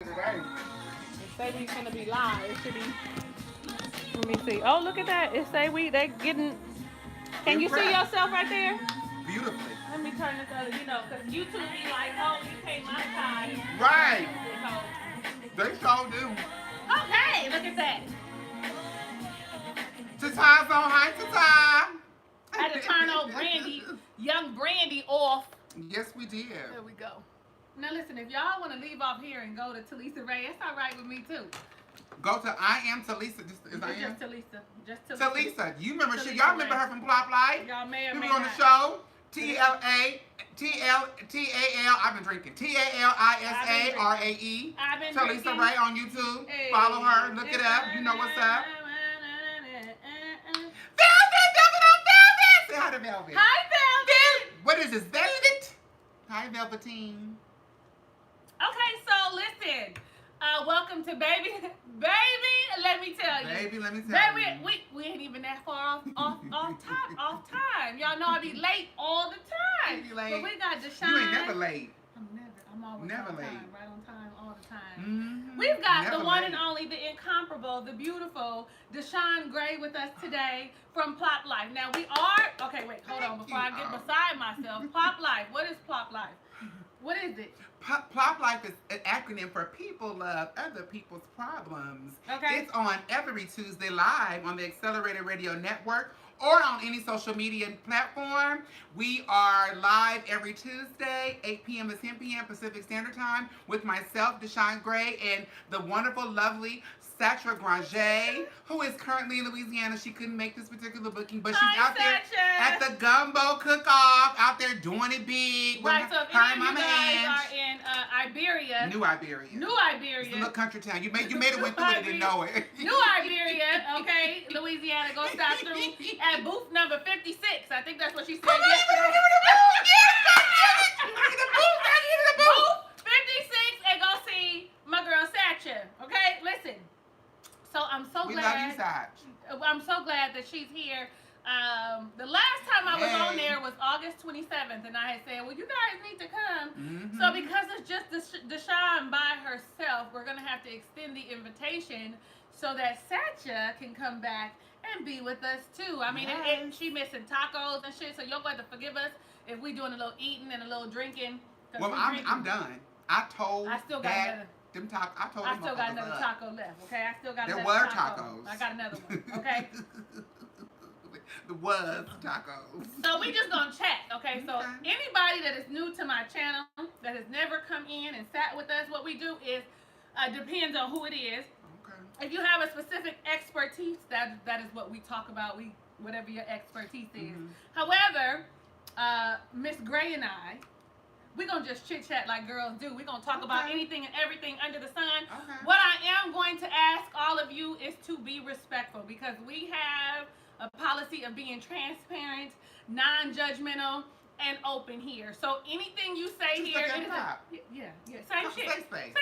Today. It say we finna be live. It should be. Let me see. Oh, look at that. It say they getting. Can you see Impressed. yourself right there? Beautifully. Let me turn this other. Cause YouTube be like, oh, you can't monetize. Right. So, They sure do. okay, look at that. Tata's on high Tata. I had to turn old young Brandy off. Yes, we did. There we go. Now listen, if y'all want to leave off here and go to Talisa Ray, it's all right with me too. Go to I am Talisa. Is I am? Just Talisa. Just Talisa. Talisa. You remember Talisa y'all remember Ray. her from Plop Life? Y'all may or We may were on not. the show. T-L-A-T-A-L. I've been drinking. T-A-L-I-S-A-R-A-E. I've been Talisa drinking. Ray on YouTube. Hey. Follow her. Look it up. You know what's up. Say hi to Velvet. Hi, Velvet. What is this? Velvet? Hi, Velveteen. Okay, so listen. Welcome to Baby. Let me tell you. Baby, let me tell you. We ain't even that far off time. Y'all know I be late all the time. You be late. But we got Deshon. You ain't never late. I'm always Never on late. time, right on time, all the time. Mm-hmm. We've got Never the one late. and only, the incomparable, the beautiful Deshon Gray with us today from Plop Life. Now we are, okay, wait, hold on, before I get beside myself. Plop Life, what is Plop Life? What is it? Plop Life is an acronym for People Love Other People's Problems. Okay. It's on every Tuesday live on the Accelerated Radio Network or on any social media platform. We are live every Tuesday, 8 p.m. to 10 p.m. Pacific Standard Time with myself, Deshon Gray, and the wonderful, lovely Satra Granger, who is currently in Louisiana. She couldn't make this particular booking, but she's out there at the gumbo cook-off, out there doing it big. Right, with so if her any and of you Mama guys Ange. are in Iberia, New Iberia. New It's a Iberia, little country town. You made it went through it and didn't know it. New Iberia, okay, Louisiana, go stop through at booth number 56. I think that's what she said. Come on, give me the booth. Yes, give me the booth. Give me the booth. Booth 56 and go see my girl Satcha. Okay, listen. So I'm so We glad. love you, Sach. I'm so glad that she's here. The last time I was on there was August 27th, and I had said, well, you guys need to come. Mm-hmm. So because it's just Deshon by herself, we're going to have to extend the invitation so that Satcha can come back and be with us too. I mean, she missing tacos and shit, so you're going to forgive us if we doing a little eating and a little drinking. Well, I'm done. I told I still got that. Them I told I them still got another up. taco left, okay? I still got There another were taco. tacos. I got another one, okay? There was tacos. So we just gonna chat, okay? So anybody that is new to my channel, that has never come in and sat with us, what we do is, depends on who it is. Okay. If you have a specific expertise, that is what we talk about, whatever your expertise is. Mm-hmm. However, Miss Gray and I, we're going to just chit-chat like girls do. We're going to talk about anything and everything under the sun. Okay. What I am going to ask all of you is to be respectful because we have a policy of being transparent, non-judgmental, and open here. So anything you say Just here, like that top. same shit. Safe space.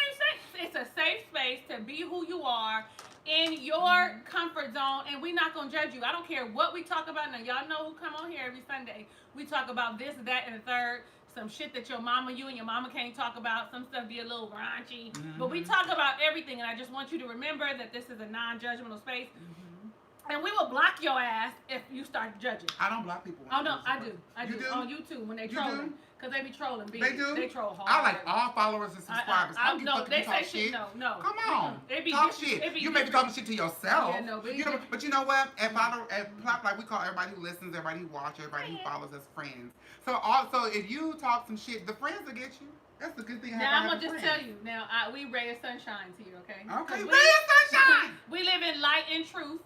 It's a safe space to be who you are in your comfort zone, and we're not going to judge you. I don't care what we talk about. Now, y'all know who come on here every Sunday. We talk about this, that, and the third. Some shit that you and your mama can't talk about. Some stuff be a little raunchy. Mm-hmm. But we talk about everything, and I just want you to remember that this is a non-judgmental space. Mm-hmm. And we will block your ass if you start judging. I don't block people. Oh, no, I do. I do. You do? On YouTube when they trolling. Because they be trolling. They do? They troll hard. I like all followers and subscribers. No, they say shit. No. Come on. It be talk different. shit. You may be talking shit to yourself. Yeah, no, but but you know what? At Plop Life, we call everybody who listens, everybody who watches, everybody who follows us friends. So also, if you talk some shit, the friends will get you. That's the good thing. Now, I'm going to just tell you. Now, we ray of sunshines here, okay? Okay, ray of sunshine! We live in light and truth.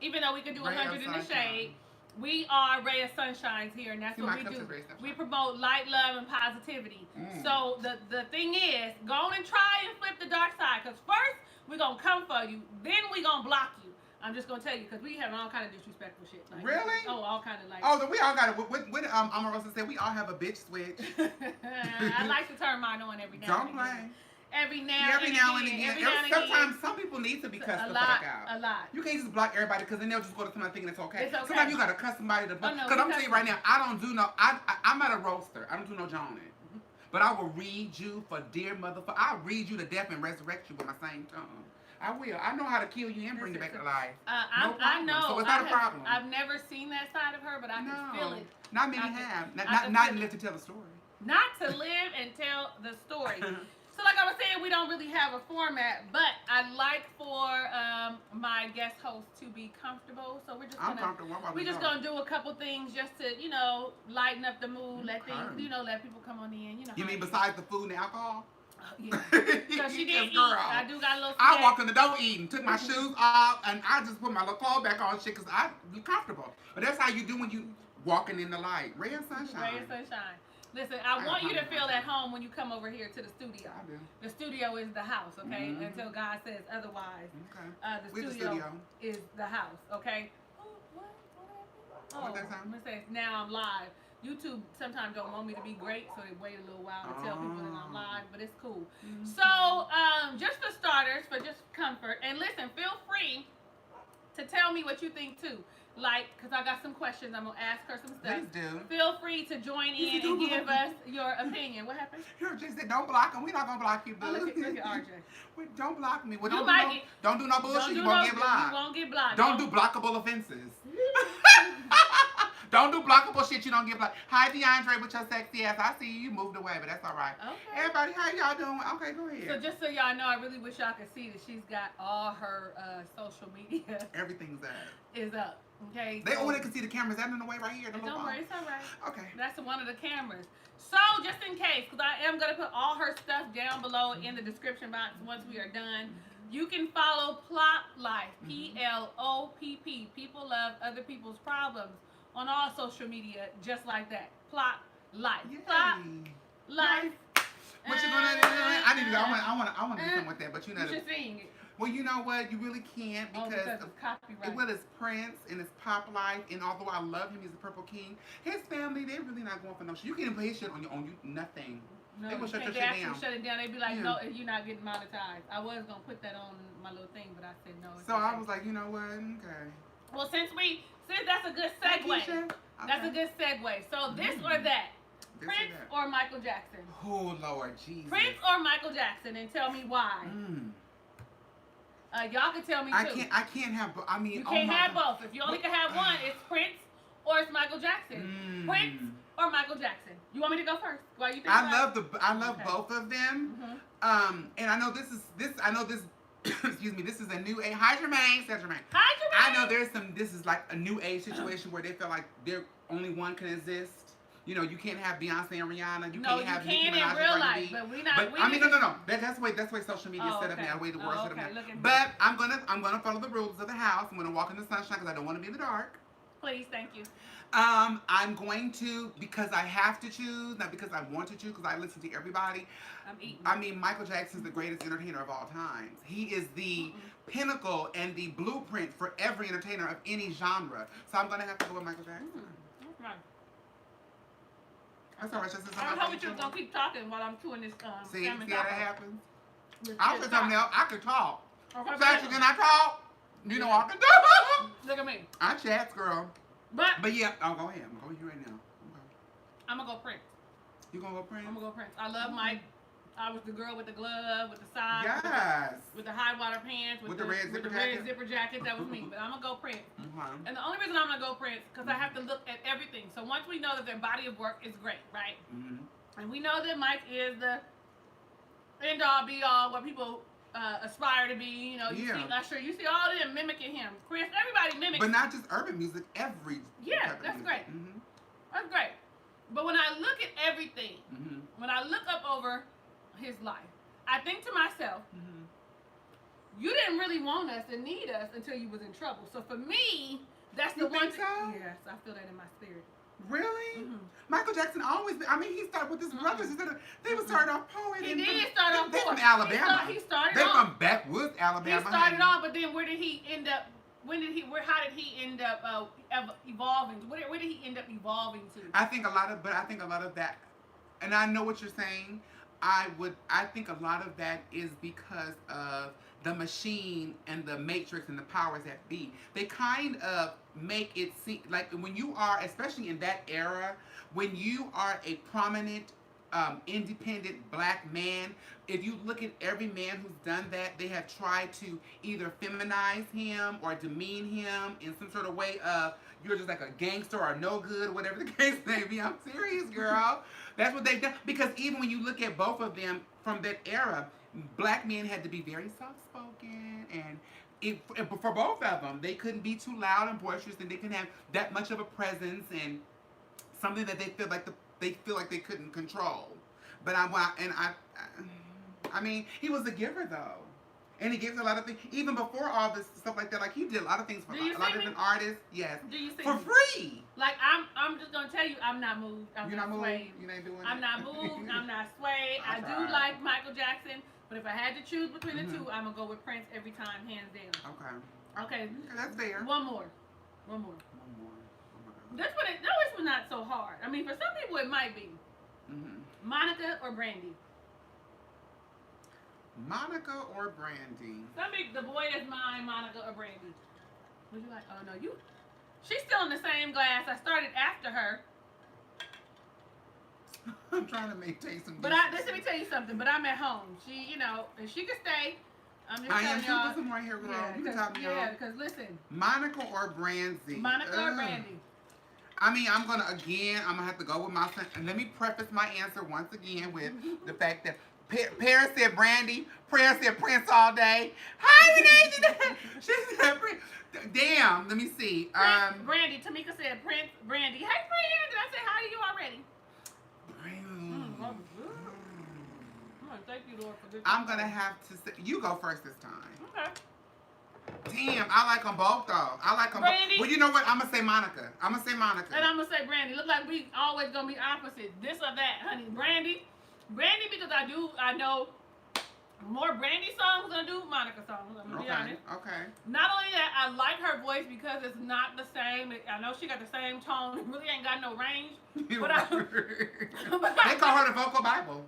Even though we could do 100 in the shade, we are ray of sunshines here, and that's what we do. We promote light, love, and positivity. So the thing is, go on and try and flip the dark side, because first, we're going to come for you, then we're going to block you. I'm just going to tell you, because we have all kind of disrespectful shit. Like, really? Oh, all kind of like... Oh, then we all got it. What Omarosa said, we all have a bitch switch. I like to turn mine on every now and again. Don't play. Every now and again. Sometimes some people need to be cussed the fuck out. A lot. You can't just block everybody because then they'll just go to somebody thinking it's okay. It's okay. Sometimes you gotta cuss somebody to block. Because I'm telling you right now, I'm not a roaster. I don't do no joning. But I will read you for dear motherfucker. I'll read you to death and resurrect you with my same tongue. I will. I know how to kill you and bring you back to life. No problem. I know. So it's not a problem. I've never seen that side of her, but I can feel it. Not many have. Not live to tell the story. Not to live and tell the story. So like I was saying, we don't really have a format, but I'd like for my guest host to be comfortable. So we're just gonna do a couple things just to, you know, lighten up the mood, let things, you know, let people come on in. You know. You mean besides the food and alcohol? Yeah. So she did eat. I do got a little. I walked in the door eating, took my shoes off, and I just put my little clothes back on shit because I be comfortable. But that's how you do when you walking in the light. Ray of sunshine. Ray of sunshine. Listen, I want you to feel at home when you come over here to the studio. I do. The studio is the house, okay? Mm-hmm. Until God says otherwise. Okay. The studio is the house, okay? What that sound? Now I'm live. YouTube sometimes don't want me to be great, so they wait a little while to tell people that I'm live, but it's cool. Mm-hmm. So, just for starters, for just comfort, and listen, feel free to tell me what you think too. Like, because I got some questions, I'm going to ask her some stuff. Please do. Feel free to join in and give us your opinion. What happened? You just said don't block him. We're not going to block you, boo. Look at RJ. Don't block me. Well, don't do no bullshit. You won't get blocked. You won't get blocked. Don't do blockable offenses. Don't do blockable shit. You don't get blocked. Hi, DeAndre, with your sexy ass. I see you. You moved away, but that's all right. Okay. Everybody, how y'all doing? Okay, go ahead. So just so y'all know, I really wish y'all could see that she's got all her social media. Everything's up. Is up. Okay. They only can see the cameras. That in the way right here. Don't worry, it's all right. Okay. That's one of the cameras. So just in case, because I am gonna put all her stuff down below in the description box once we are done. You can follow Plop Life, PLOPP. People love other people's problems on all social media, just like that. Plop Life. Yay. Plop Life. What you gonna do? I need to go. I want to do something with that, but you know. You should sing it. Well, you know what? You really can't because of copyright. Well, it's Prince and it's Pop Life, and although I love him, he's a Purple King. His family, they're really not going for no shit. You can't put his shit on you, nothing. No, they will shut your shit down. Shut it down. They'd be like, no, you're not getting monetized. I was gonna put that on my little thing, but I said no. So I was like, you know what? Okay. Well, since that's a good segue. That's a good segue. So this or that. Prince or Michael Jackson? Oh, Lord Jesus. Prince or Michael Jackson, and tell me why. Y'all can tell me too. I can't have. I mean, you can't have both. If you only can have one, it's Prince or it's Michael Jackson. Prince or Michael Jackson. You want me to go first? Why you think? I love both of them. And I know this. Excuse me. This is a new age. Hi, Jermaine. Says Jermaine. Hi, Jermaine. I know there's some. This is like a new age situation where they feel like there only one can exist. You know, you can't have Beyonce and Rihanna. You can't have Nicki Minaj in real life, but we not. But I mean, no. That's the way social media is set up now. The way the world set up now. But I'm gonna follow the rules of the house. I'm gonna walk in the sunshine because I don't want to be in the dark. Please, thank you. I'm going to because I have to choose, not because I want to choose. Because I listen to everybody. I'm eating. I mean, Michael Jackson's the greatest entertainer of all times. He is the pinnacle and the blueprint for every entertainer of any genre. So I'm gonna have to go with Michael Jackson. Okay. That's all right. I was hoping you were going to keep talking while I'm chewing this See how that happens? I was something else. I could talk. Actually, can I talk? You know I can talk. Look at me. I chats, girl. But yeah, I'll go ahead. I'm going to go right now. Okay. I'm going to go Prince. You going to go Prince? I'm going to go Prince. I love Mike. I was the girl with the glove, with the side. Yes. With the high water pants. With the red zipper jacket. That was me. But I'm going to go Prince. And the only reason I'm going to go Prince because I have to look at everything. So once we know that their body of work is great, right? And we know that Mike is the end all be all what people aspire to be. You know, you see Usher, you see all of them mimicking him. Chris, everybody mimics. But not just urban music, every. Yeah, that's great. That's great. But when I look at everything, when I look up over his life, I think to myself, you didn't really want us and need us until you was in trouble. So for me, that's the one thing. Yes, I feel that in my spirit. Really? Michael Jackson always. I mean, he started with his brothers. They would start off poet. He did start off poet. They're from Alabama. He started They're off. from backwoods Alabama. He started off, but then where did he end up? How did he end up evolving? Where did he end up evolving to? I think a lot of that, and I know what you're saying. I think a lot of that is because of the machine and the matrix and the powers that be. They kind of make it seem like when you are, especially in that era, when you are a prominent independent black man. If you look at every man who's done that, they have tried to either feminize him or demean him in some sort of way of you're just like a gangster or no good, whatever the case may be. I'm serious, girl. That's what they've done. Because even when you look at both of them from that era, black men had to be very soft-spoken and for both of them, they couldn't be too loud and boisterous, and they couldn't have that much of a presence and something that they feel like they couldn't control. But I mean, he was a giver though, and he gives a lot of things. Even before all this stuff like that, like he did a lot of things for a lot of different artists. Yes, do you see for free. Like I'm just gonna tell you, I'm not moved. You're not swayed. You ain't doing I'm not moved. I'm not swayed. I do like Michael Jackson. But if I had to choose between the two, I'm going to go with Prince every time, hands down. Okay. That's fair. One more. Oh my God. This was not so hard. I mean, for some people it might be. Monica or Brandy? Monica or Brandy? The boy is mine, Monica or Brandy. Would you like? Oh, no. She's still in the same glass. I started after her. I'm trying to maintain some. But let me tell you something. But I'm at home. She, and she can stay. I'm just telling y'all. I am some right here, girl. You can talk me on. Yeah, because listen. Monica or Brandy? Monica or Brandy? I mean, I'm gonna have to go with my son. And let me preface my answer once again with the fact that Paris said Brandy, Prayer said Prince all day. Hi, Renee. She said Prince. Damn. Let me see. Brandy. Tamika said Prince. Brandy. Hey, friend. Did I say hi to you already? Thank you, Lord, for this. I'm gonna have to say you go first this time. Okay. Damn, I like them both though. I like them both. Well, you know what? I'm gonna say Monica. And I'm gonna say Brandy. Look like we always gonna be opposite. This or that, honey. Brandy because I know more Brandy songs than I do Monica songs. I'm gonna be honest. Okay. Not only that, I like her voice because it's not the same. I know she got the same tone. It really ain't got no range. They call her the vocal Bible.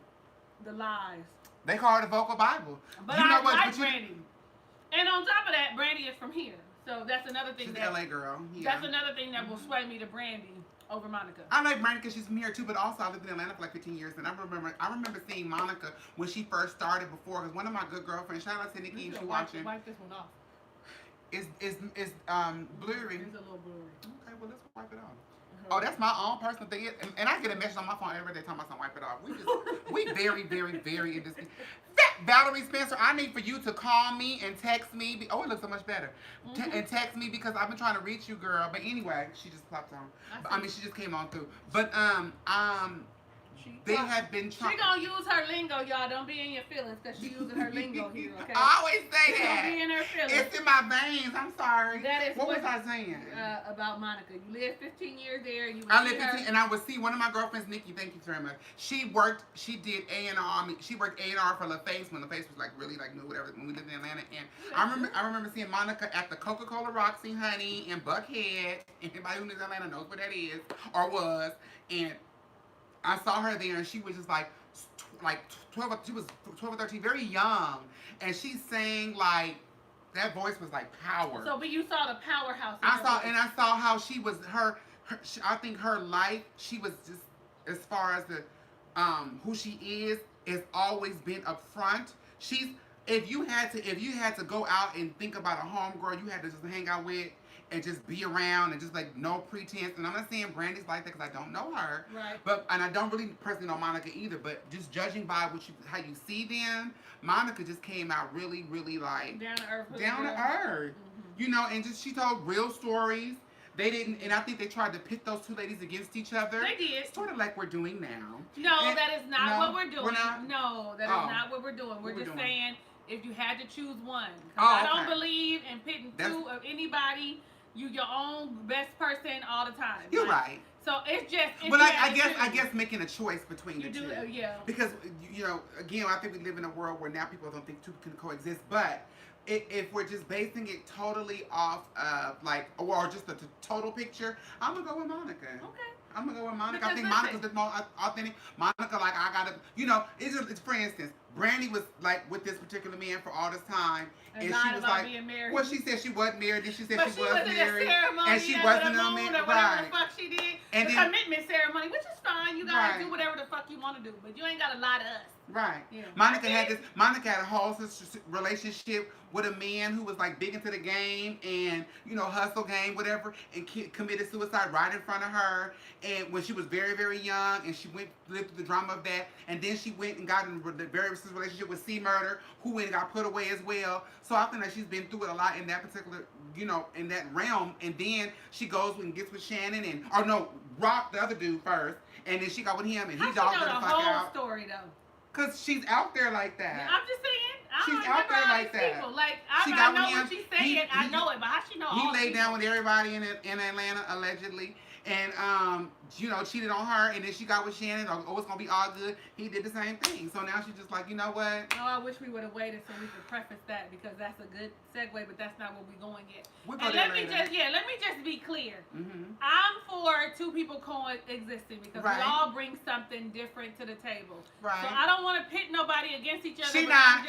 The lies. They call her the vocal Bible. But I like Brandy. And on top of that, Brandy is from here. So that's another thing. She's an LA girl. Yeah. That's another thing that will sway me to Brandy over Monica. I like Brandy because she's from here too, but also I lived in Atlanta for like 15 years, and I remember seeing Monica when she first started before, because one of my good girlfriends, shout out to Nikki, and she watching. Wipe this one off. It's blurry. It's a little blurry. Okay, well let's wipe it off. Oh, that's my own personal thing, and I get a message on my phone every day talking about wipe it off. We very, very, very in this. Valerie Spencer, I need for you to call me and text me. Oh, it looks so much better. And text me because I've been trying to reach you, girl. But anyway, she just popped on. I mean, she just came on through. But they have been trying. She gonna use her lingo, y'all. Don't be in your feelings because she using her lingo here. Okay. I always say that. Don't be in her feelings. It's in my veins. I'm sorry. That is what was I saying? About Monica. You lived 15 years there. I lived 15, and I would see one of my girlfriends, Nikki. Thank you very much. She did A&R. She worked A&R for LaFace when LaFace was like really like new, whatever. When we lived in Atlanta, and I remember seeing Monica at the Coca-Cola Roxy, honey, in Buckhead. Anybody who lives in Atlanta knows where that is or was, and I saw her there, and she was just like 12. She was 12 or 13, very young, and she sang like that voice was like power. So, but you saw the powerhouse. I saw how she was I think her life. She was just as far as the who she is has always been up front. If you had to go out and think about a homegirl you had to just hang out with and just be around and just like no pretense. And I'm not saying Brandy's like that because I don't know her. Right. And I don't really personally know Monica either. But just judging by how you see them, Monica just came out really, really like down to earth. Mm-hmm. You know, and just she told real stories. They didn't, and I think they tried to pit those two ladies against each other. They did. Sort of like we're doing now. No, that is not what we're doing. We're not? No, that is not what we're doing. We're just saying if you had to choose one. I don't believe in pitting two of anybody. You your own best person all the time. You're right. So it's just. But I guess making a choice between the two. Yeah. Because again, I think we live in a world where now people don't think two can coexist. But if we're just basing it totally off of or just the total picture, I'm gonna go with Monica. Okay. I'm gonna go with Monica. Because I think Monica's the most authentic. Monica, it's for instance, Brandy was like with this particular man for all this time, and she was like, being married. Well, she said she wasn't married, then she said she was married, and she wasn't on it, right? Fuck she did, and the commitment ceremony, which is fine. You gotta do whatever the fuck you want to do, but you ain't gotta lie to us. Right. Yeah. Monica had a whole relationship with a man who was like big into the game and, you know, hustle game, whatever, and committed suicide right in front of her. And when she was very, very young, and she lived through the drama of that, and then she went and got in a very serious relationship with C Murder, who went and got put away as well. So I think that she's been through it a lot in that particular, you know, in that realm. And then she goes and gets with Shannon and, or no, Rock, the other dude first, and then she got with him, and he dogged her the fuck out. How she know the whole story though? Cause she's out there like that. I'm just saying. She's out there like that. People. Like I know what she's saying. I know it, but how she know? He laid down with everybody in Atlanta allegedly, and you know, cheated on her, and then she got with Shannon. Oh, it's gonna be all good. He did the same thing. So now she's just like, you know what? Oh, I wish we would have waited so we could preface that, because that's a good segue, but that's not where we're going yet. And let me just be clear. Mm-hmm. I'm for two people coexisting, because we all bring something different to the table. Right. So I don't want to pit nobody against each other. She not.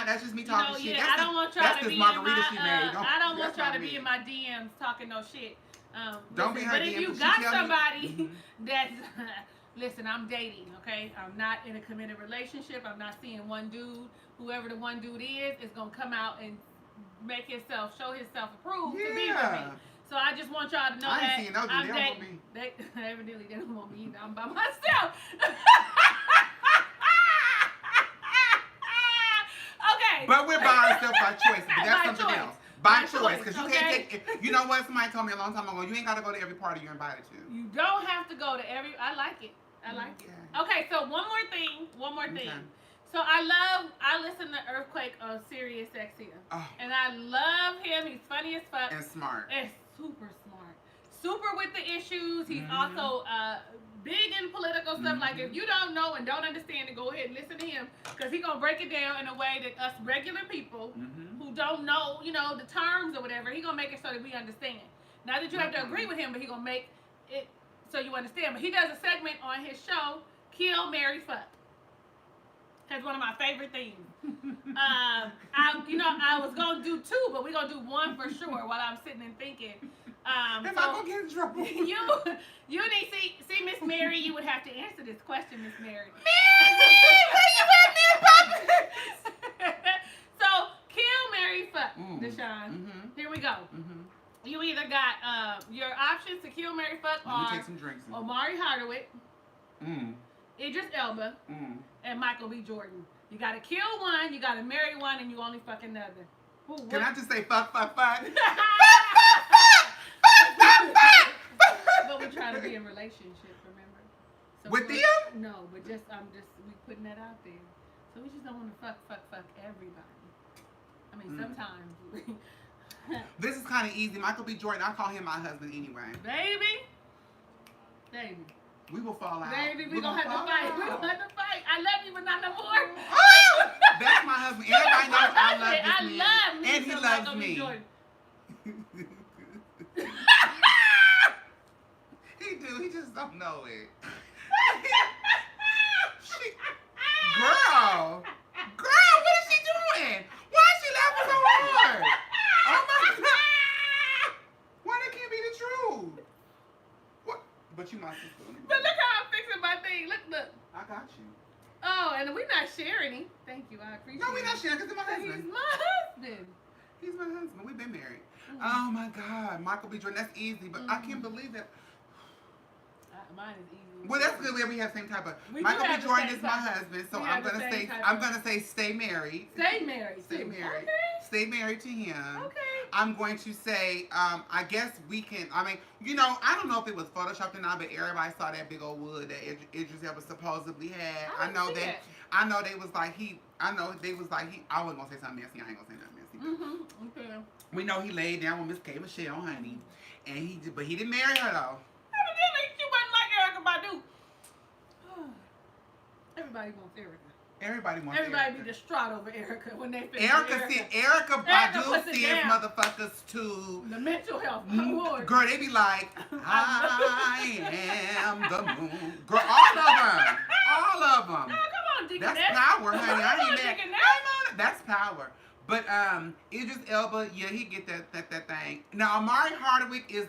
That's just me talking shit. I don't want y'all to be in my. I don't want y'all to be in my DMs talking no shit. Don't be her But DM, if you got somebody that's listen, I'm dating, okay? I'm not in a committed relationship. I'm not seeing one dude. Whoever the one dude is gonna come out and show himself approved to be with me. So I just want y'all to know that I'm dating. They evidently they don't want me either. I'm by myself. Okay. But we're by ourselves by choice. But that's something else. By choice, because you can't take. You know what? Somebody told me a long time ago. You ain't got to go to every party you're invited to. You don't have to go to every. I like it. I like it. Okay, so one more thing. Okay. So I listen to Earthquake on Sirius XM, and I love him. He's funny as fuck and smart. And super smart. Super with the issues. He's also big in political stuff. Like, if you don't know and don't understand it, go ahead and listen to him, because he's gonna break it down in a way that us regular people who don't know, you know, the terms or whatever, he's gonna make it so that we understand. Not that you have to agree with him, but he's gonna make it so you understand. But he does a segment on his show, Kill, Marry, Fuck. That's one of my favorite things. I was gonna do two, but we're gonna do one for sure while I'm sitting and thinking. Am I gonna get in trouble? You need see Miss Mary. You would have to answer this question, Miss Mary. Mary, where you at, Mary Poppins? So kill, marry, fuck, Deshon. Here we go. You either got your options to kill, marry, fuck, or take some drinks. Omari Hardwick, Idris Elba, and Michael B. Jordan. You gotta kill one, you gotta marry one, and you only fuck another. Can I just say fuck? But we're trying to be in a relationship, remember? So with them? No, but we putting that out there. So we just don't want to fuck everybody. I mean, sometimes. This is kind of easy. Michael B. Jordan, I call him my husband anyway. Baby. We will fall out. Baby, we're going to have to fight. We're going to have to fight. I love you, but not no more. That's my husband. Everybody knows I love this man. I love me. And he loves me. He do. He just don't know it. Girl, what is she doing? Why is she laughing so hard? Oh my God! Why that can't be the truth? What? But you my sister. But look how I'm fixing my thing. Look. I got you. Oh, and we're not sharing him. Thank you. I appreciate it. No, we're not sharing because he's my husband. He's my husband. He's my husband. We've been married. Oh my God, Michael B. Jordan. That's easy, but I can't believe that. Mine is easy. Well, that's good. We have the same type of. Michael B. Jordan is my husband, so I'm gonna say stay married. Stay married. Stay married. Okay. Stay married to him. Okay. I'm going to say, I guess we can. I mean, you know, I don't know if it was photoshopped or not, but everybody saw that big old wood that Idris Elba supposedly had. I know they was like he. I wasn't gonna say something messy. I ain't gonna say nothing messy. Okay. We know he laid down with Miss K. Michelle, honey, and but he didn't marry her though. She wasn't like Erykah Badu. Everybody wants Erykah. Everybody be distraught over Erykah when they finish Erykah Badu sends motherfuckers to the mental health award. Girl, they be like, I am the moon. Girl, all of them. No, come on, Deaconess. That's power, honey. I ain't mad. That's power. But Idris Elba, yeah, he get that thing. Now Omari Hardwick is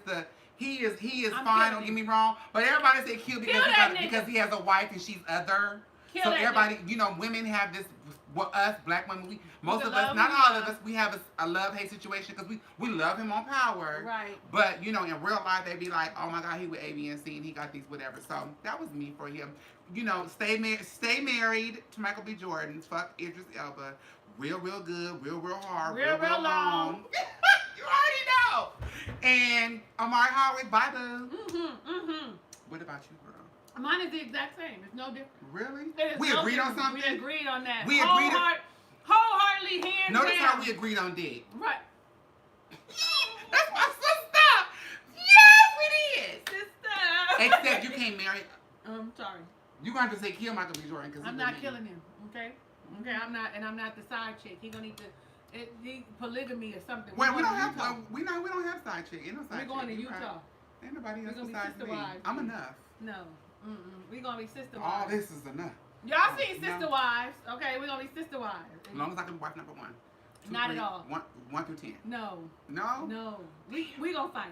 He is fine. Don't get me wrong, but everybody say kill because he has a wife and she's other. So everybody, you know, women have this. Well, us black women, most of us, not all of us, we have a love-hate situation because we love him on Power. Right. But you know, in real life, they be like, oh my God, he with A, B, and C, and he got these whatever. So that was me for him. You know, stay married to Michael B. Jordan. Fuck Idris Elba. Real good. Real hard. Real long. You already know. And Amari Hardwick, bye boo. What about you, girl? Mine is the exact same. It's no different. Really? We agreed on something? We agreed on that. We agreed wholeheartedly, hands Notice down. how we agreed on dick. Right. That's my sister. Yes, it is. Sister. Except you can't marry. I'm sorry. You're going to have to say kill Michael B. Jordan because I'm not killing him. Okay. I'm not, and I'm not the side chick. He gonna need to. Polygamy or something. Wait, we don't have we don't have side chick. Ain't no side chick. We're going to Utah. Right. Ain't nobody else besides me. Wives. I'm enough. No. We're gonna be sister wives. All this is enough. Y'all seen Sister Wives. Okay, we're gonna be sister wives. As long as I can be wife number 1. 2, not 3, at all. 1 through 10. No. No? No. We gonna fight.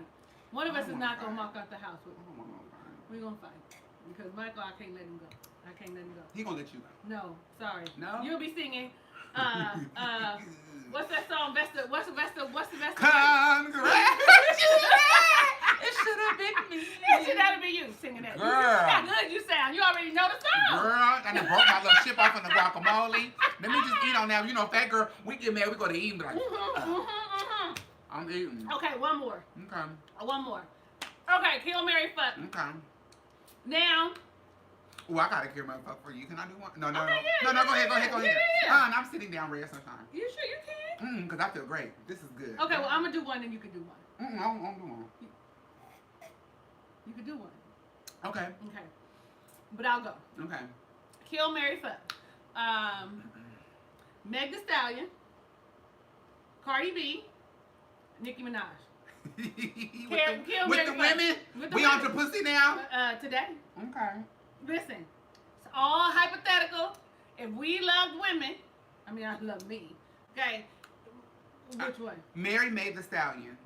One of us is not gonna walk out the house with me. We're gonna fight. Because Michael, I can't let him go. He gonna let you go. No, sorry. No? You'll be singing what's that song? What's the best? It should have been me. It should have been you singing that. Girl. How good you sound. You already know the song. Girl, I done broke my little chip off in the guacamole. Let me just eat on that. You know, fat girl, we get mad, we go to eat and be like, I'm eating. Okay, one more. Okay. One more. Okay, kill, marry, fuck. Okay. Now. Oh, I gotta kill motherfucker for you. Can I do one? No. Okay, No, go ahead. Yeah. I'm sitting down red sometime. You sure you can? Because I feel great. This is good. Okay, well, I'm gonna do one and you can do one. I don't do one. You can do one. Okay. Okay. But I'll go. Okay. Kill, marry, fuck. Meg Thee Stallion, Cardi B, Nicki Minaj. with the women? We on to pussy now? Today. Okay. Listen, it's all hypothetical. If we loved women, I mean, I love me. Okay. Which one? Mary Meg Thee Stallion.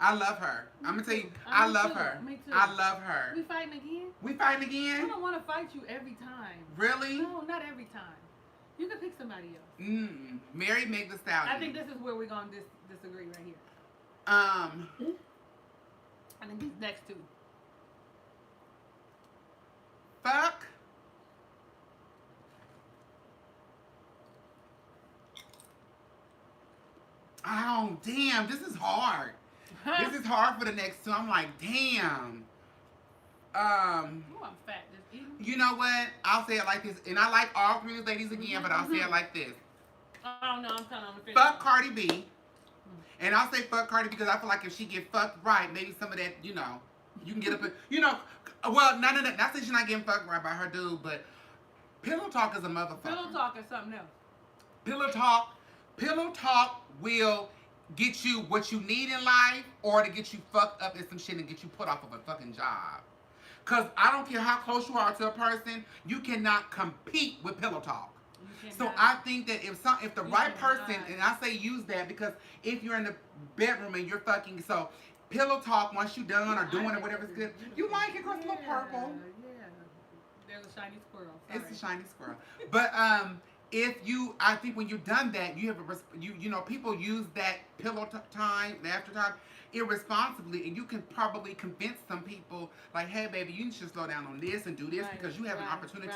I love her. I'm gonna tell you, I love her. Me too. I love her. We fighting again? We fighting again? I don't want to fight you every time. Really? No, not every time. You can pick somebody else. Mary Meg Thee Stallion. I think this is where we're gonna disagree right here. I think these next two. Fuck. Oh, damn. This is hard. This is hard for the next two. I'm like, damn. Ooh, I'm fat. Just eating. You know what? I'll say it like this. And I like all three of these ladies again, but I'll say it like this. Oh, no, I'm telling you. Fuck Cardi B. And I'll say fuck Cardi because I feel like if she get fucked right, maybe some of that, you know, you can get up and, you know, well, none of that. Not that she's not getting fucked right by her dude, but pillow talk is a motherfucker. Pillow talk is something else. Pillow talk will get you what you need in life or to get you fucked up in some shit and get you put off of a fucking job. Because I don't care how close you are to a person, you cannot compete with pillow talk. So I think that if the right person, and I say use that because if you're in the bedroom and you're fucking, so pillow talk once you're done or doing it, whatever's good, you like it, girl, it's a little purple. Yeah. There's a shiny squirrel. Sorry. It's a shiny squirrel. But I think when you've done that, you have you know, people use that pillow time, the after time, irresponsibly, and you can probably convince some people like, hey baby, you should slow down on this and do this because you have an opportunity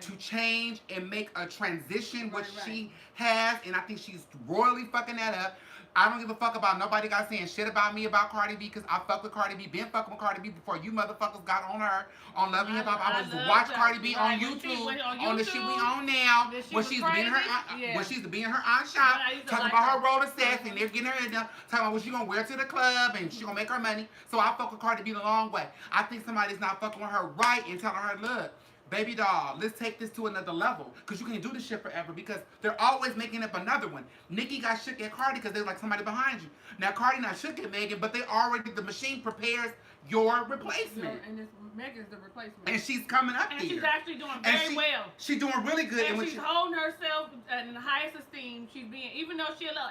to change and make a transition, which she has, and I think she's royally fucking that up. I don't give a fuck about nobody got saying shit about me about Cardi B because I fuck with Cardi B, been fucking with Cardi B before you motherfuckers got on her on Love and Hip Hop. I was to watch Cardi B on YouTube, on the shit we on now, when she's being her aunt shop, talking about her roller sets and they're getting her in there, talking about what she gonna wear to the club and she gonna make her money. So I fuck with Cardi B the long way. I think somebody's not fucking with her right and telling her, look, baby doll, let's take this to another level. Because you can't do this shit forever because they're always making up another one. Nicki got shook at Cardi because they're like somebody behind you. Now, Cardi not shook at Megan, but the machine prepares your replacement. And Megan's the replacement. And she's coming up and there. And she's actually doing very well. She's doing really good. And she's holding herself in the highest esteem. She's being, even though she's a little,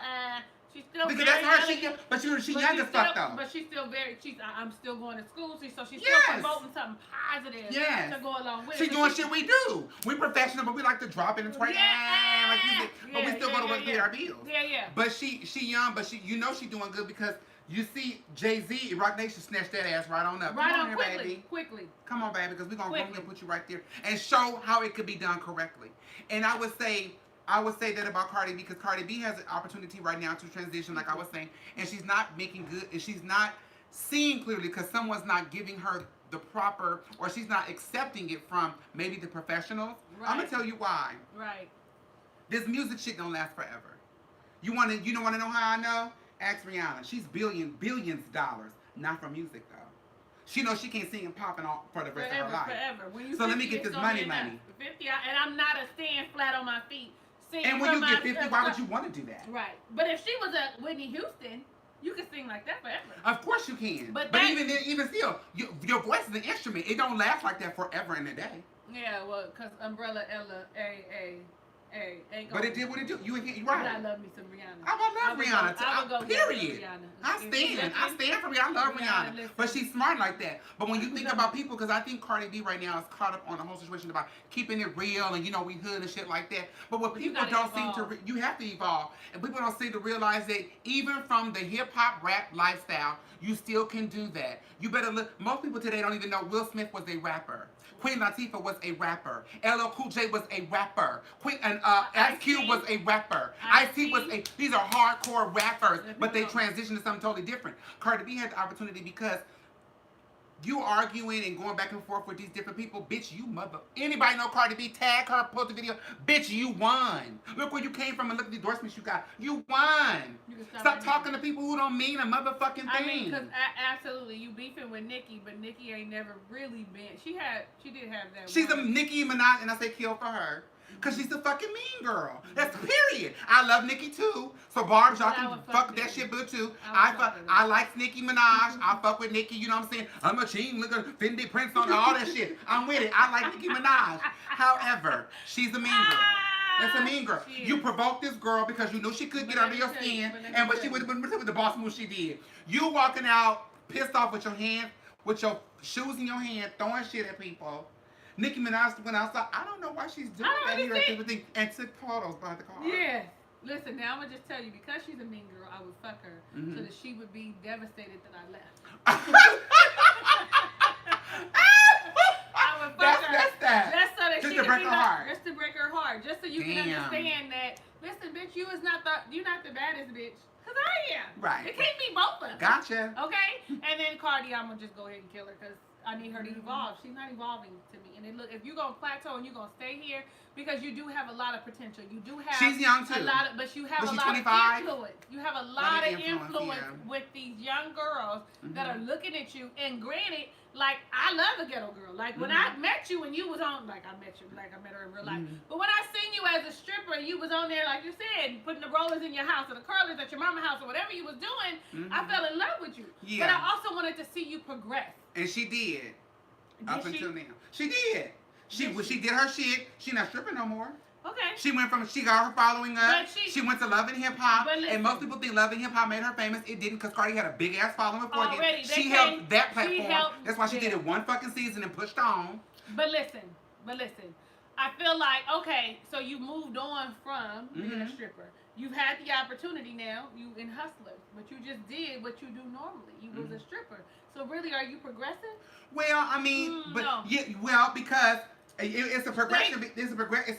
She's still because very that's her. elegant, She young as fuck though. But she's still very. I'm still going to school. So she's yes. still promoting something positive. Yes. To go along with. She's doing shit we do. We professional, but we like to drop it and twerk. Yeah. Like you said. But we still go to work pay our bills. Yeah. But she young, but she she doing good because you see Jay-Z, Rock Nation snatched that ass right on up. Right Come on here, quickly. baby. Quickly. Come on, baby, because we're gonna put you right there and show how it could be done correctly. And I would say that about Cardi B because Cardi B has an opportunity right now to transition, like I was saying, and she's not making good, and she's not seeing clearly because someone's not giving her the proper, or she's not accepting it from maybe the professionals. Right. I'm gonna tell you why. Right. This music shit don't last forever. You want to know how I know? Ask Rihanna. She's billions of dollars, not from music though. She knows she can't sing and pop and all for the rest of her life. Forever. So let me get this money. 50, and I'm not a stand flat on my feet. And when you get 50, why would you want to do that? Right. But if she was a Whitney Houston, you could sing like that forever. Of course you can. But even still, your voice is an instrument. It don't last like that forever in a day. Yeah, well, because Umbrella Ella, ain't but it did what it do. You right. But I love me some Rihanna. I love Rihanna too. Period. Rihanna. I stand for Rihanna. I love Rihanna. But she's smart like that. But when you think about people, because I think Cardi B right now is caught up on the whole situation about keeping it real and we hood and shit like that. But what people don't seem to, you have to evolve. And people don't seem to realize that even from the hip hop rap lifestyle, you still can do that. You better look. Most people today don't even know Will Smith was a rapper. Queen Latifah was a rapper. LL Cool J was a rapper. Ice Cube was a rapper. Ice-T was a. These are hardcore rappers, but they transitioned to something totally different. Cardi B had the opportunity because you arguing and going back and forth with these different people, bitch, you mother. Anybody know Cardi B? Tag her, post the video. Bitch, you won. Look where you came from and look at the endorsements you got. You won. Stop talking to people who don't mean a motherfucking thing. I mean, because absolutely, you beefing with Nicki, but Nicki ain't never really been. She did have that. She's a Nicki Minaj, and I say kill for her. Because she's a fucking mean girl. That's period. I love Nicki too. So Barbs, y'all can fuck that shit good too. I like Nicki Minaj. I fuck with Nicki, you know what I'm saying? I'm a teen, look at Fendi Prince on all that shit. I'm with it. I like Nicki Minaj. However, she's a mean girl. That's a mean girl. You provoked this girl because you knew she could get under your skin. And what she would with the boss move she did. You walking out pissed off with your hand, with your shoes in your hand, throwing shit at people. Nicki Minaj went outside. I don't know why she's doing that here and took photos behind the car. Yeah. Listen, now I'm going to just tell you, because she's a mean girl, I would fuck her so that she would be devastated that I left. I would fuck her. That's that. Just so that just to break her heart. Just to break her heart. Just so you can understand that, listen, bitch, you're not the baddest bitch. Because I am. Right. It can't be both of us. Gotcha. Okay? And then Cardi, I'm going to just go ahead and kill her because I need her to evolve. She's not evolving to me. And then look, if you're going to plateau and you're going to stay here, because you do have a lot of potential. You do have she's young too. But you have a lot 25? Of influence. You have a lot of influence with these young girls that are looking at you. And granted, like, I love a ghetto girl. Like, when I met you and you was on, like, I met her in real life. But when I seen you as a stripper, you was on there, like you said, putting the rollers in your house or the curlers at your mama's house or whatever you was doing, I fell in love with you. Yeah. But I also wanted to see you progress. And she did. Up until now. She did. She did her shit. She not stripping no more. Okay. She got her following up. She went to Love and Hip Hop. And most people think Love and Hip Hop made her famous. It didn't, because Cardi had a big ass following before. She helped that platform. That's why she did it one fucking season and pushed on. But listen. I feel like, okay, so you moved on from being a stripper. You've had the opportunity now. You in Hustler. But you just did what you do normally. You was a stripper. So really, are you progressing? Well, I mean, because it's a progression. It's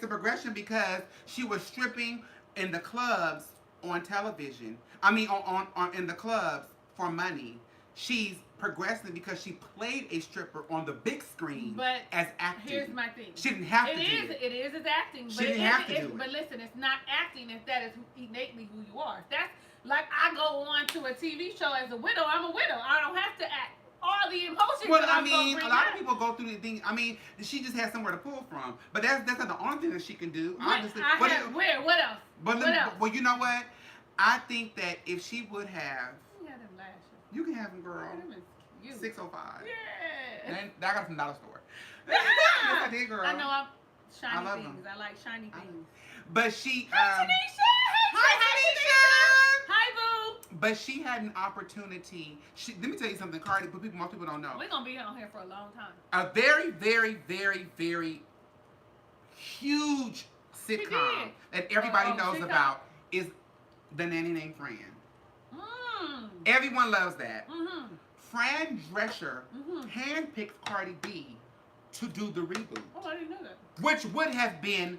a progression because she was stripping in the clubs on television. I mean, on in the clubs for money. She's progressing because she played a stripper on the big screen as acting. Here's my thing. She didn't have to do it. It is as acting. She didn't have to do it. But listen, it's not acting if that is innately who you are. That's like I go on to a TV show as a widow. I'm a widow. I don't have to act. All the emotions. Well, I mean, a lot of people go through the thing. I mean, she just has somewhere to pull from. But that's not the only thing that she can do. Obviously. What else? What else? Well, you know what? I think that if she would have. Yeah, them lashes. You can have them, girl. Yeah, 605. Yeah. And I got them from Dollar Store. Yes, I did, girl. I know. Shiny things. I like shiny things. But she. Hi, Tanisha. Hi, Tanisha. Hi, boo. But she had an opportunity. Let me tell you something, Cardi, but most people don't know. We're going to be on here for a long time. A very, very, very, very huge sitcom that everybody knows about is The Nanny Named Fran. Everyone loves that. Fran Drescher handpicked Cardi B to do the reboot. Oh, I didn't know that. Which would have been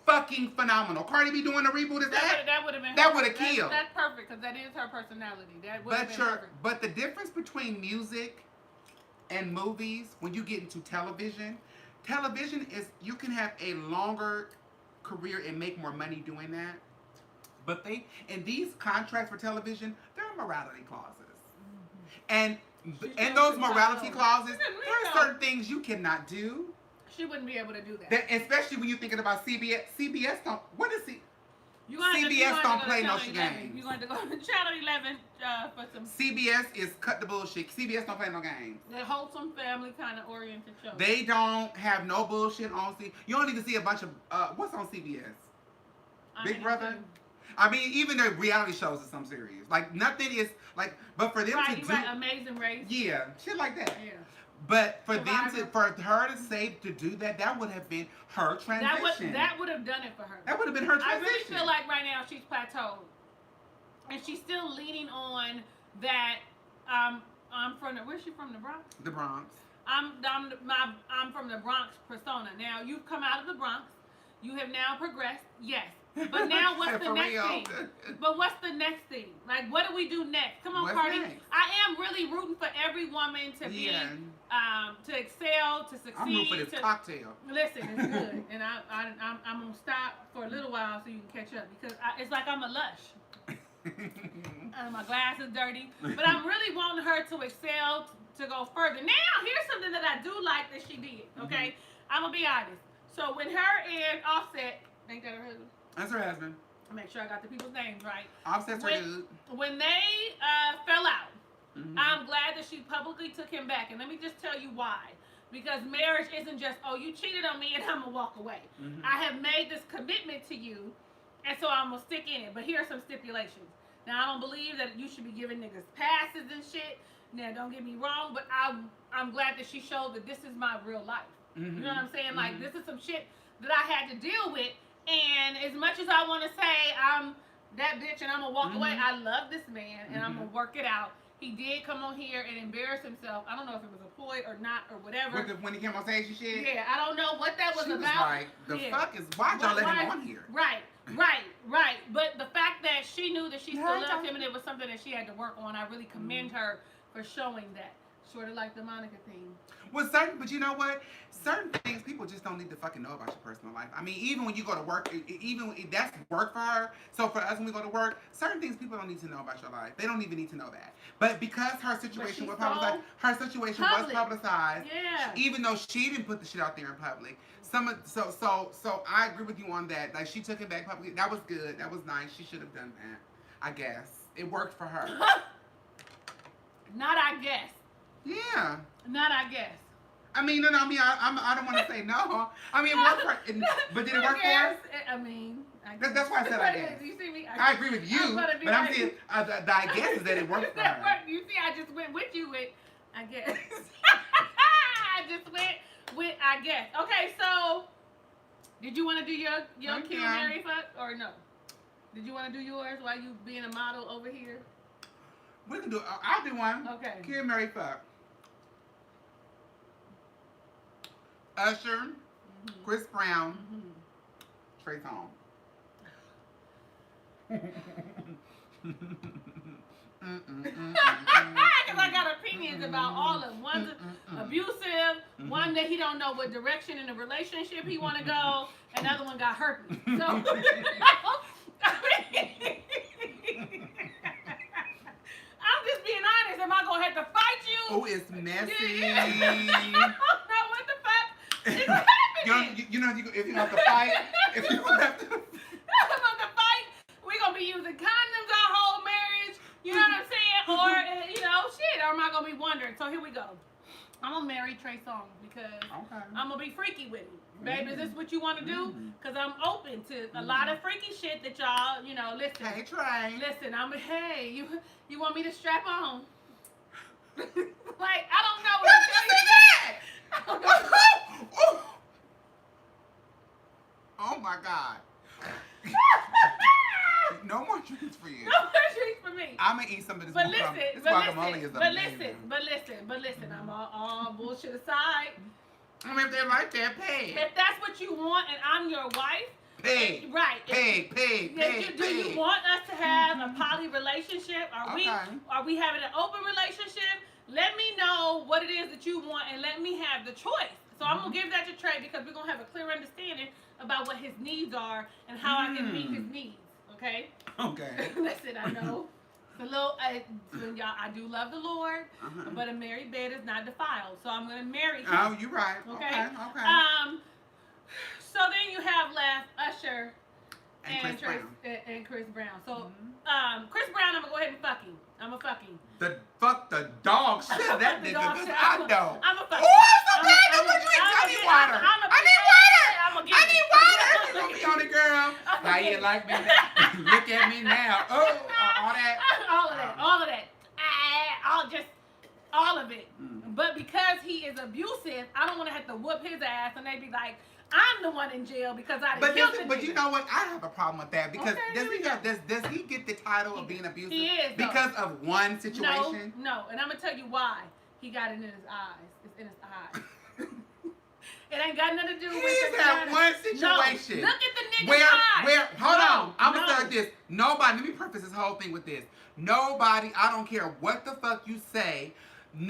fucking phenomenal. Cardi B doing a reboot is that would have been. That would have killed. That's perfect because that is her personality. That would have been perfect. But the difference between music and movies, when you get into television is you can have a longer career and make more money doing that. But in these contracts for television, there are morality clauses. And in those morality clauses, there are certain things you cannot do. She wouldn't be able to do that. Especially when you're thinking about CBS. CBS don't. What is it? CBS don't play no games. You're going to go to Channel 11 for some. CBS is cut the bullshit. CBS don't play no games. They're wholesome, family kind of oriented shows. They don't have no bullshit on CBS. You don't even see a bunch of what's on CBS? Big Brother. I mean, even the reality shows are some serious. Like nothing is like, but for them to do Amazing Race. Yeah, shit like that. Yeah. But for her to say to do that, that would have been her transition. That would have done it for her. That would have been her transition. I really feel like right now she's plateaued, and she's still leaning on that. I'm from where's she from? The Bronx. The Bronx. I'm from the Bronx persona. Now you've come out of the Bronx. You have now progressed. Yes. But now what's the next thing? But what's the next thing? Like, what do we do next? Come on, Cardi. Next? I am really rooting for every woman to be, to excel, to succeed. I'm rooting for this cocktail. Listen, it's good. And I'm going to stop for a little while so you can catch up. Because it's like I'm a lush. My glass is dirty. But I'm really wanting her to excel, to go further. Now, here's something that I do like that she did. Okay? I'm going to be honest. So when her and Offset, ain't that her husband? That's her husband. I'll make sure I got the people's names right. Offset's her dude. When they fell out, I'm glad that she publicly took him back. And let me just tell you why. Because marriage isn't just, oh, you cheated on me and I'm going to walk away. I have made this commitment to you, and so I'm going to stick in it. But here are some stipulations. Now, I don't believe that you should be giving niggas passes and shit. Now, don't get me wrong, but I'm glad that she showed that this is my real life. You know what I'm saying? Like, this is some shit that I had to deal with. And as much as I want to say I'm that bitch and I'm going to walk away, I love this man and I'm going to work it out. He did come on here and embarrass himself. I don't know if it was a ploy or not or whatever. When he came on stage and shit? Yeah, I don't know what that was she about. Was like, fuck is, why'd y'all let him on here? Right. But the fact that she knew that she still loved him and it was something that she had to work on, I really commend her for showing that. Sort of like the Monica thing. Well, but you know what? Certain things people just don't need to fucking know about your personal life. I mean, even when you go to work, even that's work for her. So for us, when we go to work, certain things people don't need to know about your life. They don't even need to know that. But because her situation was publicized, Yeah. Even though she didn't put the shit out there in public. So I agree with you on that. Like she took it back publicly. That was good. That was nice. She should have done that. I guess it worked for her. Not I guess. Yeah. Not I guess. I mean, no. I mean, I don't want to say no. I mean, it worked for, but did it work for her? I mean, that's why I said I guess. You see me? I agree with you, but I'm saying the I guess is that it worked for her. You see, I just went with you with, I guess. I just went with, I guess. Okay, so did you want to do your Kill, Marry, Fuck, or no? Did you want to do yours while you being a model over here? We can do. I'll do one. Okay. Kill, Marry, Fuck. Usher, Chris Brown, Trey Songz. Because I got opinions about all of them. One's abusive, one that he don't know what direction in the relationship he want to go, another one got herpes. So, I mean, I'm just being honest. Am I going to have to fight you? Oh, it's messy. I don't know what the fuck is happening. You know, if you have to fight, if you have to... I'm about to fight, we're going to be using condoms our whole marriage. You know what I'm saying? Or, shit. Or am I going to be wondering? So here we go. I'm gonna marry Trey Songz because I'm gonna be freaky with him. Baby, is this what you want to do? Because I'm open to a lot of freaky shit that y'all, listen. Hey, Trey. Listen, you want me to strap on? Like, I don't know what to tell you. Oh my God. No more treats for you. No more treats for me. I'm gonna eat some of this. But listen, I'm all bullshit aside. I mean, if they like that, pay. If that's what you want and I'm your wife, pay. Right. Pay. Do you want us to have a poly relationship? Are we having an open relationship? Let me know what it is that you want and let me have the choice. So I'm gonna give that to Trey because we're gonna have a clear understanding about what his needs are and how I can meet his needs. Okay. Listen, I know it's a little. Y'all, I do love the Lord, but a married bed is not defiled. So I'm gonna marry him. Oh, you're right. Okay. So then you have left Usher and Chris Brown. So Chris Brown, I'm gonna go ahead and fuck him. I'm gonna fuck him. Fuck the dog shit. That nigga. I know. I'm a fuck him. Oh, I'm so glad you drink. I need water. I need water. Look me on it, girl. Now you like me. Look at me now. Oh, all that. All of that. All of it. But because he is abusive, I don't want to have to whoop his ass and they be like, I'm the one in jail because I didn't kill the nigga. But you know what? I have a problem with that because does he get the title of being abusive? He is. Because of one situation? No. And I'm going to tell you why. He got it in his eyes. It's in his eyes. It ain't got nothing to do with that one situation. No. Look at the nigga's eyes. Hold on. I'm going to start this. Nobody, let me preface this whole thing with this. Nobody, I don't care what the fuck you say,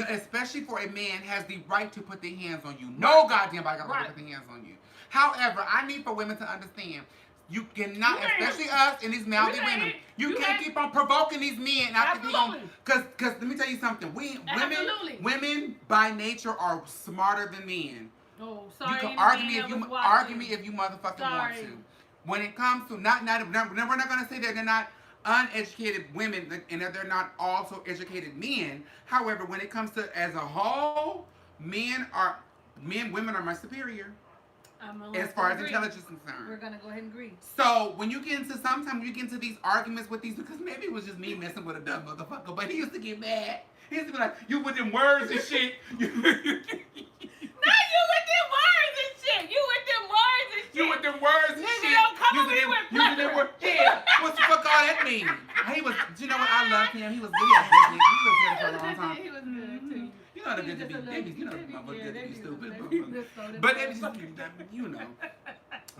especially for a man, has the right to put their hands on you. No goddamn body got the right to put their hands on you. However, I need for women to understand, you cannot, especially us and these mouthy women, you can't keep on provoking these men. Because let me tell you something. Women by nature are smarter than men. Oh, sorry. You can argue me if you motherfucking want to. When it comes to we're not gonna say that they're not uneducated women and that they're not also educated men. However, when it comes to as a whole, women are much superior. As far as intelligence is concerned. We're gonna go ahead and agree. So when you get into these arguments with these, because maybe it was just me messing with a dumb motherfucker, but he used to get mad. He used to be like, you with them words and shit. You with them words and shit. You with them words and shit. Don't come over here with plethora. Yeah. What the fuck all that mean? He was, you know what? I love him. He was good. He was good for a long time. He was good too. You know the good to be babies. You know the motherfuckers good to be stupid. But they just, you know.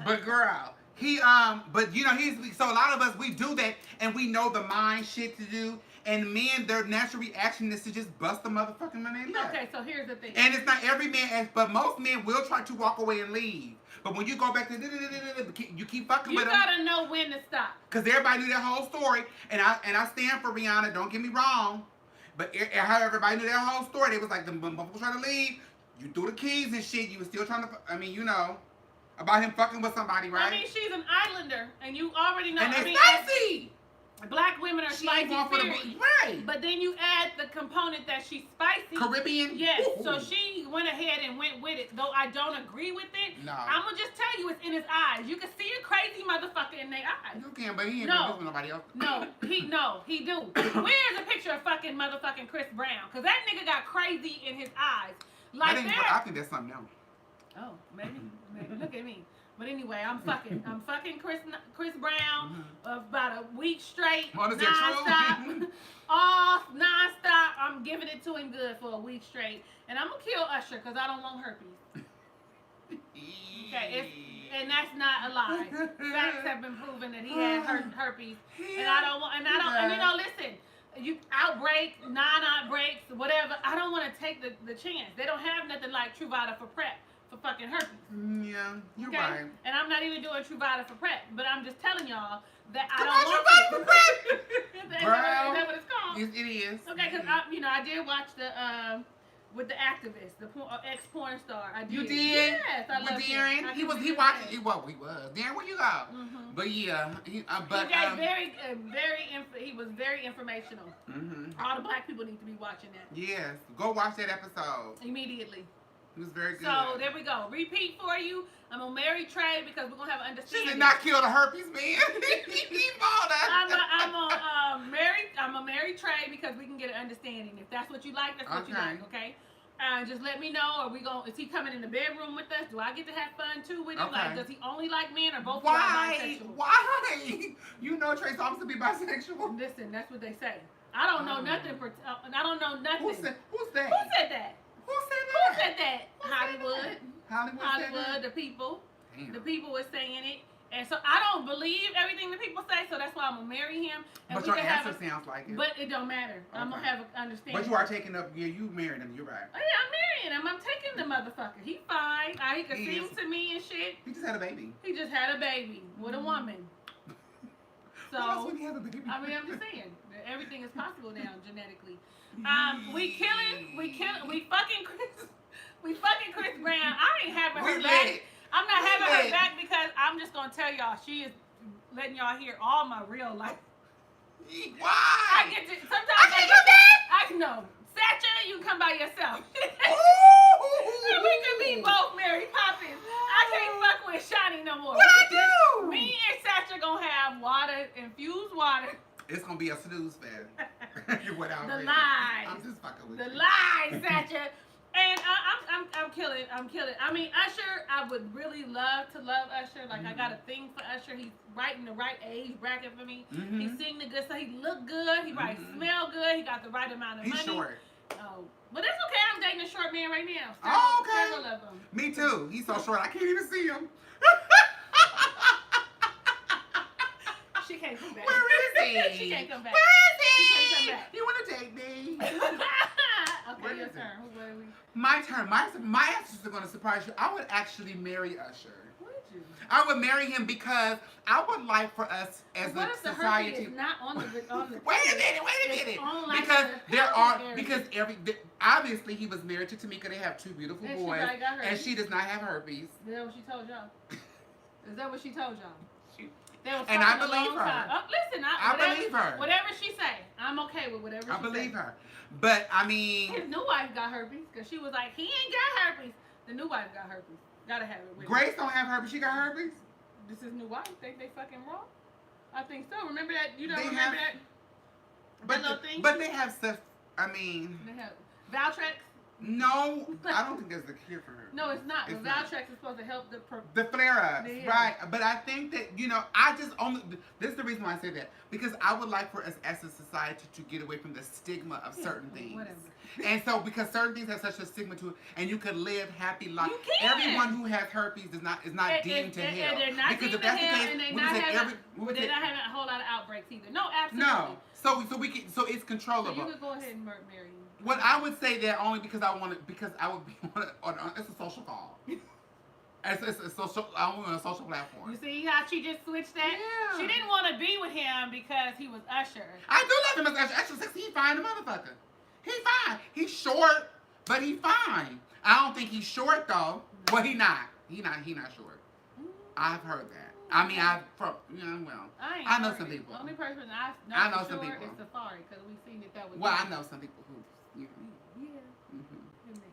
But girl, but you know, so a lot of us, we do that and we know the mind shit to do. And men, their natural reaction is to just bust the motherfucking money left. Okay, so here's the thing. And it's not every man, but most men will try to walk away and leave. But when you go back to you keep fucking with them. You gotta know when to stop. Because everybody knew that whole story. And I stand for Rihanna, don't get me wrong. But how everybody knew that whole story. They was like, the motherfuckers trying to leave. You threw the keys and shit. You was still trying to, about him fucking with somebody, right? I mean, she's an islander. And you already know. And they're spicy. Black women are spicy, right? But then you add the component that she's spicy. Caribbean? Yes. Ooh. So she went ahead and went with it. Though I don't agree with it. No. I'm going to just tell you it's in his eyes. You can see a crazy motherfucker in their eyes. You can, but he ain't doing this with nobody else. He do. Where's a picture of fucking motherfucking Chris Brown? Because that nigga got crazy in his eyes. I think that's something else. Oh, maybe. Look at me. But anyway, I'm fucking Chris Brown about a week straight, nonstop, nonstop. I'm giving it to him good for a week straight, and I'm gonna kill Usher because I don't want herpes. Okay, and that's not a lie. Facts have been proven that he had herpes, and I don't want. And you know, listen. You outbreak, non-outbreaks, whatever. I don't want to take the chance. They don't have nothing like Truvada for PrEP. For fucking herpes. Yeah, you're right. And I'm not even doing Truvada for PrEP, but I'm just telling y'all that I don't want Truvada for PrEP. Is that what it's called? It is. Okay, because I did watch the with the activist, the ex-porn star. I did. You did? Yes, I love Darren? He was Darren, where you go? Mm-hmm. But yeah, he was very informational. Mm-hmm. All the black people need to be watching that. Yes, go watch that episode immediately. It was very good. So there we go. Repeat for you. I'm gonna marry Trey because we're gonna have an understanding. She did not kill the herpes man. He bought us. I'm gonna marry Trey because we can get an understanding. If that's what you like, that's what you like. Okay. Just let me know. Is he coming in the bedroom with us? Do I get to have fun too with him? Okay. Like, does he only like men or both? Why? Why? You know Trey's supposed to be bisexual. Listen, that's what they say. I don't know nothing. I don't know nothing. Who's that? Who said that? Who said that? Hollywood. Hollywood. The people. Damn. The people were saying it. And so I don't believe everything the people say, so that's why I'm gonna marry him. And but your answer sounds like it. But it don't matter. Okay. I'm gonna have an understanding. But you are taking up. Yeah, you married him. You're right. Oh, yeah, I'm marrying him. I'm taking the motherfucker. He fine. He can sing to me and shit. He just had a baby. With a woman. So what else would he have a baby? I mean, I'm just saying, everything is possible now genetically. We fucking Chris Brown. I ain't having her back. I'm not having her back because I'm just gonna tell y'all she is letting y'all hear all my real life. Why? Sometimes I can't come back. I know. Satcha, you can come by yourself. We can be both Mary Poppins. I can't fuck with Shani no more. What I do? Me and Satcha gonna have infused water. It's gonna be a snooze fest. The lies. I'm just fucking with you. The lies, Satcha. And I'm killing. I mean, Usher, I would really love to love Usher. Like, I got a thing for Usher. He's right in the right age bracket for me. Mm-hmm. He sing the good stuff. He look good. He smell good. He got the right amount of money. He's short. Oh, but that's okay. I'm dating a short man right now. Okay. Several of them. Me too. He's so short I can't even see him. She can't come back. Where is he? She can't come back. Where is he? She can't come back. You want to date me? Okay, your turn. My turn. My answers are going to surprise you. I would actually marry Usher. Would you? I would marry him because I would like for us as what a if the society. Is not on the Wait a minute. Because obviously he was married to Tamika. They have two beautiful boys, and she does not have herpes. Is that what she told y'all? Is that what she told y'all? And I believe her. Oh, listen, I believe her. Whatever she say, I'm okay with whatever she say. I believe her. But, I mean... His new wife got herpes, because she was like, he ain't got herpes. The new wife got herpes. Gotta have it with Grace don't have herpes. She got herpes? This is new wife. Think they fucking wrong? I think so. Remember that? You don't remember that? That little thing? But they have stuff, I mean... They have Valtrex? No, I don't think there's a cure for her. No, it's not. But Valtrex is supposed to help the flare-ups, right? But I think that, this is the reason why I say that. Because I would like for us as a society to get away from the stigma of certain things. Whatever. And so, because certain things have such a stigma to it, and you could live happy life. You can. Everyone who has herpes is not deemed to hell. And they're not because deemed if that's to hell, the case, and they're we not would take having a whole lot of outbreaks either. No, absolutely. No. So it's controllable. So you could go ahead and marry him. Well, I would say that only because I would be it's a social call. It's a social. I'm on a social platform. You see how she just switched that? Yeah. She didn't want to be with him because he was Usher. I do love him as Usher. Usher 6, he fine, the motherfucker. He fine. He's short, but he fine. I don't think he's short though. Well, he not. He not short. I've heard that. I mean, I know some people. The only person I know some people. is Safari because we've seen that was. Well, I know some people who. Yeah.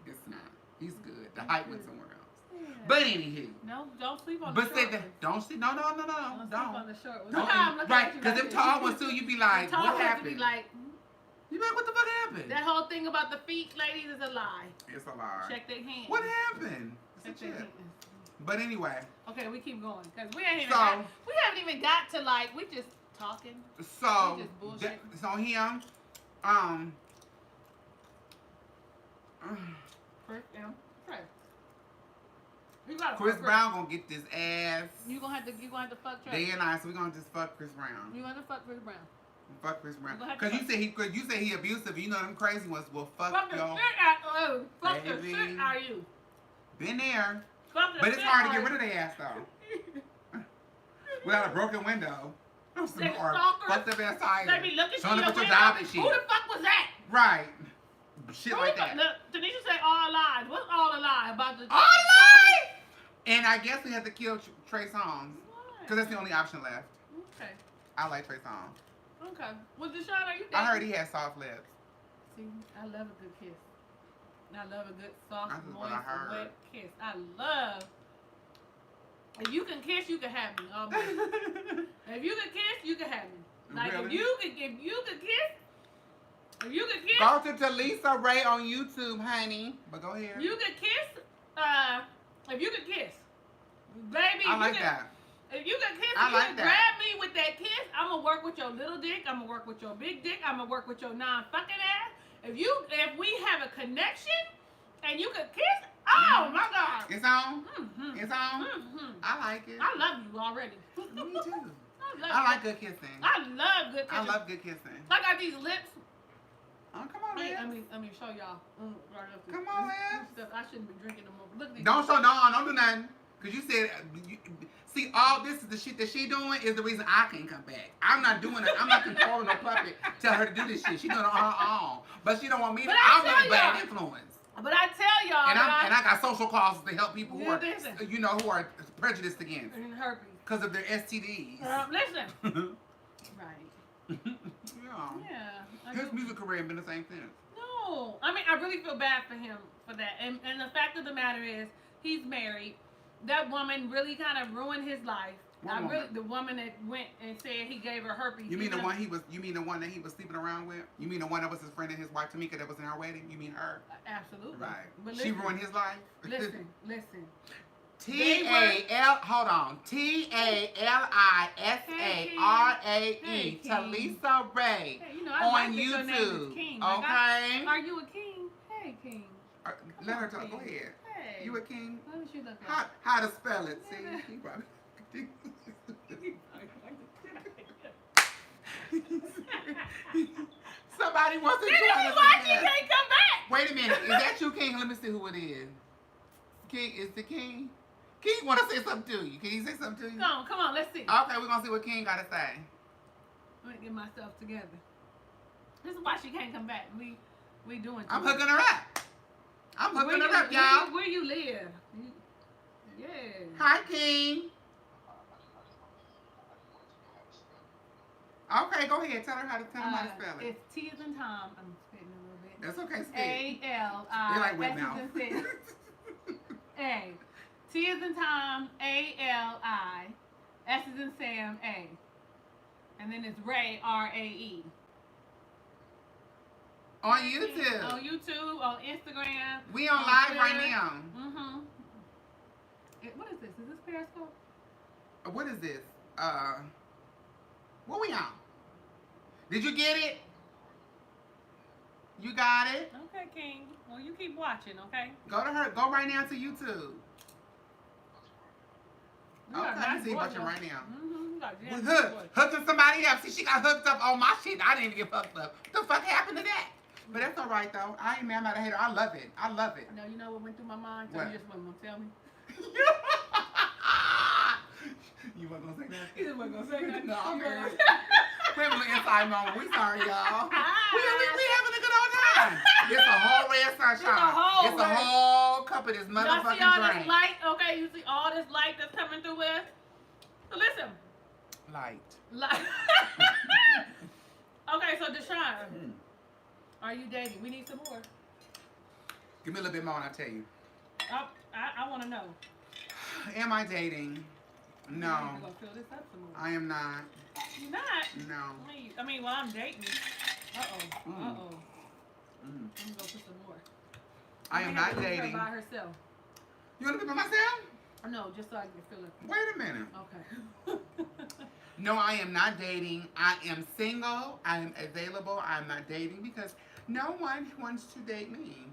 It's not. He's good. The height went somewhere else. Yeah. But anywho. No, don't sleep on the short. But say that. Don't sleep. No. Don't sleep on the short ones. Right, because them tall ones too, you be like, what happened? Be like, you be like, what the fuck happened? That whole thing about the feet, ladies, is a lie. It's a lie. Check their hands. What happened? Check their hands. But anyway. Okay, we keep going because we haven't even got to we just talking. So we just bullshit. So him, Chris Brown gonna get this ass. You gonna have to fuck Trey. Day and night, so we gonna just fuck Chris Brown. You gonna fuck Chris Brown? Fuck Chris Brown. Cause you say he abusive. You know them crazy ones will fuck y'all. Fuck the shit out of you. Been there. But it's hard to get rid of their ass though. Without a broken window. Or fucked up ass tires. They be looking showing up at your job and shit. Who the fuck was that? Right. shit like that. Look, Tanisha said all lies. What's all a lie about the? All lies. And I guess we have to kill Trey Songz because that's the only option left. Okay. I like Trey Songz. Okay. Well, Deshon, are you dating? I heard he has soft lips. See, I love a good kiss. I love a good soft, moist, wet kiss. I love. If you can kiss, you can have me. If you can kiss, you can have me. Like really? if you could kiss. Go to Talisa Ray on YouTube, honey. But go ahead. You could kiss. If you could kiss, baby. I like that. If you can kiss, I like that. Grab me with that kiss. I'm gonna work with your little dick. I'm gonna work with your big dick. I'm gonna work with your non-fucking ass. If we have a connection and you could kiss, oh my God. It's on. Mm-hmm. It's on. Mm-hmm. I like it. I love you already. Me too. I like good kissing. I love good kissing. I love good kissing. I got these lips. Oh, come on, man. Let me show y'all. Come on, man. I shouldn't be drinking no more. Look at these. Don't show no. Don't do nothing. Cause you said, see, all this is the shit that she doing is the reason I can't come back. I'm not doing it. I'm not controlling no puppet. Tell her to do this shit. She doing it on her own. But she don't want me to. I'm a bad influence. But I tell y'all, and I got social causes to help people who are, listen. who are prejudiced against. And herpes. Because of their STDs. Listen. Right. Yeah. His music career ain't been the same thing. No. I mean, I really feel bad for him for that. And the fact of the matter is, he's married. That woman really kind of ruined his life. The woman that went and said he gave her herpes. You mean the one that he was sleeping around with? You mean the one that was his friend and his wife Tamika that was in our wedding? You mean her? Absolutely. Right. But she ruined his life. Listen. Hold on. TALISARAE. Talisa Ray. Hey, on YouTube. King. Okay. Are you a king? Hey, king. Let her talk. Go ahead. Hey. You a king? What would you look like? How to spell it? See, he probably. Somebody wants to join us. Why she can't come back? Wait a minute. Is that you, King? Let me see who it is. King is the King. King want to say something to you. Can he say something to you? Come on, let's see. Okay, we're gonna see what King gotta say. I'm gonna get myself together. This is why she can't come back. We doing. I'm hooking her up. I'm hooking her up, y'all. Where you live? Yeah. Hi, King. Okay, go ahead. Tell him how to spell it. It's T as in Tom. I'm spitting a little bit. That's okay. Spit. A-L-I. You're like wet mouth. A. T as in Tom. A-L-I. S as in Sam. A. And then it's Ray. R-A-E. On YouTube. On YouTube. On Instagram. We on live right now. Mm-hmm. What is this? Is this Periscope? What is this? What we on? Did you get it? You got it? Okay, King. Well, you keep watching, okay? Go to her. Go right now to YouTube. Okay, you see watching right now. Mm-hmm. Hooking somebody up. See, she got hooked up on my shit. I didn't even get hooked up. What the fuck happened to that? But that's all right, though. I ain't mad. I'm not a hater. I love it. I love it. No, you know what went through my mind? What? You just wasn't going to tell me. You wasn't going to say that? You just wasn't going to say that. No, I'm good. We have a little inside moment. We sorry, y'all. We having a good old time. It's a whole ray of sunshine. It's a whole cup of this motherfucking drink. Y'all see all drink. this light? Okay, you see all this light that's coming through us? So listen. Light. Okay, so Deshon, are you dating? We need some more. Give me a little bit more and I'll tell you. I want to know. Am I dating? No. I'm gonna fill this up some more. I am not. You're not? No. I mean, well, I'm dating. Uh-oh. Mm. Uh-oh. I'm gonna go put some more. I am not dating. Her by herself. You want to be by myself? No, just so I can fill it. Wait a minute. Okay. No, I am not dating. I am single. I am available. I'm not dating because no one wants to date me.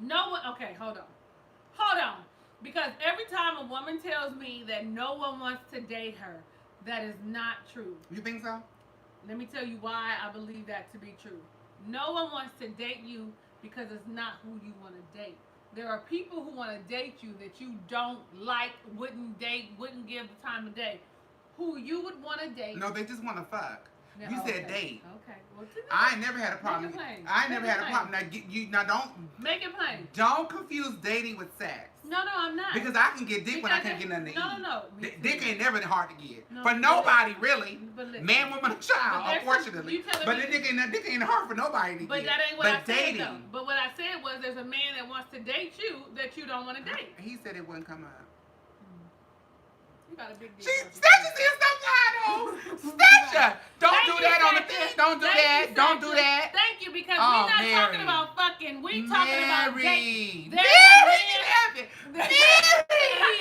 No one. Okay, hold on. Hold on. Because every time a woman tells me that no one wants to date her, that is not true. You think so? Let me tell you why I believe that to be true. No one wants to date you because it's not who you want to date. There are people who want to date you that you don't like, wouldn't date, wouldn't give the time of day. Who you would want to date. No, they just want to fuck. Yeah, You said okay. date. Okay. Well, I ain't never had a problem. I ain't never had a problem. Now don't make it plain. Don't confuse dating with sex. No, I'm not. Because I can get dick when I can't get nothing to eat. No. Dick ain't never hard to get. For nobody, really. Man, woman, or child, unfortunately. But the dick ain't hard for nobody to get. But that ain't what I said, though. But what I said was there's a man that wants to date you that you don't want to date. He said it wouldn't come up. You got a big deal. Stacia said stop lying, though. Stacia, don't do that on the thing. Don't do that. Don't do that. Thank you, because we're not talking about fucking. We talking about dating. I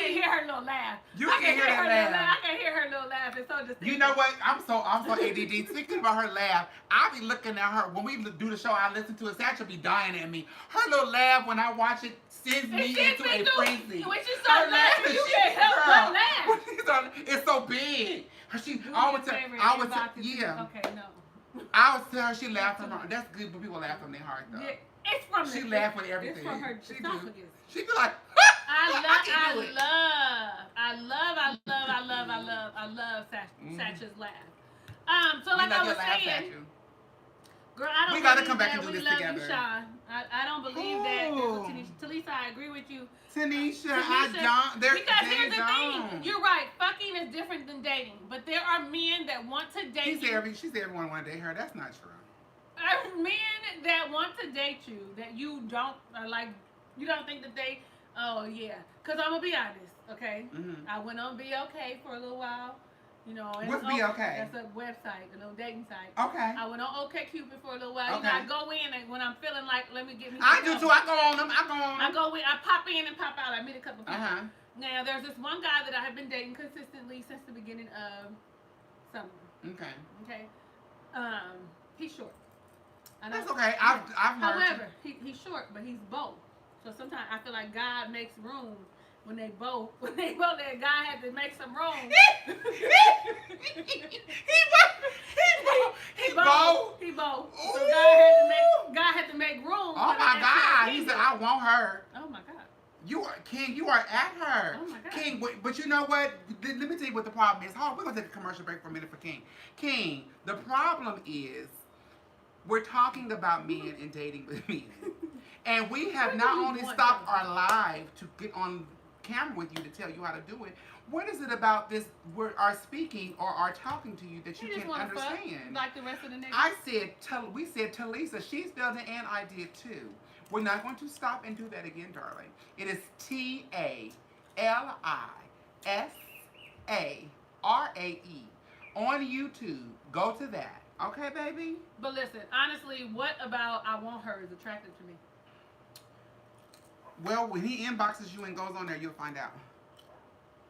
can hear her little laugh. You can hear her laugh. I can hear her little laugh. It's so distinct. You know what? I'm so ADD. Speaking about her laugh, I be looking at her when we do the show. I listen to it. Satchel be dying at me. Her little laugh when I watch it sends me into a frenzy. When she starts laughing, you can't help but laugh. It's so big. I would tell her she laughed from her. That's good, but people laugh from their heart though. Yeah, it's from she laughed with everything. It's from her esophagus. She be like, I love Satcha's laugh. So like I was saying, girl, I don't. We gotta come back and do this together. You, Sean. I don't believe that. Talisa, I agree with you. Tanisha, I don't. Because here's the thing. You're right. Fucking is different than dating. But there are men that want to date you. She said everyone want to date her. That's not true. Men that want to date you that you don't you don't think that they. Oh yeah. Because I'm gonna be honest. Okay. Mm-hmm. I went on Be Okay for a little while. You know, what's Be Okay? That's a website, a little dating site. Okay. I went on OkCupid for a little while. Okay. You know, I go in and when I'm feeling like, let me get me. I do too. I go on them. I go in. I pop in and pop out. I meet a couple people. Now there's this one guy that I have been dating consistently since the beginning of summer. Okay. Okay. He's short. That's okay. I've heard. However, he's short, but he's both. So sometimes I feel like God makes room. When they both there, God had to make some room. He both. So God had to make room. Oh my God! He said, "I want her." Oh my God! You are King. You are at her. Oh my God. King, but you know what? Let me tell you what the problem is. Hold on, we're gonna take a commercial break for a minute for King. King, the problem is we're talking about men and dating with men, and we have not only stopped our live to get on camera with you to tell you how to do it. What is it about this our speaking or our talking to you that you can't understand? Like the rest of the niggas. We said Talisa, she spelled it and I did too. We're not going to stop and do that again, darling. It is TALISARAE on YouTube. Go to that. Okay, baby? But listen, honestly, what about I Want Her is attractive to me? Well, when he inboxes you and goes on there, you'll find out.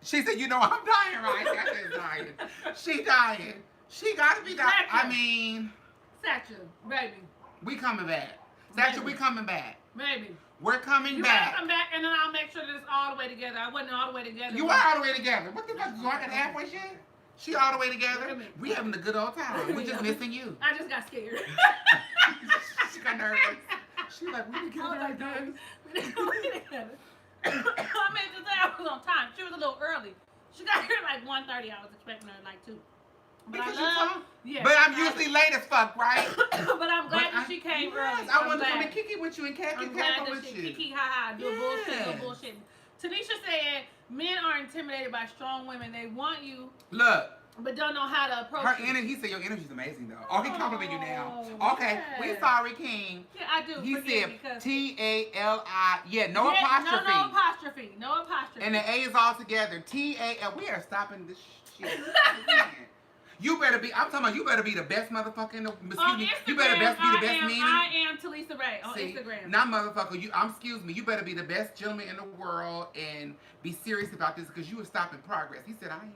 She said, you know, I'm dying, right? That is dying. She dying. She got to be dying. I mean. Satchel, baby. We coming back. Satchel, we coming back. Baby. We're coming back. You come back, and then I'll make sure that it's all the way together. I wasn't all the way together. You are all the way together. What the fuck? You like a halfway shit? She all the way together? We having a good old time. We just missing you. I just got scared. She got nervous. She like, we together again. I mean, to say I was on time. She was a little early. She got here like 1:30. I was expecting her like 2. But but I'm usually late as fuck, right? But I'm glad that she came early. I want to come and kiki with you and cackle with you. Kiki, do bullshit. Tanisha said men are intimidated by strong women. They want you. Look. But don't know how to approach you. He said your energy's amazing though. Oh, he complimented you now. Okay, we're sorry, King. Yeah, I do. He said TALI. Yeah, no apostrophe. No apostrophe. And the A is all together. TAL. We are stopping this shit. You better be. I'm talking about. You better be the best motherfucker in the. You better be the best meaning. I am Talisa Ray on Instagram. Not motherfucker. Excuse me. You better be the best gentleman in the world and be serious about this because you are stopping progress. He said, I am.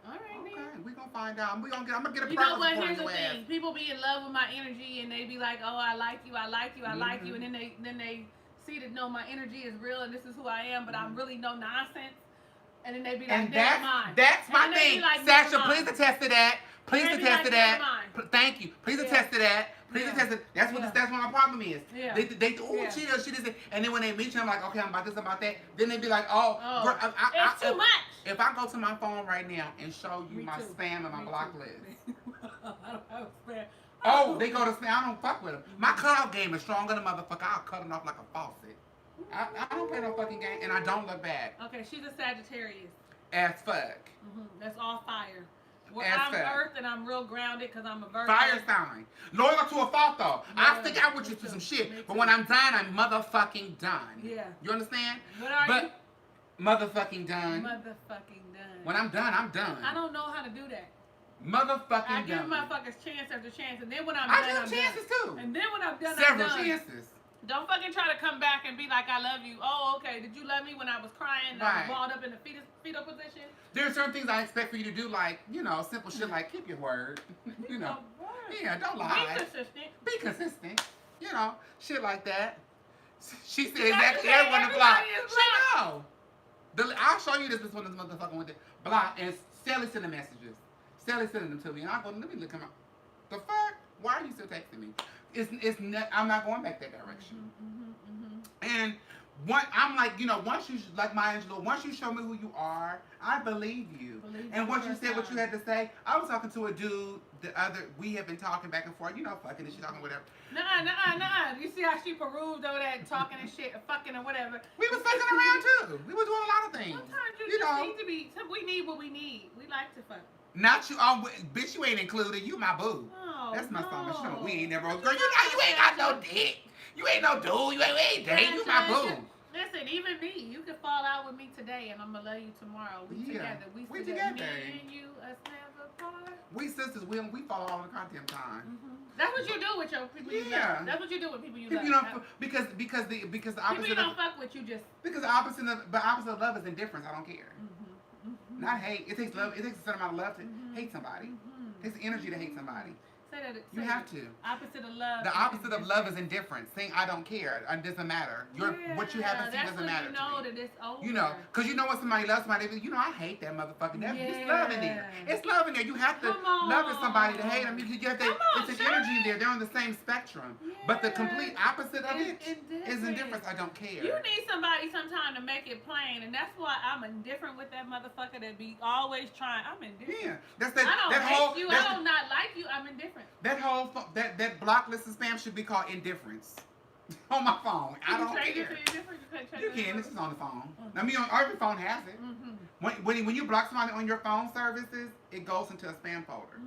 All right, man. We're going to find out. I'm going to get a progress report. You know what? Here's the thing. People be in love with my energy and they be like, oh, I like you. I like you. I like you. And then they see that, no, my energy is real and this is who I am, but I'm really no nonsense. And then they be like, never mind. That's my thing. Like, Satchel, please attest to that. Please attest to that. Thank you. Please attest to that. Please attest to that. That's what my problem is. Yeah. She does it. And then when they meet you, I'm like, okay, I'm about this, about that. Then they be like, girl, it's too much. If I go to my phone right now and show you my spam and my block list. I don't have a spare. Oh, they go to spam. I don't fuck with them. My cutoff game is stronger than a motherfucker. I'll cut them off like a faucet. I don't play no fucking game, and I don't look bad. Okay, she's a Sagittarius. As fuck. That's all fire. Well, As I'm fuck. Earth and I'm real grounded because I'm a Virgo. Fire sign. Loyal to a fault though. Yeah, I'll stick out with you to some shit, but when I'm done, I'm motherfucking done. Yeah. You understand? What are you? Motherfucking done. Motherfucking done. When I'm done, I'm done. I don't know how to do that. Motherfucking I give done. motherfuckers chance after chance, and then when I'm I done, give chances too. And then when I'm done, Several I'm done. chances. Don't fucking try to come back and be like, I love you. Oh, okay. Did you love me when I was crying and I was balled up in the fetal position? There are certain things I expect for you to do, like, you know, simple shit like keep your word. You know. Yeah, don't lie. Be consistent. Be consistent. You know, shit like that. She said exactly everyone to block. She know. I'll show you this one, this motherfucker went to block, and Sally sent the messages. Sally sending them to me, and I go, let me look him up. The fuck? Why are you still texting me? I'm not going back that direction. And I'm like, you know, once you, like Maya Angelou, once you show me who you are, I believe you. And once you said what you had to say, I was talking to a dude, we have been talking back and forth, you know, fucking and she talking whatever. Nah. You see how she perused over that talking and shit, fucking and whatever. We was fucking around too. We were doing a lot of things. Sometimes you just need to be, we need what we need. We like to fuck. Not you, bitch, you ain't included. You my boo. Oh, that's my song. no. We ain't never, girl, you know you ain't got no dick. You ain't no dude. You ain't dating. You my boo. Listen, even me, you can fall out with me today, and I'm gonna love you tomorrow. We together. We together. Me and you, us never part. We sisters. We fall all the goddamn time. That's what you do with your people. You love. That's what you do with people you love. You know, because the opposite. People you don't fuck with, you just. Because the opposite of love is indifference. I don't care. Not hate. It takes love. It takes a certain amount of love to hate somebody. It takes energy to hate somebody. You have to. Opposite of love. The opposite of love is indifference. Saying I don't care. It doesn't matter. What you haven't seen doesn't matter. You know that it's over. You know, because you know when somebody loves somebody, you know, I hate that motherfucker. It's love in there. It's love in there. You have to love somebody to hate them. You have to, it's an energy there. They're on the same spectrum. But the complete opposite of it is indifference. I don't care. You need somebody sometime to make it plain, and that's why I'm indifferent with that motherfucker that be always trying. I'm indifferent. Yeah, that's that. I don't that hate whole, you. I don't not like you. I'm indifferent. That block list of spam should be called indifference on my phone. I don't care. You can. This is on the phone. I mean, every phone has it. When you block somebody on your phone services, it goes into a spam folder.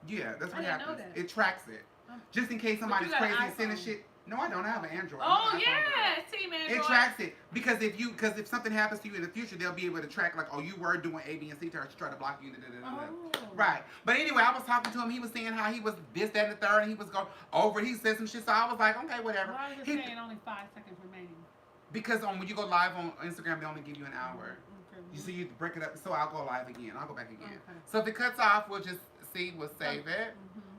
Yeah, that's what happens. It tracks it. Just in case somebody's crazy and sending shit. No, I don't have an Android. Oh yeah, Team Android. It tracks it because if something happens to you in the future, they'll be able to track like, oh, you were doing A, B, and C to try to block you. Right. But anyway, I was talking to him. He was saying how he was this, that, and the third, and he was going over. He said some shit, so I was like, okay, whatever. Why was he saying only 5 seconds remaining? Because when you go live on Instagram, they only give you an hour. You see, you break it up. So I'll go live again. I'll go back again. So if it cuts off, we'll just see. We'll save it.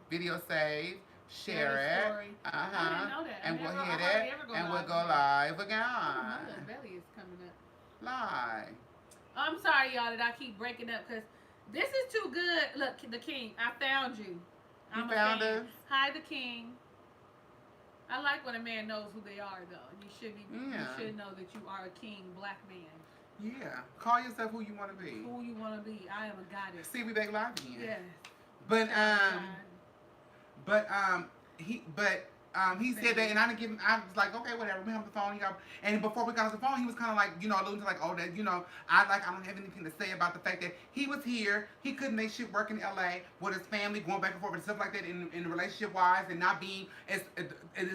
Video save. Share it. I didn't know that. And we'll hit it. And we'll go live again. My little belly is coming up. Live. I'm sorry, y'all, that I keep breaking up because this is too good. Look, the king. I found you. You found us? Hi, the king. I like when a man knows who they are, though. You should know that you are a king, black man. Yeah. Call yourself who you want to be. Who you want to be. I am a goddess. See, we back live again. Yes. He said that, and I didn't give him. I was like, okay, whatever. We have the phone. And before we got on the phone, he was kind of like, you know, alluding to like, oh, that, you know, I don't have anything to say about the fact that he was here. He couldn't make shit work in LA with his family, going back and forth and stuff like that in relationship wise, and not being as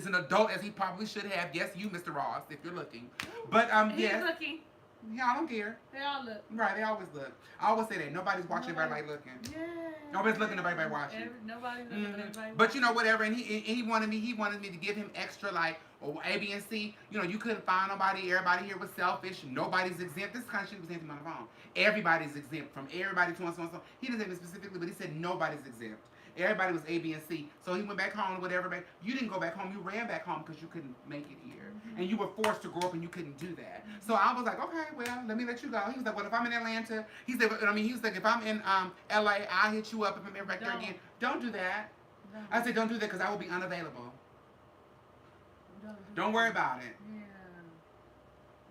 an adult as he probably should have. Yes, you, Mr. Ross, if you're looking. But He's looking. Yeah, I don't care. They all look. Right, they always look. I always say that. Nobody's watching, everybody looking. Yeah. Nobody's looking, everybody watching. Nobody's looking, everybody watching. But you know, whatever, and he wanted me to give him extra, like, A, B, and C. You know, you couldn't find nobody. Everybody here was selfish. Nobody's exempt. This kind of shit was saying to me on the phone. Everybody's exempt from everybody to so and so. He didn't say it specifically, but he said nobody's exempt. Everybody was A, B, and C. So he went back home or whatever. You didn't go back home. You ran back home because you couldn't make it here. And you were forced to grow up and you couldn't do that. So I was like, okay, well, let me let you go. He was like, well, if I'm in Atlanta, he was like, if I'm in LA, I'll hit you up if I'm ever back there again. Don't do that. No. I said, don't do that because I will be unavailable. Don't worry about it. Yeah.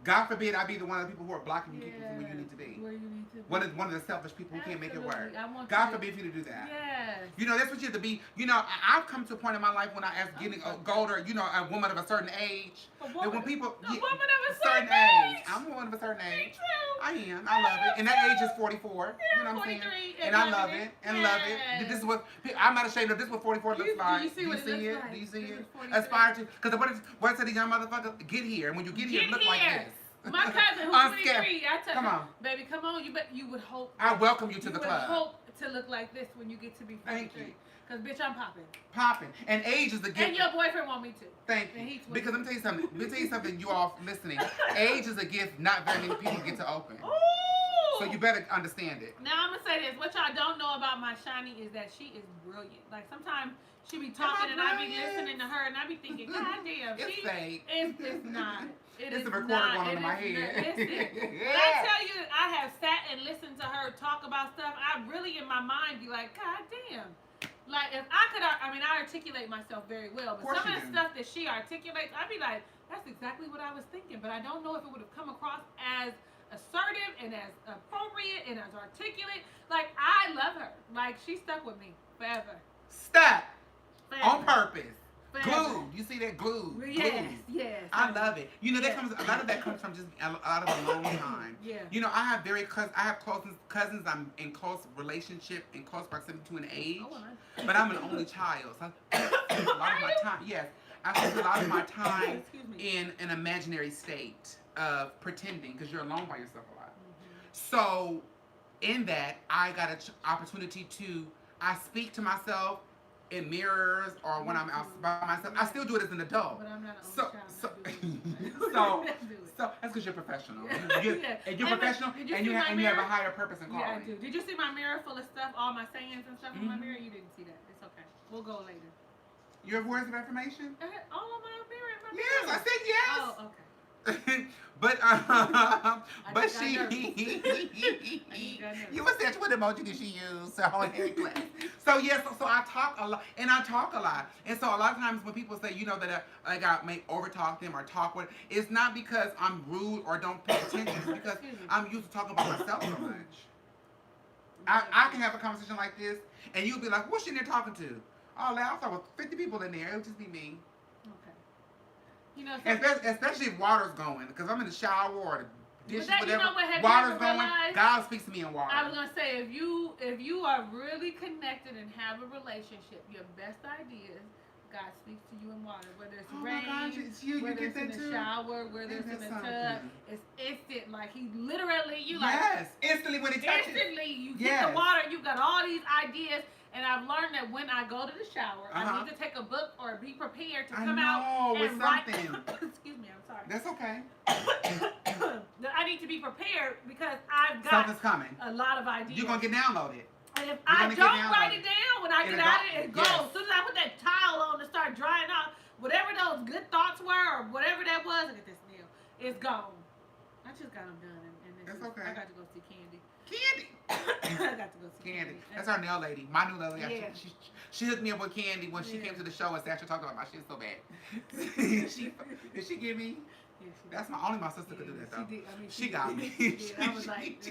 God forbid I be the one of the people who are blocking you, keeping you from where you need to be. Where you need to be. One of the selfish people who can't make it work. God forbid for you to do that. Yes. You know, that's what you have to be. You know, I've come to a point in my life when I as getting older, you know, a woman of a certain age. That when people a woman of a certain age. I'm a woman of a certain age. Me too. I am. I love it. And that age is 44. Yeah, you know what I'm saying? And I love it. And love it. This is what I'm not ashamed of. This is what 44 looks like. Do you see what it looks like? Do you see it? Aspire to. Because what said these young motherfuckers? Get here. And when you get here, look like this. My cousin who's 23, I tell her, baby, come on, you would hope. I welcome you to the club. You would hope to look like this when you get to be 43. Thank you. Because, bitch, I'm popping. Popping. And age is a gift. And your boyfriend want me to. Thank you. Because let me tell you something, you all listening. Age is a gift not very many people get to open. Ooh. So you better understand it. Now, I'm going to say this. What y'all don't know about my Shiny is that she is brilliant. Like, sometimes she be talking and I be listening to her and I be thinking, God damn, it's fake. It's not. It's a recorder going on in my head. When I tell you that I have sat and listened to her talk about stuff, I really in my mind be like, God damn. Like, if I could, I articulate myself very well, but some of the stuff that she articulates, I'd be like, that's exactly what I was thinking, but I don't know if it would have come across as assertive and as appropriate and as articulate. Like, I love her. Like, she stuck with me forever. Stuck. Forever. On purpose. Forever. Glued. You see that? Glued. Yes. I love it. You know, that comes. A lot of that comes from just a lot of alone time. Yeah. You know, I have close cousins. I'm in close relationship, in close proximity to an age. But I'm an only child. So I spend a lot of my time. Yes, I spend a lot of my time in an imaginary state of pretending because you're alone by yourself a lot. So, in that, I got an opportunity to. I speak to myself in mirrors or when I'm out by myself. I still do it as an adult. But I'm not an so that's because you're professional. You're professional and you have a higher purpose and calling. Yeah, I do. Did you see my mirror full of stuff, all my sayings and stuff in my mirror? You didn't see that. It's okay. We'll go later. You have words of affirmation? All of my mirror in my mirror. Yes, I said yes. Oh, okay. but she you was there what emoji did she use? So I talk a lot and and so a lot of times when people say that I may overtalk them or talk with, it's not because I'm rude or don't pay attention, it's because I'm used to talking about myself so much. I can have a conversation like this and you'll be like, what's she in there talking to? Oh, I'll talk with 50 people in there, it'll just be me. You know, especially if water's going, because I'm in the shower or the dishes, whatever. Water's going. God speaks to me in water. I was gonna say, if you are really connected and have a relationship, your best idea is God speaks to you in water, whether it's rain, whether it's in the shower, whether it's in the tub. It's instant, like he literally instantly when he touches. Instantly, you get the water. You got all these ideas. And I've learned that when I go to the shower, I need to take a book or be prepared to come out and write. Excuse me, I'm sorry. That's okay. I need to be prepared because I've got something's coming. A lot of ideas. You're going to get downloaded. And if I don't write it down, when I get out of it, it goes. As soon as I put that towel on and start drying off, whatever those good thoughts were or whatever that was, look at this nail, it's gone. I just got them done. And that's okay. I got to go see Candy. I got to go see Candy. That's our nail lady. My new nail lady. Yeah. She hooked me up with Candy when she came to the show and said, talking about my shit so bad. Did she give me? Yeah, that's only my sister could do that though. She got me. I was like,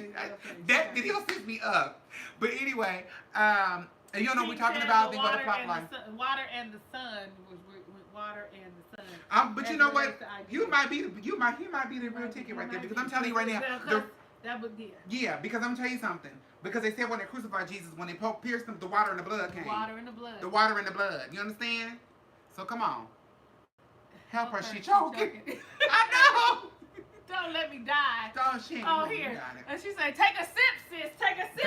that video sets me up. But anyway, and you know what we're talking about? They go to plot line. Water and the sun was water and the sun. But you know what? He might be the real ticket right there because I'm telling you right now. That would because I'm telling you something. Because they said when they crucified Jesus, when they pierced him, the water and the blood came. Water and the blood. The water and the blood. You understand? So come on. Help her. She choking. I know. Don't let me die. Here. And she said, take a sip, sis. Take a sip.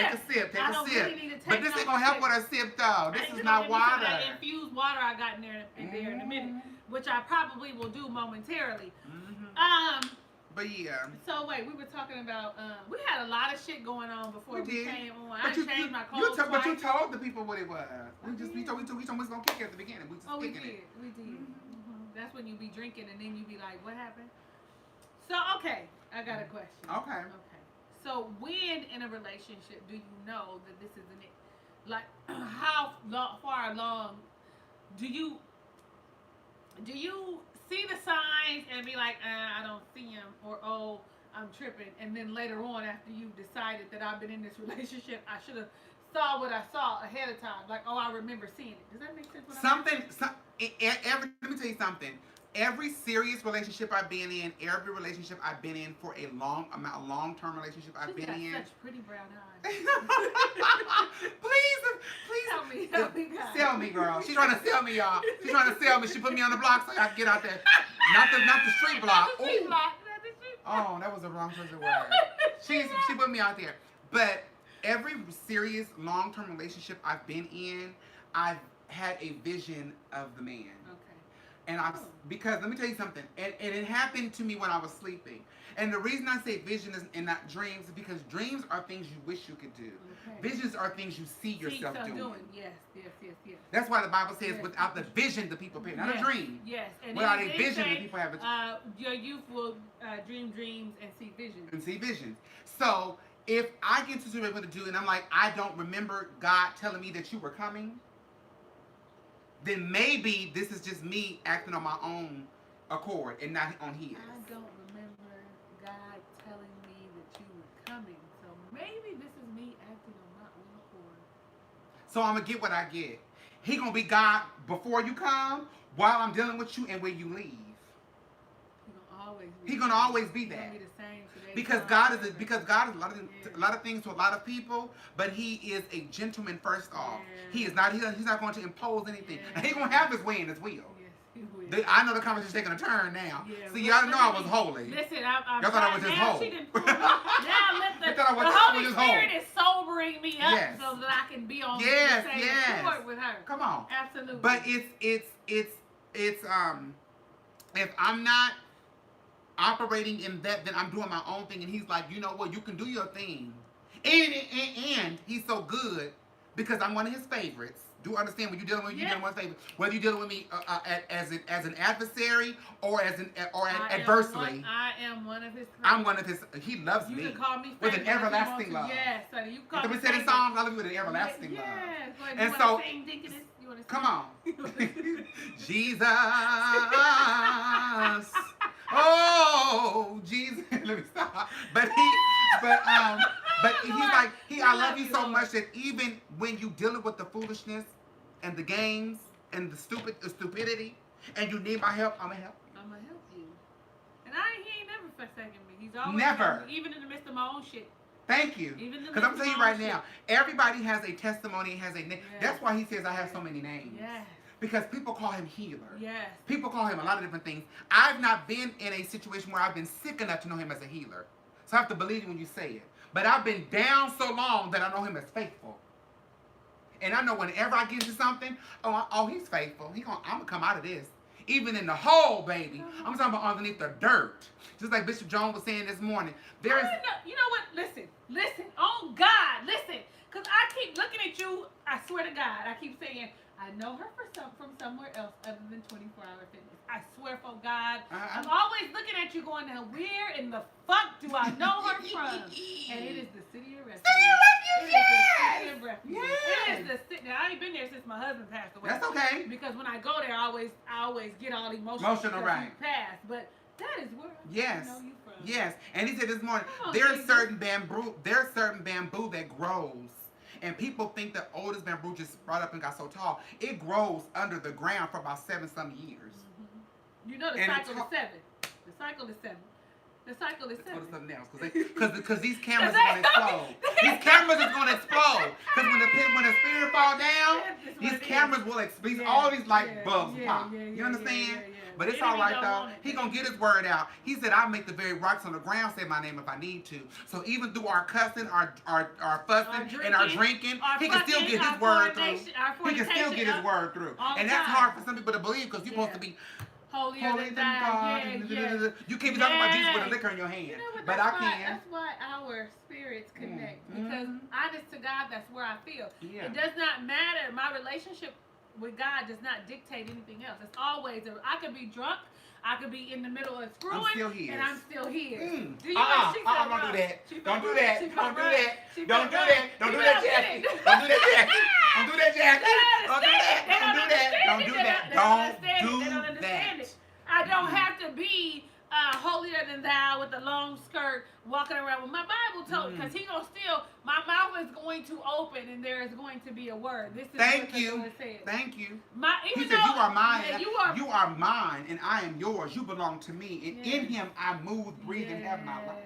Take a sip. Really need to take but this ain't gonna help with her sip though. This is not water. That infused water I got in there in a minute, which I probably will do momentarily. But yeah. So wait, we were talking about we had a lot of shit going on before we came on. I changed my clothes twice. But you told the people what it was. We told we was gonna kick it at the beginning. We just we did. That's when you be drinking and then you be like, what happened? So okay, I got a question. Okay. So when in a relationship do you know that this isn't it? Like how far along do you do you see the signs and be like, I don't see him, or oh, I'm tripping, and then later on, after you decided that I've been in this relationship, I should have saw what I saw ahead of time, like, oh, I remember seeing it. Does that make sense? Let me tell you something. Every serious relationship I've been in, every relationship I've been in for a long-term relationship I've been in. Such pretty brown eyes. please, help me, God. Sell me, girl. She's trying to sell me, y'all. She's trying to sell me. She put me on the block so I can get out there. Not the street block. Not the street block. Oh, that was the wrong choice of word. She put me out there. But every serious long-term relationship I've been in, I've had a vision of the man. And because let me tell you something, and it happened to me when I was sleeping. And the reason I say vision and not dreams is because dreams are things you wish you could do. Okay. Visions are things you see yourself doing. Yes. That's why the Bible says, without the vision, the people perish. Not a dream. Yes. And without a vision, the people have a your youth will dream dreams and see visions. So if I get to what I'm going to do, and I'm like, I don't remember God telling me that you were coming, then maybe this is just me acting on my own accord and not on his. I don't remember God telling me that you were coming, so maybe this is me acting on my own accord. So I'm going to get what I get. He going to be God before you come, while I'm dealing with you, and when you leave. He's going to always be that. Because God is a lot of things to a lot of people, but he is a gentleman first off. He's not going to impose anything. And he's going to have his way in his will. I know the conversation's taking a turn now. So y'all know I was holy. Listen, y'all thought I was just holy. The Holy Spirit is sobering me up so that I can be on the same accord with her. Come on. Absolutely. But it's if I'm not operating in that, then I'm doing my own thing, and he's like, you know what, you can do your thing, and he's so good because I'm one of his favorites. Do understand when you're dealing with dealing with favorites, whether you're dealing with me as an adversary or adversely. I am one of his. I'm one of his. He loves me. You can call me with an everlasting love. Yes, honey, you can call me. We said in Psalms, I love you with an everlasting love. Yes, and so. Come on, Jesus. Oh, Jesus. Let me stop. But he's like, I love you so much that even when you dealing with the foolishness and the games and the stupidity, and you need my help, I'm gonna help you. I'm gonna help you. And he ain't never forsaken me. He's always never, even in the midst of my own shit. Thank you. Because I'm telling you right now, everybody has a testimony, has a name. Yes. That's why he says I have so many names. Yes. Because people call him healer. Yes. People call him a lot of different things. I've not been in a situation where I've been sick enough to know him as a healer. So I have to believe you when you say it. But I've been down so long that I know him as faithful. And I know whenever I get into something, he's faithful. I'm going to come out of this. Even in the hole, baby. I'm talking about underneath the dirt. Just like Bishop Jones was saying this morning. You know what? Listen. Oh, God, listen. Because I keep looking at you. I swear to God, I keep saying, I know her from somewhere else other than 24-hour fitness. I swear for God. I'm always looking at you going, now where in the fuck do I know her from? And it is the City of Refuge. City of Refuge. Yes. It is the city. Now, I ain't been there since my husband passed away. That's okay. Because when I go there, I always get all emotional right. He passed. But that is where I know you from. Yes. And he said this morning, there's certain bamboo that grows. And people think the oldest bamboo just sprouted up and got so tall. It grows under the ground for about 7-some years. Mm-hmm. You know the cycle is 7. The cycle is 7. The cycle is 7. Let's go to something else. Because these cameras are going to explode. These cameras are going to explode. Because when the spirit fall down, these cameras will explode. All these light bulbs will pop. You understand? But it's all right, though. He going to get his word out. He said, I'll make the very rocks on the ground say my name if I need to. So even through our cussing, our fussing, and our drinking, he can still get his word through. He can still get his word through. And that's hard for some people to believe because you're supposed to be holier than God. You can't be talking about Jesus with a liquor in your hand. But I can. That's why our spirits connect. Because honest to God, that's where I feel. Yeah. It does not matter. My relationship with God does not dictate anything else. It's always, I could be drunk, I could be in the middle of screwing, and I'm still here. Do you don't do that. Don't do that. Don't do that. Don't do that. Don't do that, Jackie. Don't do that, Jackie. Don't do that, Jackie. Don't do that. Don't do that. Don't do that. Don't do that. don't have to be holier than thou with a long skirt walking around. Well, my Bible told, because he gonna still, my mouth is going to open and there is going to be a word. This is Thank what you. the Lord says. Thank you. He said, "You are mine. Yeah, you are mine, and I am yours. You belong to me. And in Him, I move, breathe, and have my life.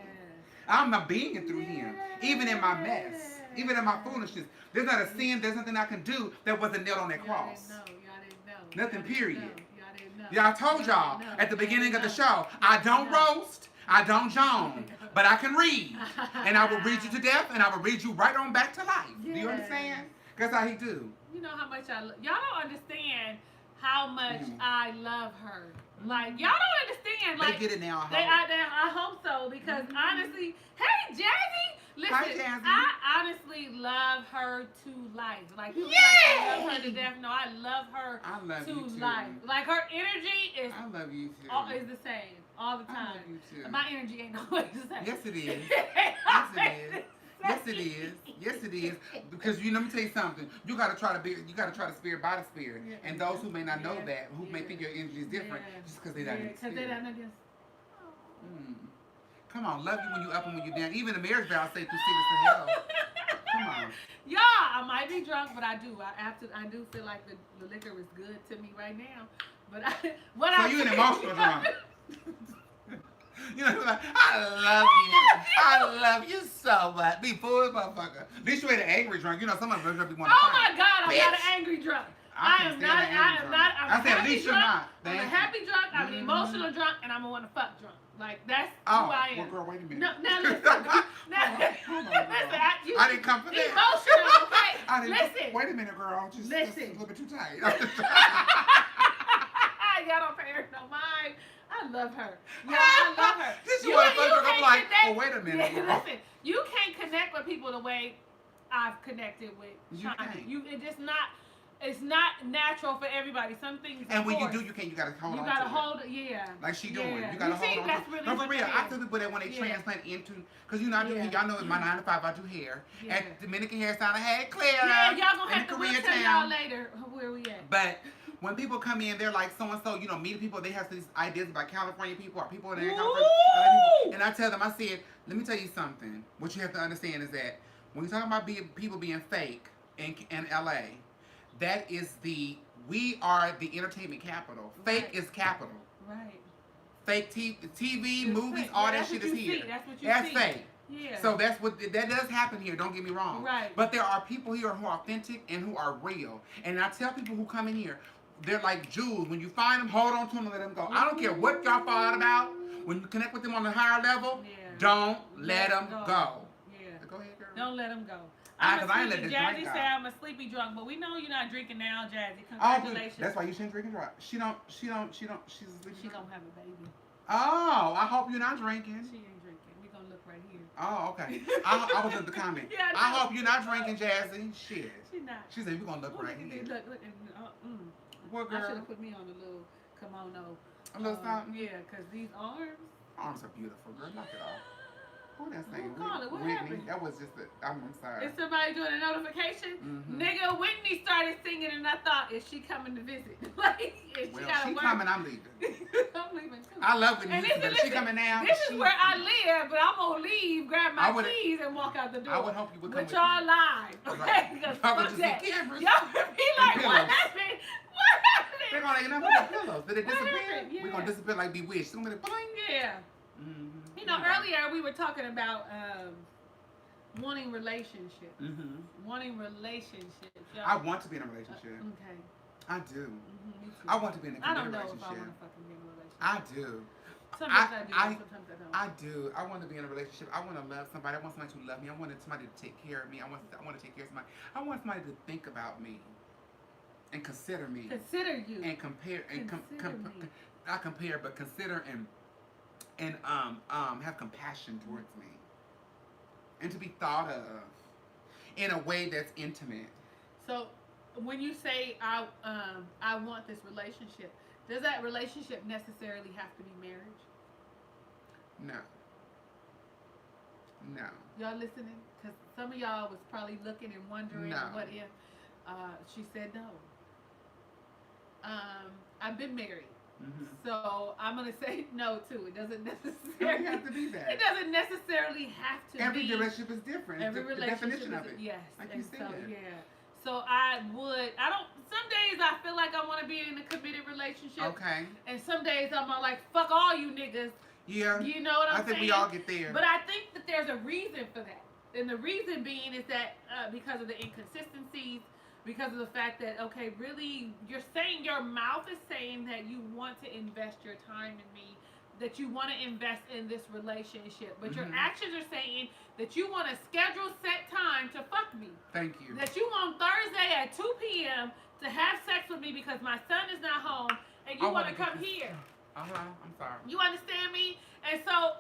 I'm a being through Him, even in my mess, even in my foolishness. There's not a sin. There's nothing I can do that wasn't nailed on that cross. Y'all didn't know. Nothing. Period. Y'all didn't know. Yeah, I told y'all at the beginning of the show, I don't roast, I don't joan, but I can read. And I will read you to death, and I will read you right on back to life. Do you understand? That's how He do. You know how much y'all don't understand how much I love her. Like, y'all don't understand. Like, they get it now. I hope so, because honestly, hey, Jazzy, listen, Hi, Jazzy. I honestly love her to life. Like, people like, I love her to death. No, I love her to life. Like, her energy is. I love you too. Is the same all the time. I love you too. My energy ain't always the same. Yes, it is. Yes, it is. Yes, it is. Yes, it is. Because let me tell you something. You gotta try the spirit by the spirit. Yeah. And those who may not know that, who may think your energy is different, just because they're not in the spirit. Because they're not in Come on, love you when you up and when you down. Even the marriage vow say through sickness to hell. Come on. Yeah, I might be drunk, but I do. I do feel like the liquor is good to me right now. But so you an emotional drunk. You know, like, I love you. I love you so much. Be fooled, motherfucker. At least you ain't an angry drunk. You know, some of us be one. Oh my God, I'm not an angry drunk. I am not. I'm said, at least you're not. I'm a happy drunk. I'm an emotional drunk, and I'm a wanna fuck drunk. Like that's who I am. Well, girl, wait a minute. No, now listen. Listen. I didn't come for that. Emotional, okay? Listen. Wait a minute, girl. Just listen. A little bit too tight. Y'all don't pay her no mind. I love her. Yeah, I love her. You I'm like, well, wait a minute. Yeah, listen, you can't connect with people the way I've connected with China. It's not natural for everybody. Some things. And when you do, you can't. You gotta hold on. You gotta hold it. Yeah. Like she doing. You gotta hold on. That's really no, for real. I tell people that when they transplant into, because you know I do. Y'all know it's my 9 to 5. I do hair at Dominican Hair Salon. Hey, Claire. Yeah, y'all gonna have to tell y'all later where we at. But when people come in, they're like so and so. You know, meet people. They have these ideas about California people or people in California. And I tell them, I said, let me tell you something. What you have to understand is that when you're talking about people being fake in LA. That is we are the entertainment capital. Fake is capital. Right. Fake TV, movies, all that shit is here. That's what you That's see. fake. Yeah. So that does happen here. Don't get me wrong. Right. But there are people here who are authentic and who are real. And I tell people who come in here, they're like jewels. When you find them, hold on to them and let them go. I don't care what y'all fall out about. When you connect with them on a higher level, don't let them go. Yeah. Go ahead, girl. Don't let them go. Jazzy said I'm a sleepy drunk, but we know you're not drinking now, Jazzy. Congratulations. That's why you shouldn't drink and drive. She's a sleepy She gonna have a baby. Oh, I hope you're not drinking. She ain't drinking. We gonna look right here. Oh, okay. I was in the comment. Yeah, I hope you're not drinking, Jazzy. Shit. She not. She said we're gonna look right here. Look. What, girl? I should have put me on a little kimono. A little something? Yeah, because these arms. Arms are beautiful, girl. Knock it off. Who that saying? What Whitney. happened? That was just I'm sorry. Is somebody doing a notification? Mm-hmm. Nigga, Whitney started singing and I thought, is she coming to visit? Like, is well, she coming, I'm leaving. I'm leaving too. I love Whitney. Is she coming now? This is where I live, but I'm gonna leave, grab my keys, and walk out the door. I would hope you would come with y'all live. Okay? Because fuck that. Y'all would be like, what happened? What happened? They're gonna enough with the pillows. Did it disappear? Yeah. We're gonna disappear like Bewitched. Somebody boing. Yeah. Mm-hmm. You know, earlier we were talking about wanting relationships. Mm-hmm. Wanting relationships. I want to be in a relationship. Okay. I do. Mm-hmm, I want to be in a I committed don't know relationship. if I want to fucking be in a relationship. I do. Sometimes I do, sometimes I don't. I do. I want to be in a relationship. I want to love somebody. I want somebody to love me. I want somebody to take care of me. I want to take care of somebody. I want somebody to think about me and consider me. Consider you. And compare and not compare, but consider and have compassion towards me, and to be thought of in a way that's intimate. So, when you say I want this relationship, does that relationship necessarily have to be marriage? No. Y'all listening? Because some of y'all was probably looking and wondering what if. She said no. I've been married. So I'm gonna say no too. It doesn't necessarily have to be that. It doesn't necessarily have to Every be. relationship is different. Every the relationship definition is, of it. yes. Like and you said. so yeah. So I don't. Some days I feel like I want to be in a committed relationship. Okay. And some days I'm all like, fuck all you niggas. Yeah. You know what I'm saying? I think we all get there. But I think that there's a reason for that. And the reason being is that because of the inconsistencies, because of the fact that, okay, really, you're saying, your mouth is saying that you want to invest your time in me, that you want to invest in this relationship, but your actions are saying that you want to schedule set time to fuck me. Thank you. That you want Thursday at 2 p.m. to have sex with me because my son is not home and you want to come here. I'm sorry. You understand me? And so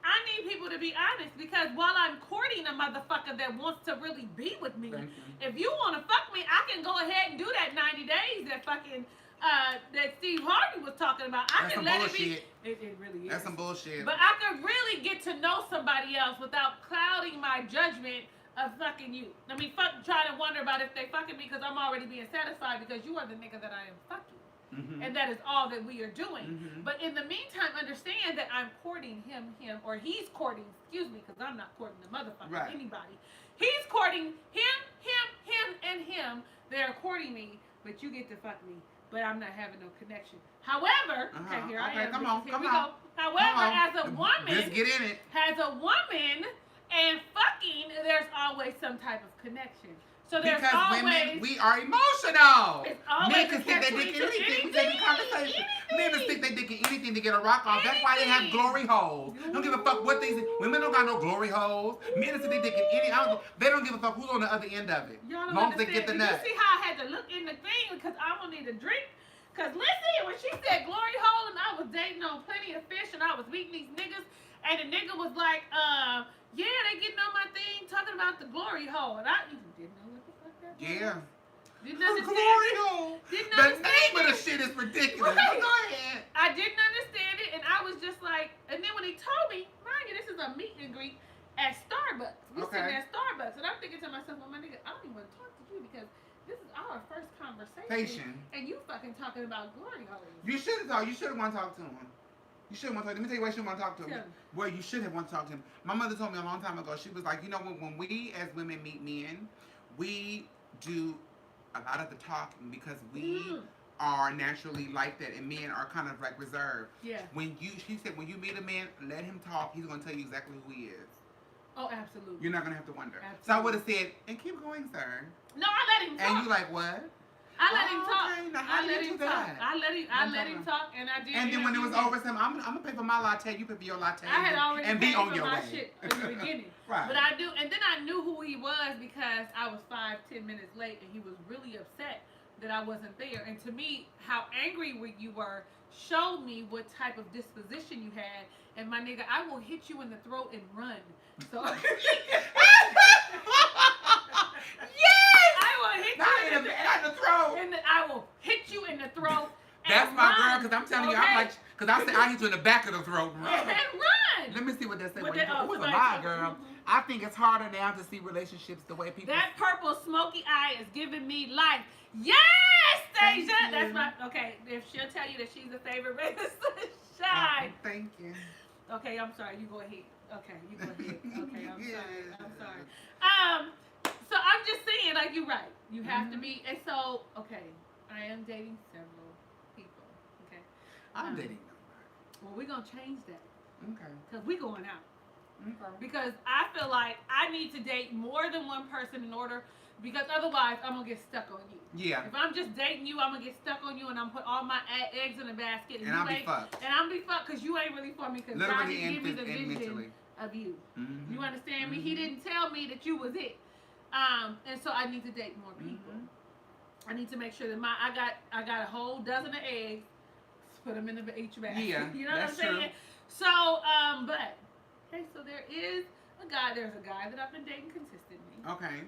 I need people to be honest, because while I'm courting a motherfucker that wants to really be with me, if you want to fuck me, I can go ahead and do that 90 days that fucking that Steve Harvey was talking about. I That's can some let bullshit. it be. It really is. That's some bullshit. But I could really get to know somebody else without clouding my judgment of fucking you. I mean, try to wonder about if they fucking me because I'm already being satisfied because you are the nigga that I am fucking. And that is all that we are doing. But in the meantime, understand that I'm courting him, or he's courting, excuse me, because I'm not courting the motherfucker, anybody. He's courting him, and him. They're courting me, but you get to fuck me. But I'm not having no connection. However, okay, here I am. Come on. However, as a woman, just get in it. As a woman and fucking, there's always some type of connection. So there's because always, women, we are emotional. It's always men can stick their dick in anything. We take a conversation. Men can stick their dick in anything to get a rock off. That's why they have glory holes. Don't give a fuck what they say. Women don't got no glory holes. Men can stick their dick in any. They don't give a fuck who's on the other end of it. As long as they get the nut. You see how I had to look in the thing because I don't need a drink? Because listen, when she said glory hole and I was dating on Plenty of Fish and I was meeting these niggas and the nigga was like, yeah, they getting on my thing talking about the glory hole. And I even didn't know what the fuck that was. Yeah. Didn't understand glory it. hole. Didn't the understand name it. of the shit is ridiculous. Right. Go ahead. I didn't understand it and I was just like, and then when he told me, mind you, this is a meet and greet at Starbucks. We sitting at Starbucks. And I'm thinking to myself, well, my nigga, I don't even want to talk to you because this is our first conversation. And you fucking talking about glory holes. You should have talked. You should have want to talk to him. You should want to talk. Let me tell you why you should want to talk to him. Well, you should have want to talk to him. My mother told me a long time ago. She was like, you know, when we as women meet men, we do a lot of the talking because we are naturally like that, and men are kind of like reserved. Yeah. She said, when you meet a man, let him talk. He's gonna tell you exactly who he is. Oh, absolutely. You're not gonna have to wonder. Absolutely. So I would have said, and keep going, sir. No, I let him talk. And you like what? I let him talk. Okay, now how I let you him do talk. that? I let him talk, and I did. And then when it was over, said, I'm gonna pay for my latte. You pay for your latte. I had already and paid be on for your my way. shit in the beginning. Right. But I do, and then I knew who he was because I was 5-10 minutes late, and he was really upset that I wasn't there. And to me, how angry you were showed me what type of disposition you had. And my nigga, I will hit you in the throat and run. So yes, I will hit you in the throat. I will hit you in the throat. That's my girl, because I'm telling you, I'm like, because I said I hit you in the back of the throat. And run. Let me see what that said. It was a lie, girl. I think it's harder now to see relationships the way people. That purple smoky eye is giving me life. Yes, Stasia. That's my okay. If she'll tell you that she's a favorite ray of sunshine. Thank you. Okay, I'm sorry. You go ahead. Okay, you go ahead. Okay, I'm sorry. So I'm just saying, like, you're right. You have to be, and so okay. I am dating several people. Okay. I'm dating nobody. Well, we're gonna change that. Okay. Because we going out. Okay. Because I feel like I need to date more than one person in order, because otherwise I'm going to get stuck on you. Yeah. If I'm just dating you, I'm going to get stuck on you and I'm going to put all my eggs in a basket. And I'll be fucked. And I'll be fucked because you ain't really for me, because God didn't give me the vision of you. You understand me? He didn't tell me that you was it. And so I need to date more people. I need to make sure that I got a whole dozen of eggs. Put them in each basket. Yeah, you know what I'm true. saying? So, but okay, so there's a guy that I've been dating consistently. Okay.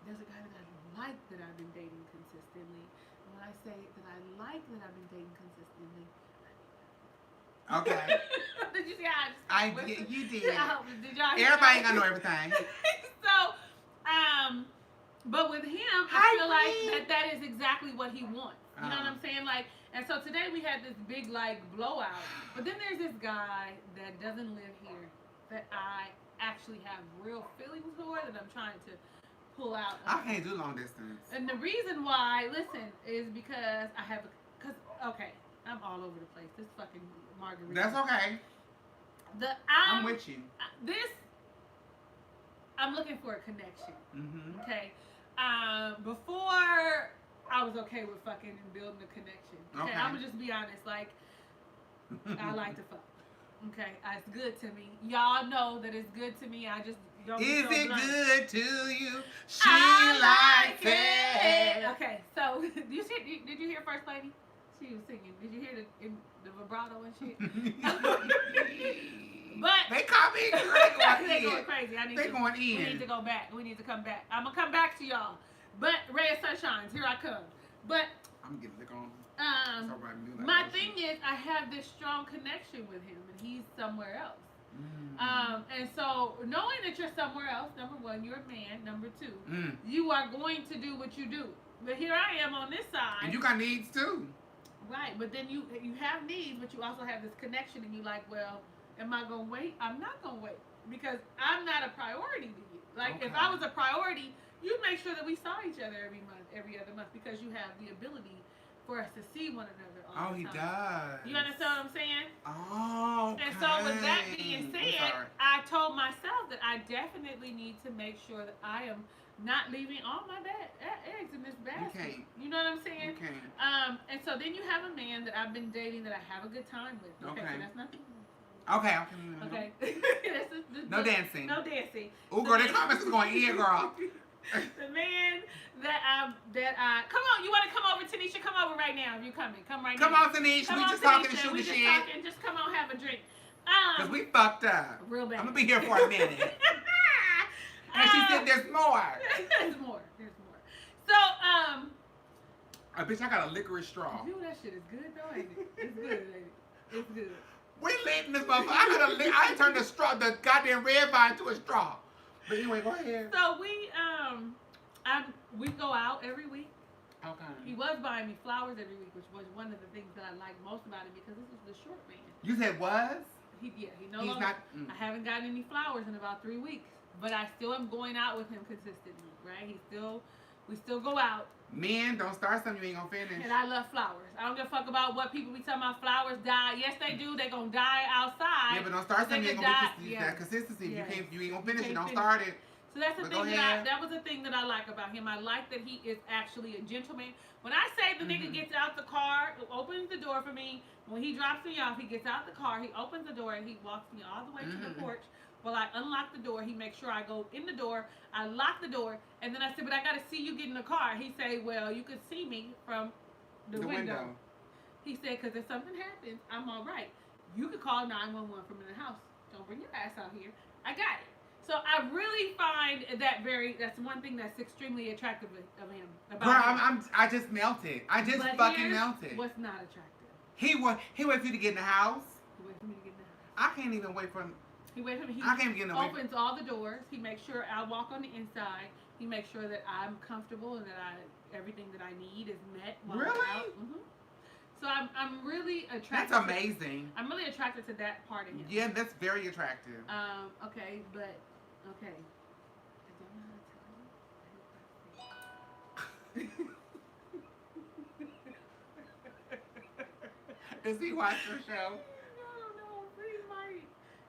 There's a guy that I like that I've been dating consistently. And when I say that I like that I've been dating consistently, okay. Did you see how you did. Did y'all hear Everybody that? ain't gonna know everything. So, but with him, I feel like that is exactly what he wants. You know what I'm saying? Like, and so today we had this big like blowout. But then there's this guy that doesn't live here that I actually have real feelings for that I'm trying to pull out. I can't do long distance. And the reason why, listen, is because I have okay, I'm all over the place. This fucking margarita. That's okay. I'm with you. I'm looking for a connection. Mm-hmm. Okay. Before I was okay with fucking and building a connection. Okay. I'm gonna just be honest. Like, I like to fuck. Okay. It's good to me. Y'all know that it's good to me. I just don't. Is it blunt. good to you? She likes it. Okay. So did you hear First Lady? She was singing. Did you hear the vibrato and shit? But they call me they going crazy. They going in. We need to go back. We need to come back. I'm gonna come back to y'all. But Ray of Sunshines, here I come. But I'm getting lick on. My thing is, I have this strong connection with him, and he's somewhere else. And so, knowing that you're somewhere else, number one, you're a man. Number two, you are going to do what you do. But here I am on this side. And you got needs too. Right, but then you have needs, but you also have this connection, and you like, well, am I gonna wait? I'm not gonna wait because I'm not a priority to you. Like, if I was a priority, you'd make sure that we saw each other every month, every other month, because you have the ability for us to see one another all the time. He does. You understand what I'm saying? Oh, okay. And so with that being said, I told myself that I definitely need to make sure that I am not leaving all my eggs in this basket. You know what I'm saying? Okay. And so then you have a man that I've been dating that I have a good time with. Okay. So that's nothing. Okay. No dancing. No dancing. Oh, girl, the comments is going in, girl. The man that I come on, you want to come over, Tanisha? Come over right now if you're coming. Come right now. Come on, Tanisha. We just talking and shooting shit. Just come on, have a drink. Because we fucked up. Real bad. I'm going to be here for a minute. And she said there's more. There's more. So, bitch, I got a licorice straw. Dude, that shit is good though, ain't it? It's good, ain't it? It's good. We lit in this motherfucker. I turned the goddamn red vine to a straw. But anyway, go ahead. So we go out every week. Okay. He was buying me flowers every week, which was one of the things that I liked most about him because this was the short man. You said was? He no longer. I haven't gotten any flowers in about 3 weeks, but I still am going out with him consistently, right? We still go out. Men, don't start something you ain't gonna finish. And I love flowers. I don't give a fuck about what people be talking about. Flowers die. Yes, they do. They gonna die outside. Yeah, but don't start something you ain't gonna be that consistency. Yes. You ain't gonna finish it. Don't start it. So that's the thing that was the thing that I like about him. I like that he is actually a gentleman. When I say the nigga gets out the car, opens the door for me, when he drops me off, he gets out the car, he opens the door, and he walks me all the way to the porch. Well, I unlock the door. He makes sure I go in the door. I lock the door. And then I said, but I got to see you get in the car. He said, well, you could see me from the window. He said, because if something happens, I'm all right. You could call 911 from in the house. Don't bring your ass out here. I got it. So I really find that's one thing that's extremely attractive of him. I just melted. I just fucking melted. What's not attractive? He wants you to get in the house. He waits for me to get in the house. I can't even wait for him. He waits for me. I can't get in the way. Opens all the doors. He makes sure I walk on the inside. He makes sure that I'm comfortable and that everything that I need is met. Really? So I'm really attracted. That's amazing. I'm really attracted to that part of him. Yeah, that's very attractive. Okay, but okay. I don't know how to tell you. Does he watch your show? No, he might.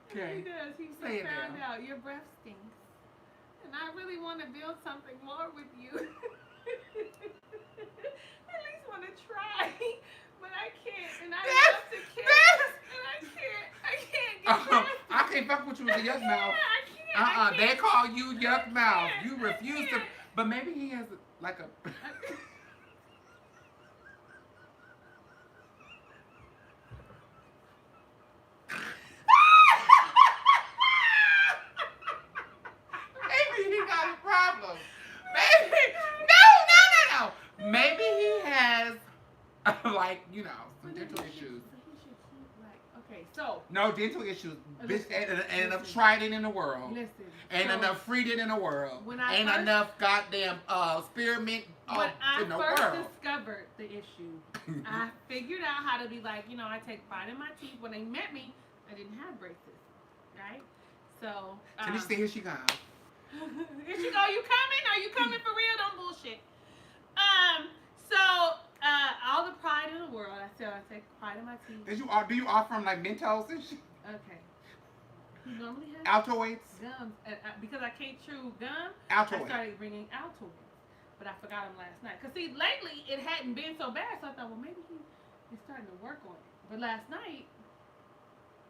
Okay. He does. He found out your breath stinks, and I really want to build something more with you. At least want to try, but I can't. And I love to kiss, and I can't get past it. I can't fuck with you with the yuck mouth. I can't. They call you yuck mouth. You refuse to. But maybe he has like a. Maybe he got a problem. Maybe no. Maybe he has like some dental issues. So he should keep Okay, so. No dental issues. Bitch, ain't enough trident in the world. Listen. Ain't enough freedom in the world. Ain't first, enough goddamn spearmint in the world. When I first discovered the issue, I figured out how to be like, I take pride in my teeth. When they met me, I didn't have braces, right? So. Can you see here she comes? Here she go. You coming? Are you coming for real? Don't bullshit. So all the pride in the world. I take pride in my teeth. Do you offer them like Mentos and shit? Okay. You normally have Altoids? Gums. Because I can't chew gum, Altoids. I started bringing Altoids. But I forgot them last night. Because, see, lately it hadn't been so bad, so I thought, well, maybe he's starting to work on it. But last night...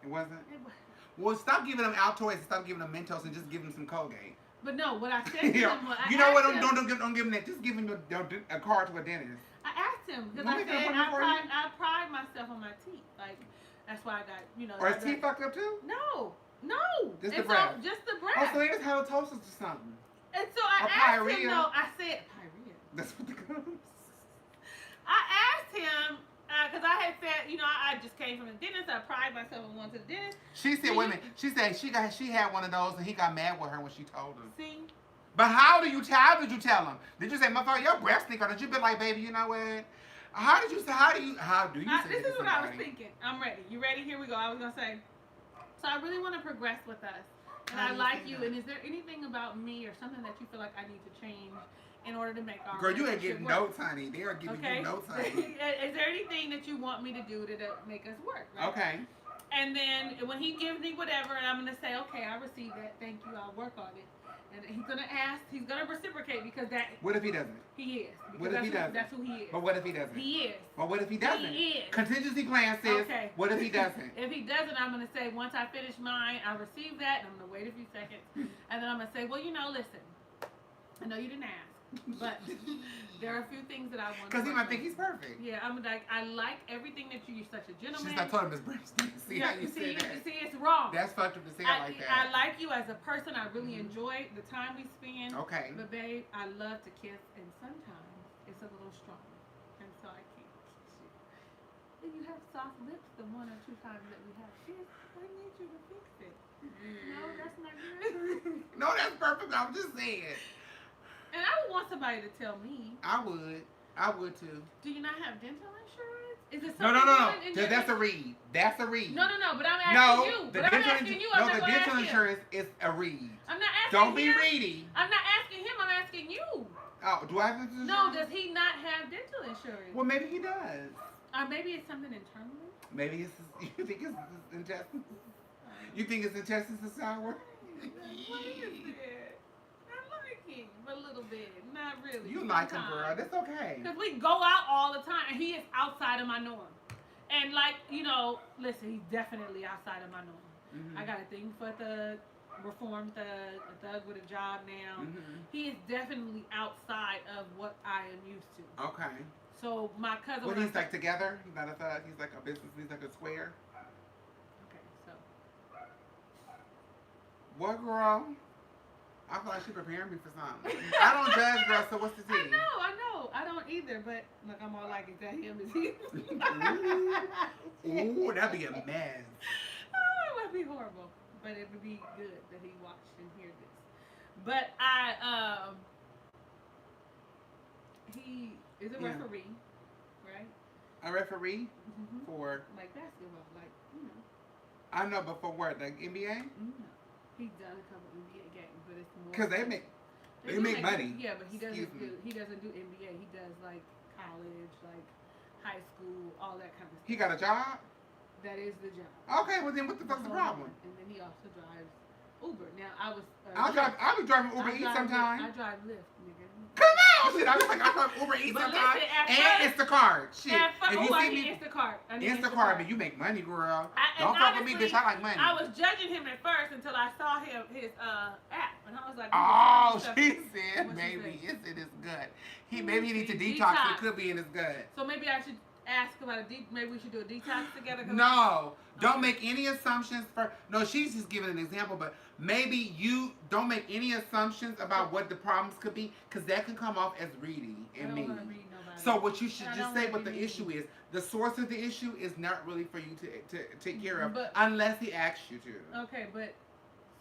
It wasn't? Well, stop giving them Altoids and stop giving them Mentos and just give them some Colgate. But no, what I said to him was... You know what? Don't give them that. Just give him a card to a dentist. I asked him, because I said I pride myself on my teeth. Like, that's why I got, Or his teeth fucked up too? No. Just the breath. Just the breath. Oh, so he has halitosis or something. And so I asked him, though, I said, pyrrhea. That's what the gums. I asked him, because I had said, I just came from the dentist. I pride myself on going to the dentist. She said, wait a minute. She said she had one of those and he got mad with her when she told him. See? But how did you tell him? Did you say, motherfucker, your breath stink? Or did you be like, baby, you know what? How do you say this is what I was thinking. I'm ready. You ready? Here we go. I was going to say, so I really want to progress with us. And I like you. And is there anything about me or something that you feel like I need to change in order to make our Girl, you ain't getting notes, honey. They are giving you notes, honey. Is there anything that you want me to do to make us work? Right? Okay. And then when he gives me whatever, and I'm going to say, okay, I received that. Thank you. I'll work on it. And he's going to ask, he's going to reciprocate because that... What if he doesn't? He is. What if he doesn't? That's who he is. But what if he doesn't? He is. But what if he doesn't? He is. Contingency plan says, okay. What if he doesn't? If he doesn't, I'm going to say, once I finish mine, I received that, and I'm going to wait a few seconds. And then I'm going to say, well, listen, I know you didn't ask, but there are a few things that I want to Because he might think he's perfect. Yeah, I'm like, I like everything that you're such a gentleman. She's not told him his breath stinks. See how you say that? See, it's wrong. That's fucked up to say it like that. I like you as a person. I really enjoy the time we spend. Okay. But babe, I love to kiss, and sometimes it's a little strong, and so I can't. And you have soft lips the one or two times that we have kissed. I need you to fix it. No, that's not good. No, that's perfect. I'm just saying. And I would want somebody to tell me. I would too. Do you not have dental insurance? Is it something? No. That's a read. That's a read. No. But I'm asking you. The dental insurance is a read. I'm not asking Don't be reedy. I'm not asking him. I'm asking you. Oh, do I have dental insurance? No. Does he not have dental insurance? Well, maybe he does. Or maybe it's something internally. Maybe you think it's his intestines. You think his intestines are sour? What is it? I like him a little bit, not really. You like him, girl. That's okay. Because we go out all the time, and he is outside of my norm. And listen, he's definitely outside of my norm. Mm-hmm. I got a thing for the reform thug, a thug with a job now. Mm-hmm. He is definitely outside of what I am used to. Okay. So my cousin. What he's like together? He's not a thug. He's like a business. He's like a square. Okay, so. What, girl? I feel like she's preparing me for something. I don't judge, girl. So what's the tea? I know. I don't either. But look, I'm all like, is that him? Is he? Ooh, that'd be a mess. Oh, it would be horrible, but it would be good that he watched and heard this. But he is a referee, right? A referee for like basketball, I know, but for what? Like NBA? No, he's done a couple NBA games, but it's more because they make money. Yeah, but he doesn't do NBA. He does like college, like high school, all that kind of stuff. He got a job? That is the job. Okay, well then what the fuck's the problem? And then he also drives Uber. Now I be driving Uber Eats sometimes. I drive Lyft, nigga. Come on! Shit, I was like, I drive Uber Eats sometimes. And Instacart. Shit. If you see me, Instacart, but you make money, girl. Don't fuck with me, bitch. I like money. I was judging him at first until I saw his app, and I was like, oh, she said maybe it is good. Maybe he needs to detox. It could be in his gut. So maybe I should ask about maybe we should do a detox together. No, don't make any assumptions. No, she's just giving an example, but maybe you don't make any assumptions about what the problems could be, because that can come off as reading and mean. So what you should just say what the issue is. The source of the issue is not really for you to take care of, unless he asks you to. Okay, but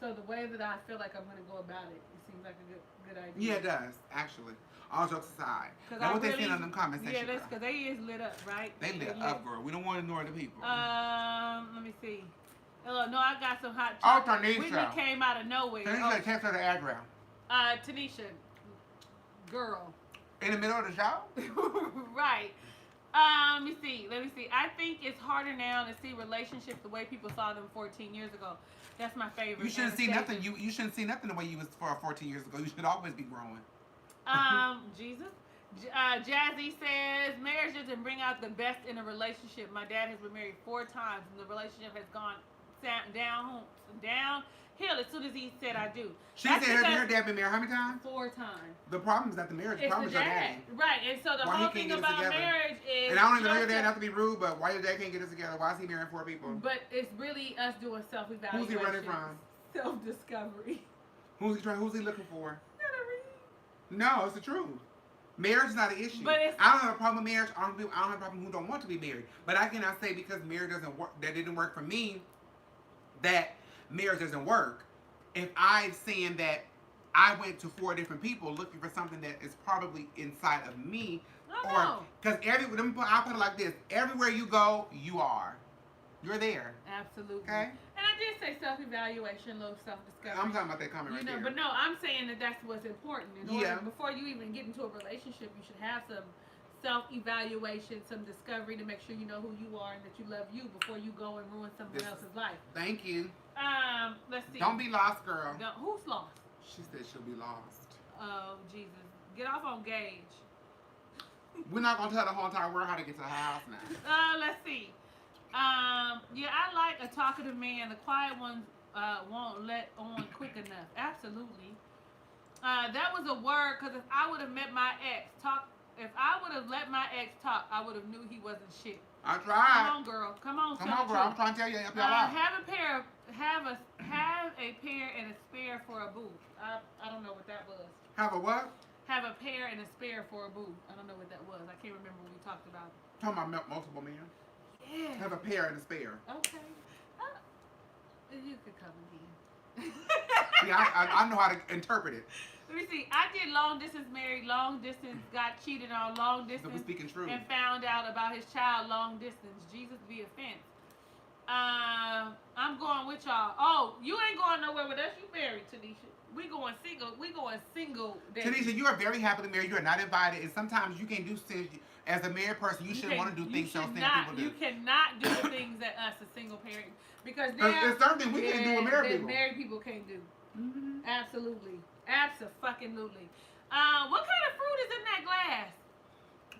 so the way that I feel like I'm going to go about it, it seems like a good idea. Yeah, it does, actually. All jokes aside. Now what they saying on them comment section. Yeah, because they is lit up, right? They lit up, girl. We don't want to ignore the people. Let me see. No, I got some hot chocolate. Oh, Tanisha. We came out of nowhere. Tanisha, text her the address. Tanisha, girl. In the middle of the show? Right. Let me see. I think it's harder now to see relationships the way people saw them 14 years ago. That's my favorite. You shouldn't see nothing. You shouldn't see nothing the way you was for 14 years ago. You should always be growing. Jesus. Jazzy says, marriage doesn't bring out the best in a relationship. My dad has been married 4 times, and the relationship has gone downhill as soon as he said I do. She said her dad been married how many times? 4 times. The problem is not the marriage. The problem is your dad. Right, and so the whole thing about marriage is... And I don't even know your dad, not to be rude, but why your dad can't get us together? Why is he marrying 4 people? But it's really us doing self-evaluation. Who's he running from? Self-discovery. Who's he looking for? No, it's the truth. Marriage is not an issue. But I don't have a problem with marriage. I don't have a problem who don't want to be married. But I cannot say because marriage doesn't work, that didn't work for me, that marriage doesn't work. If I'm saying that I went to 4 different people looking for something that is probably inside of me, or because I'll put it like this: everywhere you go, you're there. Absolutely. Okay. And I did say self-evaluation, low self-discovery. I'm talking about that comment right there. But no, I'm saying that that's what's important. Before you even get into a relationship, you should have some self-evaluation, some discovery to make sure you know who you are and that you love you before you go and ruin someone else's life. Thank you. Let's see. Don't be lost, girl. Who's lost? She said she'll be lost. Oh, Jesus. Get off on Gage. We're not going to tell the whole entire world how to get to the house now. Let's see. Yeah, I like a talkative man. The quiet ones won't let on quick enough. Absolutely. That was a word, because if I would have let my ex talk, I would have knew he wasn't shit. I tried. Come on, girl. Come on, girl. I'm trying to tell you. Have a pair and a spare for a boo. I don't know what that was. Have a what? Have a pair and a spare for a boo. I don't know what that was. I can't remember what we talked about. Talking about multiple men. Yeah. Have a pair and a spare. Okay. You could come again. Yeah, I know how to interpret it. Let me see. I did long distance married, long distance, got cheated on, long distance. So speaking true. And found out about his child long distance. Jesus be offense. I'm going with y'all. Oh, you ain't going nowhere with us. You married, Tanisha. We going single. Tanisha, you are very happily married. You are not invited. And sometimes you can do things. As a married person, you shouldn't want to do things those things people do. You cannot do the things that us, a single parent, because there's certain things we can't do with married people. Married people can't do. Mm-hmm. Absolutely. Abso-fucking-lutely. What kind of fruit is in that glass?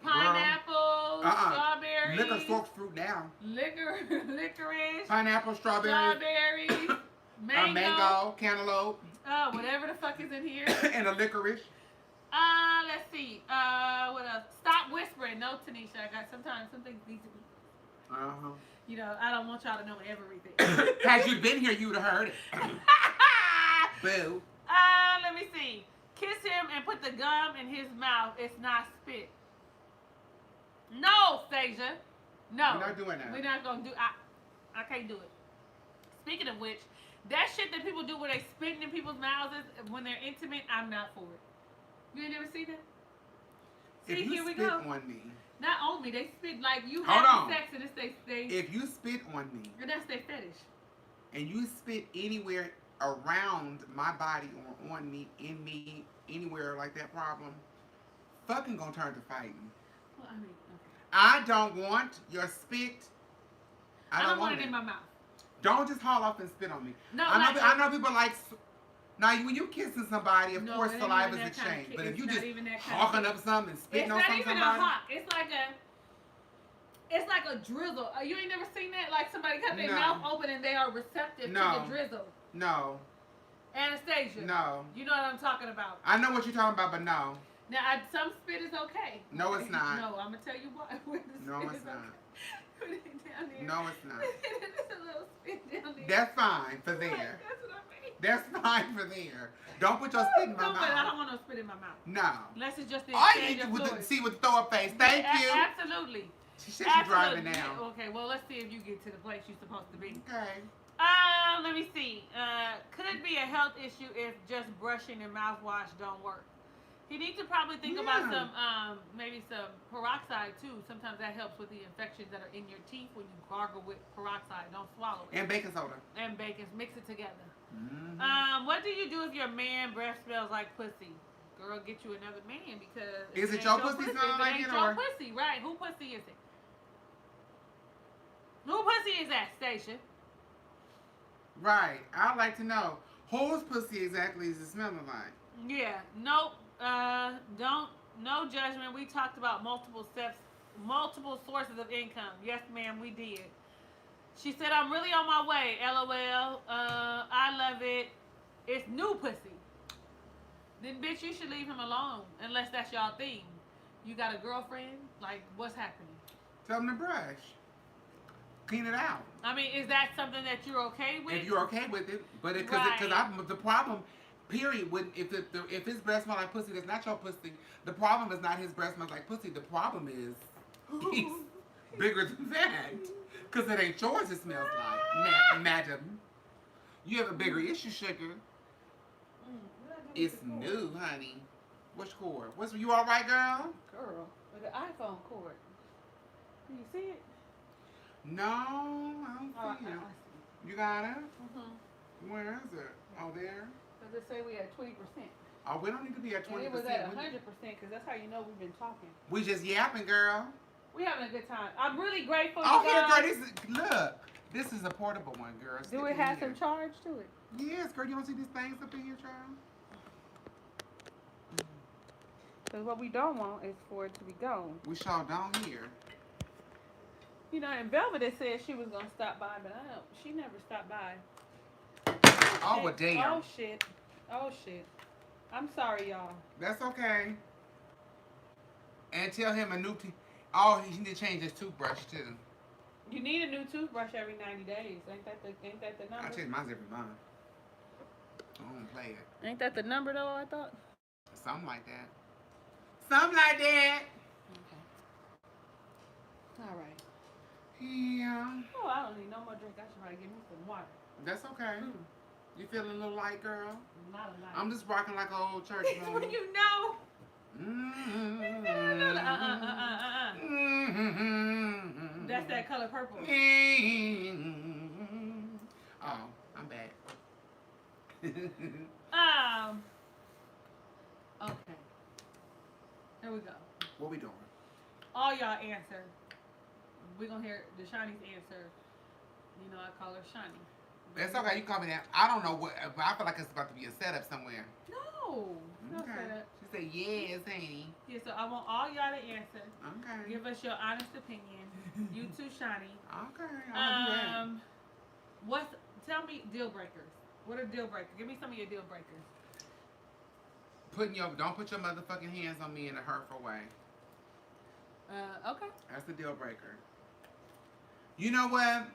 Pineapple, strawberries. Liquor sorts fruit now. Licorice. Pineapple, strawberries. Mango, cantaloupe. Whatever the fuck is in here. And a licorice. Let's see. What else? Stop whispering. No, Tanisha. I got some things need to be. You know, I don't want y'all to know everything. Had you been here, you would have heard it. Boo. Let me see. Kiss him and put the gum in his mouth. It's not spit. No, Stasia. No. We're not doing that. We're not gonna do. I can't do it. Speaking of which, that shit that people do where they spitting in people's mouths when they're intimate, I'm not for it. You ain't never seen that? See, if you here we spit go. on me. Not on me. They spit like you having sex and it's they. If you spit on me. And that's their fetish. And you spit anywhere around my body or on me, in me, anywhere like that problem, fucking gonna turn to fighting. Well, I mean, okay. I don't want your spit. I don't want it in my mouth. Don't just haul off and spit on me. No, I know people like. Now, when you kissing somebody, of course, saliva is exchanged. But if you just hawking up something and spitting on something, it's not even a hawk. It's like a drizzle. You ain't never seen that? Like somebody cut their mouth open and they are receptive to the drizzle. No. Anastasia. No. You know what I'm talking about. I know what you're talking about, but no. Now, some spit is okay. No, it's not. No, I'm going to tell you why. No, it's not. Put it down there. No, it's not. There's a little spit down there. That's fine for there. That's what I mean. That's fine for there. Don't put your spit in my mouth. But I don't want no spit in my mouth. No. Unless it's just the all exchange you of need fluids. to see with the throw up face. Thank you. Absolutely. She said she's driving now. Okay, well, let's see if you get to the place you're supposed to be. Okay. Let me see. Could be a health issue if just brushing and mouthwash don't work. He needs to probably think about some, maybe some peroxide too. Sometimes that helps with the infections that are in your teeth when you gargle with peroxide. Don't swallow it. And baking soda. And bacon. Mix it together. Mm-hmm. What do you do if your man breath smells like pussy? Girl, get you another man because is it your pussy smelling like it or? Your pussy, right? Who pussy is it? Who pussy is that, Stacia? Right. I'd like to know whose pussy exactly is it smelling like? Yeah. Nope. No judgment. We talked about multiple steps, multiple sources of income. Yes, ma'am, we did. She said, I'm really on my way. LOL. I love it. It's new pussy. Then, bitch, you should leave him alone unless that's y'all thing. You got a girlfriend? Like, what's happening? Tell him to brush. Clean it out. I mean, is that something that you're okay with? If you're okay with it, but because the problem, period, if his breath smells like pussy, that's not your pussy. The problem is not his breath smells like pussy. The problem is he's bigger than that. Because it ain't yours. It smells like, madam. You have a bigger issue, sugar. It's new, honey. Which cord? You all right, girl? Girl, with the iPhone cord. Do you see it? No, I don't see it. You got it? Mm-hmm. Where is it? Oh, there? Does it say we at 20%? Oh, we don't need to be at 20%. And it was at 100% because that's how you know we've been talking. We just yapping, girl. We having a good time. I'm really grateful. Oh, here, girl. This is a portable one, girl. Do it have some charge to it? Yes, girl. You don't see these things up in here, child? Because what we don't want is for it to be gone. We sure don't here. You know, and Velvet had said she was going to stop by, but she never stopped by. Oh, well, damn. Oh, shit. I'm sorry, y'all. That's okay. And tell him he need to change his toothbrush, too. You need a new toothbrush every 90 days. Ain't that the number? I change mine every month. I don't play it. Ain't that the number, though, I thought? Something like that. Something like that. Okay. All right. Yeah. Oh, I don't need no more drink. I should probably give me some water. That's okay. You feeling a little light, girl? Not a light. I'm just rocking like an old church woman. What you know? That's that color purple. Oh, I'm back. Okay. Here we go. What we doing? All y'all answer. We're going to hear Deshani's answer. You know, I call her Shani. It's okay. You call me that. I don't know what. But I feel like it's about to be a setup somewhere. No. No setup. She said, yes, honey. Yeah, so I want all y'all to answer. Okay. Give us your honest opinion. You too, Shani. Okay. I'll do that. Tell me deal breakers. What are deal breakers? Give me some of your deal breakers. Don't put your motherfucking hands on me in a hurtful way. Okay. That's the deal breaker. You know what?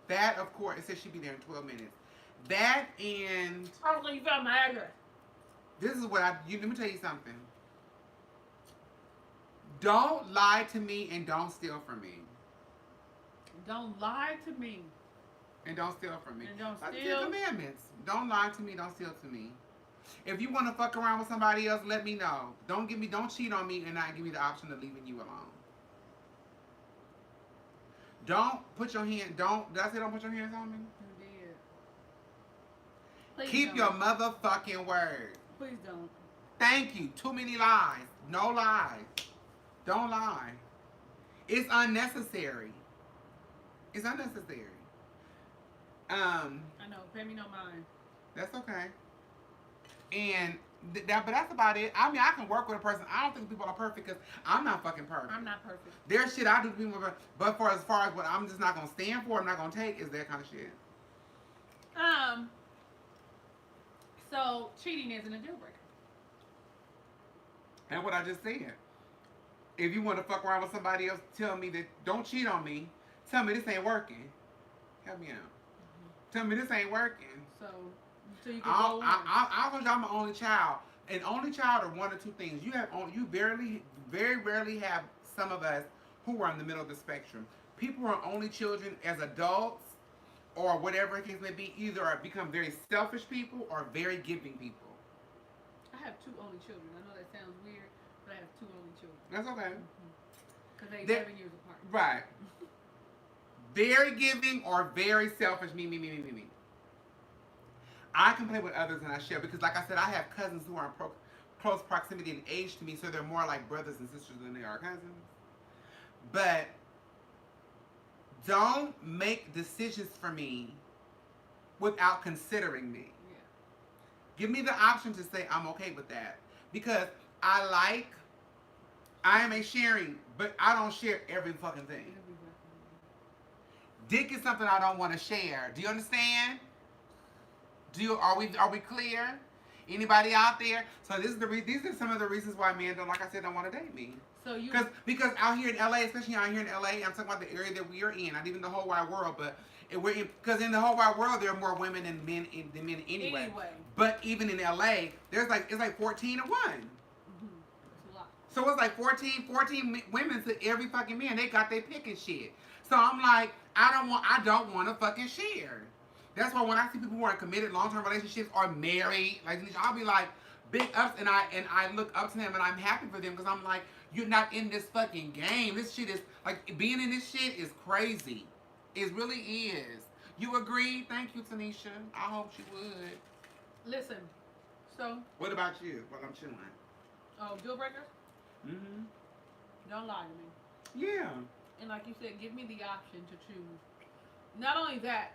That, of course, it says she'd be there in 12 minutes. That and... Oh, so you found my address. This is what let me tell you something. Don't lie to me and don't steal from me. Don't lie to me. And don't steal from me. And don't That's steal. the commandments. Don't lie to me, don't steal to me. If you want to fuck around with somebody else, let me know. Don't cheat on me and not give me the option of leaving you alone. Don't put your hand, did I say don't put your hands on me? You did. Please Keep don't. your motherfucking word. Please don't. Thank you. Too many lies. No lies. Don't lie. It's unnecessary. It's unnecessary. I know. Pay me no mind. That's okay. And but that's about it. I mean, I can work with a person. I don't think people are perfect because I'm not fucking perfect. I'm not perfect. There's shit I do to people, but for as far as what I'm just not gonna stand for, I'm not gonna take is that kind of shit. So cheating isn't a deal breaker. And what I just said. If you want to fuck around with somebody else, tell me that don't cheat on me. Tell me this ain't working. Help me out. Tell me this ain't working. So you can go on. I told you I'm an only child. An only child are one or two things. You very rarely have some of us who are in the middle of the spectrum. People who are only children as adults or whatever the case may be, either are become very selfish people or very giving people. I have 2 only children. I know that sounds weird, but I have 2 only children. That's okay. Because they're 7 years apart. Right. Very giving or very selfish. Me. I can play with others and I share because, like I said, I have cousins who are in close proximity in age to me, so they're more like brothers and sisters than they are cousins. But don't make decisions for me without considering me. Yeah. Give me the option to say I'm okay with that because I am a sharing, but I don't share every fucking thing. Dick is something I don't want to share. Do you understand? Are we clear? Anybody out there? So these are some of the reasons why men don't, like I said, don't want to date me. So because out here in LA, especially out here in LA, I'm talking about the area that we are in, not even the whole wide world, but because in the whole wide world there are more women than men anyway. But even in LA, it's like 14 to 1. That's a lot. So it's like 14 women to every fucking man. They got their pick and shit. So I'm like, I don't want to fucking share. That's why when I see people who are in committed long-term relationships or married, like I'll be like big ups, and I look up to them and I'm happy for them because I'm like, you're not in this fucking game. This shit is like being in this shit is crazy. It really is. You agree? Thank you, Tanisha. I hope you would. Listen. So. What about you? While I'm chilling. Oh, deal breakers? Mm-hmm. Don't lie to me. Yeah. And like you said, give me the option to choose. Not only that,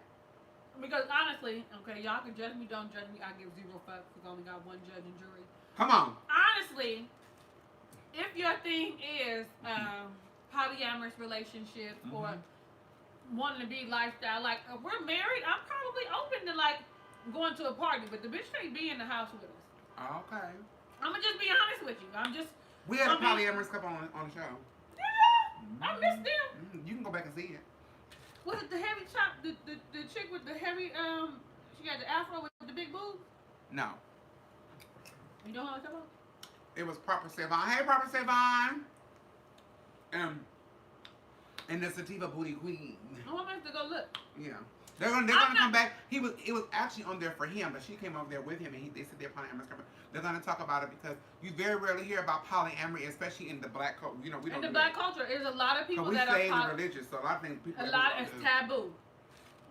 because honestly, okay, y'all can judge me, don't judge me. I give 0 fucks because I only got 1 judge and jury. Come on. Honestly, if your thing is polyamorous relationships or wanting to be lifestyle, like if we're married, I'm probably open to like going to a party, but the bitch can't be in the house with us. Okay. I'm gonna just be honest with you. We had a polyamorous couple on the show. Yeah, I miss them. You can go back and see it. Was it the heavy chop, the chick with the heavy, she got the afro with the big boobs? No. You know what I'm talking about? It was Proper Savon. Hey, Proper Savon. And the Sativa Booty Queen. I want us to go look. Yeah. They're gonna come back. It was actually on there for him, but she came over there with him, and they said they're polyamorous. They're gonna talk about it because you very rarely hear about polyamory, especially in the black culture. You know, we don't. In the black culture, there's a lot of people that are religious, so a lot of things people. It's taboo.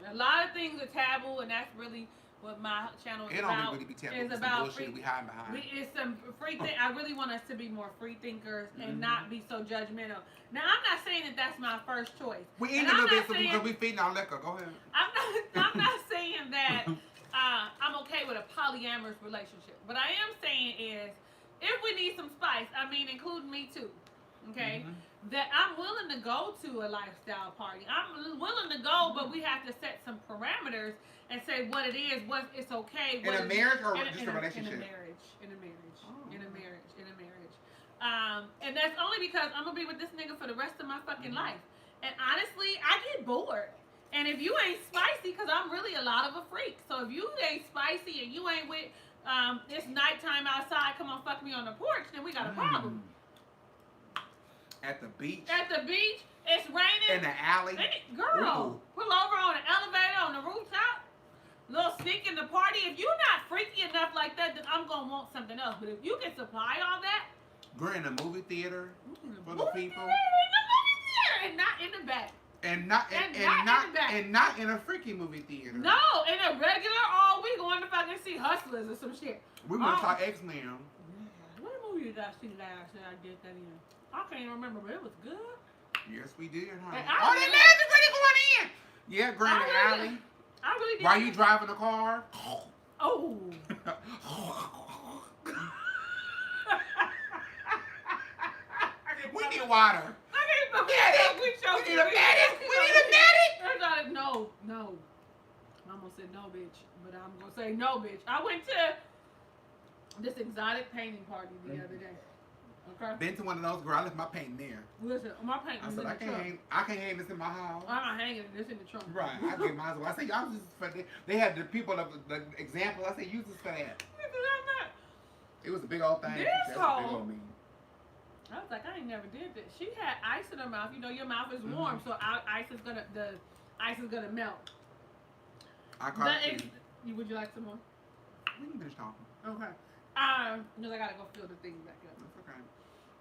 A lot of things are taboo, and that's really what my channel is about. It don't really be taboo. It's about bullshit we hide behind. It's some free thing. I really want us to be more free thinkers and not be so judgmental. Now, I'm not saying that that's my first choice. We in a little bit because we feeding our liquor. Go ahead. I'm not saying that I'm okay with a polyamorous relationship. What I am saying is, if we need some spice, I mean, including me too, okay, that I'm willing to go to a lifestyle party. I'm willing to go, but we have to set some parameters and say what it is, what it's okay. In a marriage or just a relationship? In a marriage. And that's only because I'm gonna be with this nigga for the rest of my fucking life. And honestly, I get bored. And if you ain't spicy, because I'm really a lot of a freak. So if you ain't spicy and you ain't with, it's nighttime outside, come on, fuck me on the porch, then we got a problem. At the beach? At the beach, it's raining. In the alley? Girl, pull over on an elevator on the rooftop. Little sneak in the party. If you're not freaky enough like that, then I'm going to want something else. But if you can supply all that. We're in a movie theater for the people. In the movie theater and not in the back. And not in a freaky movie theater. No, in a regular, we going to fucking see Hustlers or some shit. We went to saw X-Men. What movie did I see last that I did that in? I can't even remember, but it was good. Yes, we did, huh? That man's really going in. Yeah, Granny Alley. I really did. While you driving the car? Oh. We need water. We need a medic. No. I almost said no, bitch. But I'm going to say no, bitch. I went to this exotic painting party the other day. Okay. Been to one of those, girl. I left my painting there. Listen, my painting I is said, in the trunk. I can't hang this in my house. I'm not hanging this in the trunk. Right. I gave mine. I said, y'all just for they had the people of the example. I said, use this for that. It was a big old thing. This hoe. I was like, I ain't never did this. She had ice in her mouth. You know, your mouth is warm, so the ice is gonna melt. I caught it. Would you like some more? We can finish talking. Okay. Because I gotta go fill the thing back up. That's okay.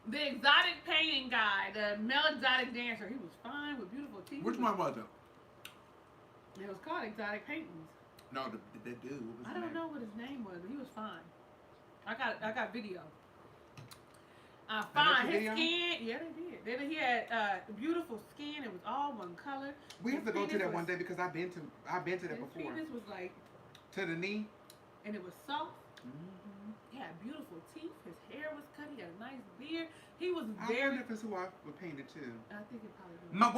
The exotic painting guy, the male exotic dancer, he was fine with beautiful teeth. Which one was it? It was called Exotic Paintings. No, the dude. I don't know what his name was, but he was fine. I got video. Fine. His skin, yeah, they did. Then he had beautiful skin. It was all one color. We have to go to that one day because I've been to that before. His penis was like to the knee, and it was soft. He had beautiful teeth. His hair was cut. He had a nice beard. He was very. I wonder if it's who I would paint it to. I think it probably was.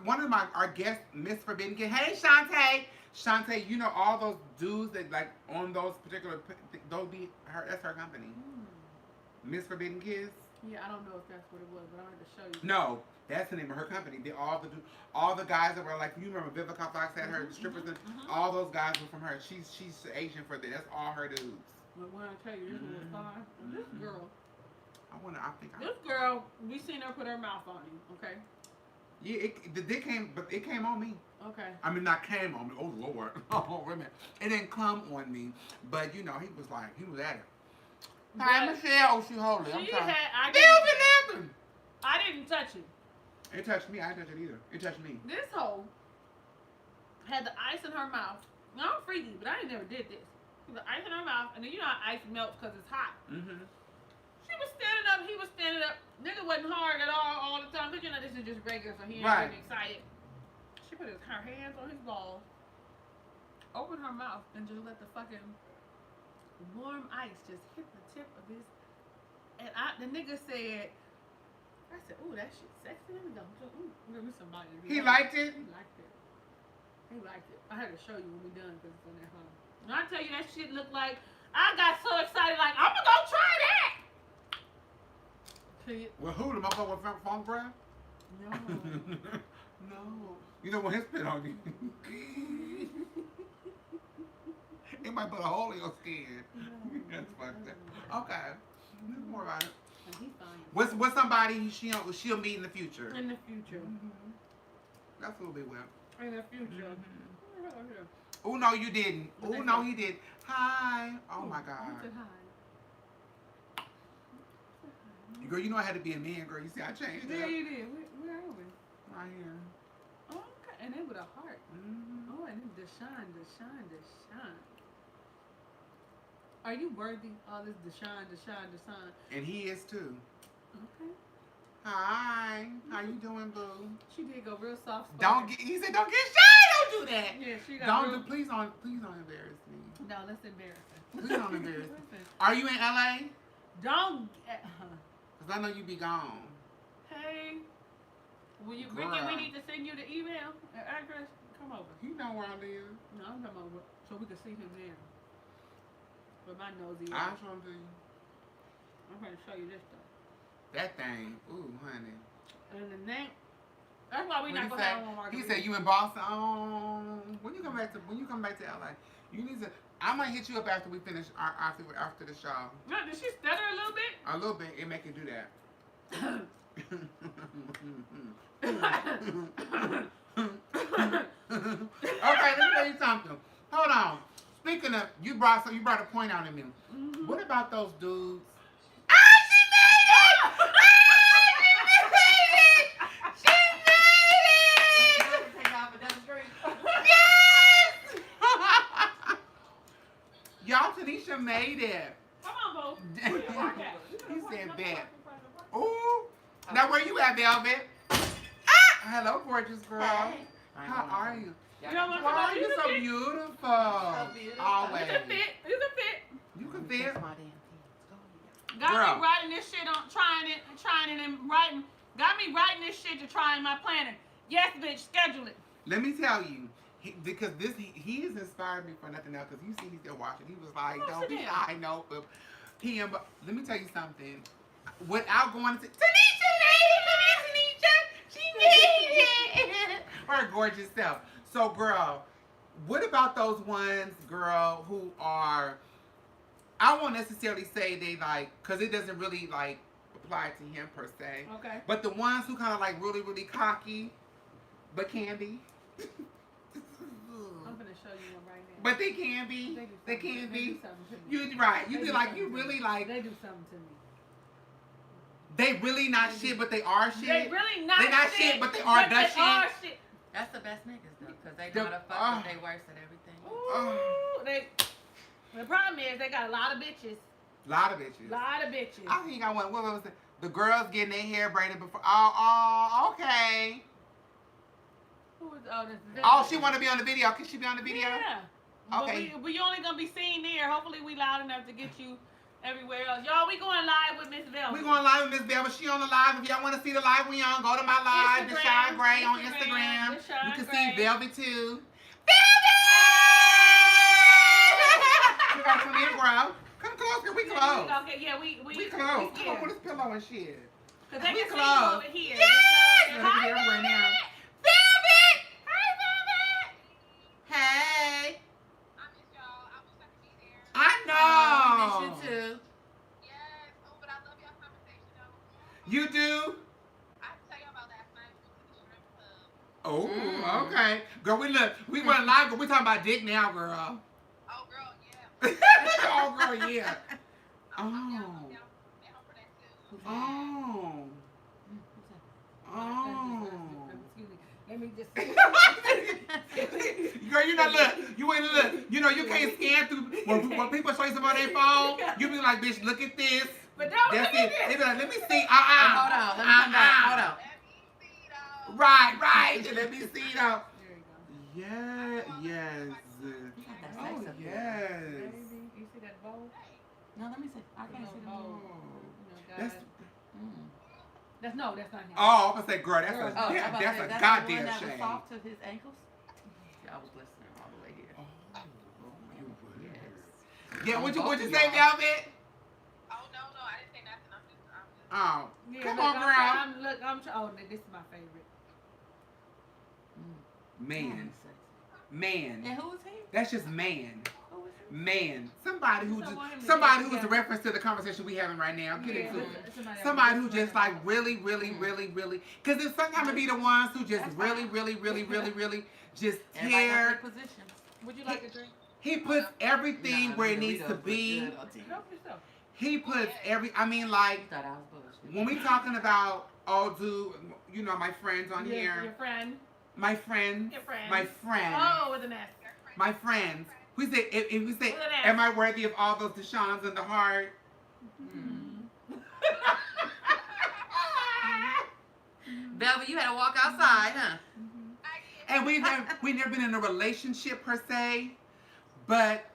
One of my our guests, Miss Forbidden Kiss. Hey, Shantae, you know all those dudes that like on those particular those be her. That's her company. Miss Forbidden Kiss. Yeah, I don't know if that's what it was, but I wanted to show you. No, that's the name of her company. They all the guys that were like, you remember Vivica Fox had her strippers and all those guys were from her. She's Asian for that. That's all her dudes. But when I tell you this was fine, this girl. This girl, we seen her put her mouth on him. Okay. Yeah, it came on me. Okay. I mean, not came on me. Oh Lord. Oh wait a minute. It didn't come on me, but you know he was at it. Hi, Michelle. Oh, she holding. I didn't touch it. It touched me. I didn't touch it either. It touched me. This hoe had the ice in her mouth. Now, I'm freaky, but I ain't never did this. The ice in her mouth, and then you know how ice melts because it's hot. She was standing up. He was standing up. Nigga wasn't hard at all the time, because you know this is just regular, so he ain't getting excited. She put her hands on his balls, opened her mouth, and just let the fucking warm ice just hit the tip of his. And the nigga said, I said, ooh, that shit sexy. Let me go. Ooh, give me somebody. He liked it? He liked it. He liked it. I had to show you when we done because it's on that home. When I tell you that shit looked like, I got so excited, like, I'm gonna go try that. Well, who? The motherfucker with funk breath? No. No. You know when he spit on you. It might put a hole in your skin. No, that's fucked up. Okay. More about it. He's fine. What's somebody she'll meet in the future? In the future. That's a little bit well. In the future. Oh no, you didn't. Oh no, he did. Hi. Oh my God. He said hi. Girl, you know I had to be a man, girl. You see, I changed it. Yeah, you did. Where are we? Right here. Oh, okay. And then with a heart. Oh, and then Deshon. Are you worthy? All this Deshon. And he is too. Okay. Hi. How you doing, boo? She did go real soft. He said, don't get shy. Don't do that. Yeah, she got please don't embarrass me. No, let's embarrass her. Please don't embarrass me. Are you in LA? Don't. Because I know you be gone. Hey. Ricky, we need to send you the email and address. Come over. You know where I live. No, I'm come over so we can see him there. With my nosy. I'll show him to you. I'm going to show you this stuff. That thing. Ooh, honey. And the name. That's why we not going to have one margarita. He said you in Boston. Oh, when you come back to LA, you need to. I might hit you up after we finish after the show. No, did she stutter a little bit? A little bit. It make you do that. Okay, let me tell you something. Hold on. Speaking of, you brought a point out in me. What about those dudes? She made it! Yes! Y'all, Tanisha made it. Come on, boo. He said that. Ooh. Now, where you at, Velvet? Hello, gorgeous girl. Hey. How are you? Why are you so beautiful? Always. You can fit. You can fit. Got me writing this shit trying it and writing. Got me writing this shit to try in my planner. Yes, bitch, schedule it. Let me tell you, because he has inspired me for nothing else. Because you see, he's still watching. He was like, "Don't be shy, no." But let me tell you something. without going to Tanisha, lady, come here, Tanisha. She made it. Her gorgeous self. So, girl, what about those ones, girl, who are? I won't necessarily say they like, cause it doesn't really like apply to him per se. Okay. But the ones who kind of like really, really cocky, but can be. I'm gonna show you one right now. But they can be. They can be. You right. You be like, you really like. They do something to me. They really not shit, but they are shit. They really not. They not shit, but they are the shit. That's the best niggas though, cause they know how to fuck, but they worse at everything. The problem is they got a lot of bitches. Lot of bitches. Lot of bitches. I think I want. What was it? The girls getting their hair braided before. Oh, okay. Who is? Oh, she want to be on the video. Can she be on the video? Yeah. Okay. But we only gonna be seen there. Hopefully we loud enough to get you everywhere else. Y'all, we going live with Miss Velvet. We going live with Miss Velvet. She on the live. If y'all want to see the live we on, go to my live, Deshon Gray on Instagram. You can see Velvet too. Velvet! She got some in, bro. Come close, girl. We close. Okay, yeah, we close. Come on, put this pillow and shit. Cause they We can see you close. over here. Yes! Hi, Velvet! Velvet! Hi, Velvet! Hey! I miss y'all. I wish I could be there. I know. I miss you too. Yes. Oh, but I love y'all conversation though. You do? I have to tell y'all about last night. We went to the shrimp club. Oh, okay. Girl, we went live, but we talking about dick now, girl. Oh, girl, yeah. Oh, girl, yeah. I'm Oh. down for that too. Oh. Oh. Excuse me. Let me just. Girl, you not look. You ain't look. You know you can't scan through when people show you something on their phone. You be like, bitch, look at this. But don't That's look it. at They this. be like, let me see. Hold on, let me come back. Hold on. Let me see though. Right. Let me see though. There you go. Yeah, yes. that Oh, sex up there. yes. Baby, you see that bowl? No, let me see. I can't see the bowl. bowl. That's That's not him. oh, I'm gonna say, girl, that's a Oh, I'm about to that's say, a that's goddamn the one that was shame. soft to his ankles. Yeah, I was listening all the way here. Yes. Yeah, what'd you Both say, of y'all. Velvet? Oh, no, I didn't say nothing. I'm just. Oh, Yeah, come look, on, girl. Oh, this is my favorite. Man. And who is he? That's just man. Who is he? Man. Somebody who Just want him to somebody get who's a together. reference to the conversation we having right now. Get into it. Somebody Somebody else. who just like really, because it's sometimes it be the ones who just That's really, fine. just Everybody got care. their position. Would you like a drink? He puts everything Nah, where it the needs to Doritos look be. good on TV. Help yourself. He puts I mean, like, Thought I was bullshit. when we talking about, oh, dude, you know, my friends on Your here. friend. My friends. Your friend. My friend. Oh, with an S. My friends. We say, if we say, With an S. am I worthy of all those Deshons in the heart? Velvet, you had to walk outside, huh? And we've never been in a relationship per se, but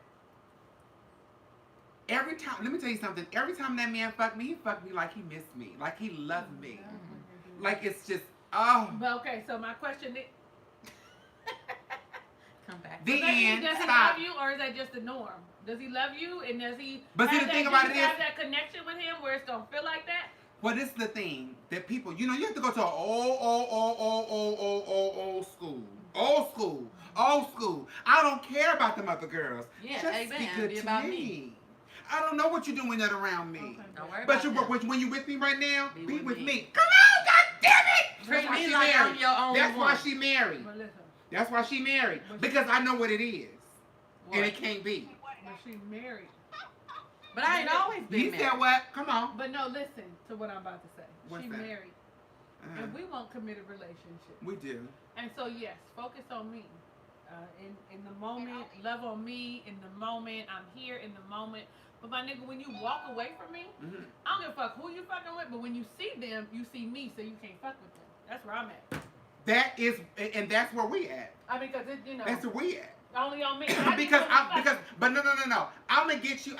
every time, let me tell you something. Every time that man fucked me, he fucked me like he missed me, like he loved me, like it's just But okay, so my question is, Come back. the end. does he Stop. love you or is that just the norm? Does he love you and does he But see, have the thing that, about do it you is- have that connection with him where it's gonna feel like that? Well, this is the thing that people, you know, you have to go to an old school. I don't care about them other girls. Yeah, Just amen. be good Be to about me. me. I don't know what you're doing that around me. Okay. Don't worry But about that. when you with me right now, Be be with with me. me. Come on, God damn it! Treat That's why me she like married. I'm your only That's why one. she married. But listen, That's why she married. Because I know what it is. What? And it can't be. but she's married. But I ain't always You been said married. what? Come on. But no, listen to what I'm about to say. What's She's that? married. And we won't commit a relationship. We do. And so yes, focus on me. In the moment, love on me in the moment. I'm here in the moment. But my nigga, when you walk away from me, Mhm. I don't give a fuck who you fucking with. But when you see them, you see me, so you can't fuck with them. That's where I'm at. That is, and that's where we at. I mean, cause it, you know, That's where we at. only on me. But no. I'm gonna get you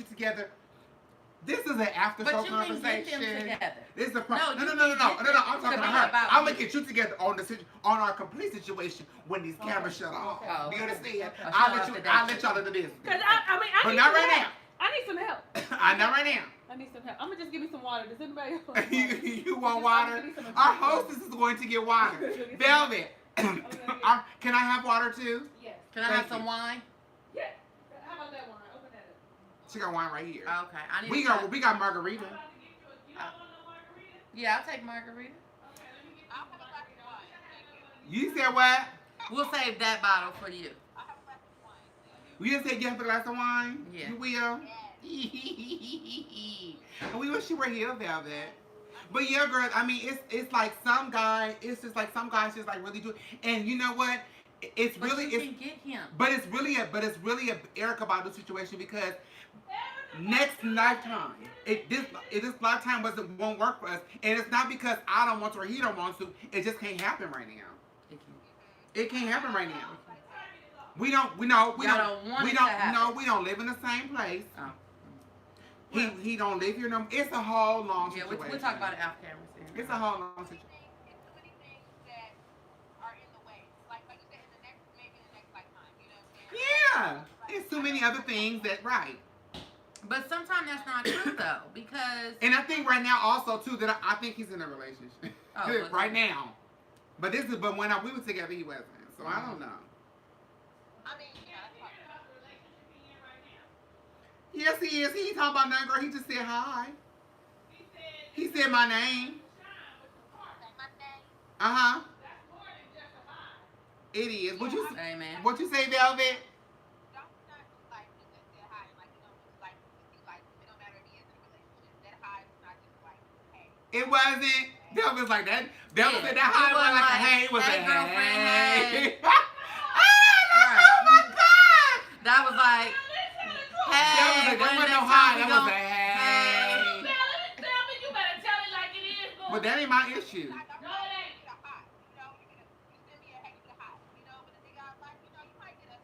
together. This is an after show But you can conversation. get them together. This is a No, no. you I'm can talking get to them her. to be I'm about gonna you. get you together on our complete situation when these cameras shut off. Oh, Do you understand? okay. I'll let y'all in the business. Cause I mean, I But need not some right help. I need some help. now. Not right now. I need some help. I'm gonna just give me some water. Does anybody else want water? You want water? Our hostess is going to get water. Velvet, can I have water too? Yes. Can I have some wine? Yeah. How about that wine? Open that up. She got wine right here. Okay. I need We got margarita. I'm about to get you you don't want no margarita? Yeah, I'll take margarita. Okay, let me get I'll have a glass of wine. Thank you. You said what? We'll save that bottle for you. I'll have a glass of wine. You just said you have a glass of wine? Yeah. You will? Yes. We wish you were here, Velvet. But yeah, girl, I mean, it's like some guy, it's just like some guys just like really do it. And you know what? It's But really, you can get him. but it's really a Erica Badu situation because next lifetime, this lifetime won't work for us. And it's not because I don't want to or he don't want to. It just can't happen right now. It can't happen right now. We don't live in the same place. Oh. He don't live here no more. It's a whole long situation. We'll talk about it off camera. It's a whole long situation. It's too many things that are in the way. Like you said, maybe in the next lifetime. You know what I'm saying? Yeah. It's too many other things that right. But sometimes that's not true though, because And I think right now also too that I think he's in a relationship. Oh, right now. But when we were together he wasn't. So I don't know. I mean, yeah, that's part of it. Yes he is. He ain't talking about nothing, girl. He just said hi. He said my name. Say my name. Uh-huh. It is. Amen. What you say, Velvet? Don't not like just say hi. Like like it don't matter if he is in a relationship. That hi is not just like hey. It wasn't. Velvet's like that. Velvet said that It hi was wasn't like a like, hey. It was hey, a girlfriend, hey. hey. Oh my God. That was like, That hey, wasn't no hi. That was a hey. Tell me, you better tell it like it is, boy. But that ain't my issue. I don't know. You get a hi. You know, you send me a hey, you get a hi. You know, but the nigga I like, you know, you might get a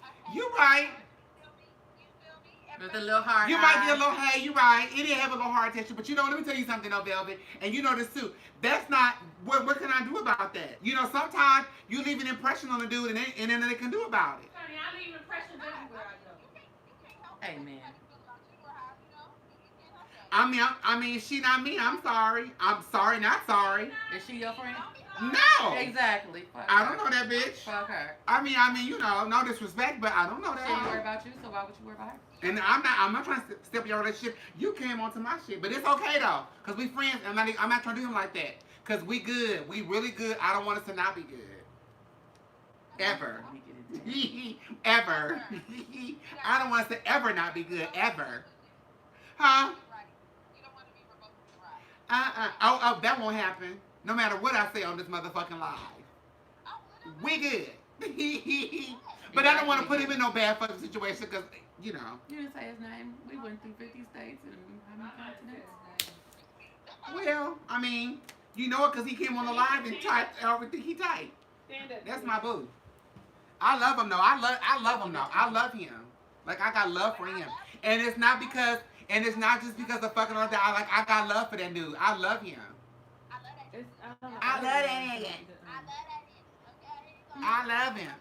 hey. You right. You feel me? with a little heart. You might be a little hey, you right. It didn't have a little hard texture, but you know, let me tell you something though, Velvet, and you know this too. That's not what can I do about that? You know, sometimes you leave an impression on the dude and then they can do about it. Honey, I leave impressions everywhere I go. Amen. I mean, she not me. I'm sorry. I'm sorry, not sorry. Is she your friend? No. Exactly. Fuck I her. don't know that bitch. Fuck her. I mean, you know, no disrespect, but I don't know She ain't worry that. about you, so why would you worry about her? And I'm not trying to step in your relationship. You came onto my shit, but it's okay though, cause we friends. And I'm not trying to do him like that, cause we good. We really good. I don't want us to not be good. Ever. Ever. I don't want us to ever not be good. Ever. Huh? Oh, that won't happen. No matter what I say on this motherfucking live. We good. But I don't want to put him in no bad fucking situation because, you know. You didn't say his name. We went through 50 states and how many continents? Well, I mean, you know it because he came on the live and typed everything he typed. That's my boo. I love him though. I love him though. I love him. Like I got love for him. And it's not just because of fucking other I got love for that dude. I love him. I love that nigga. I love him.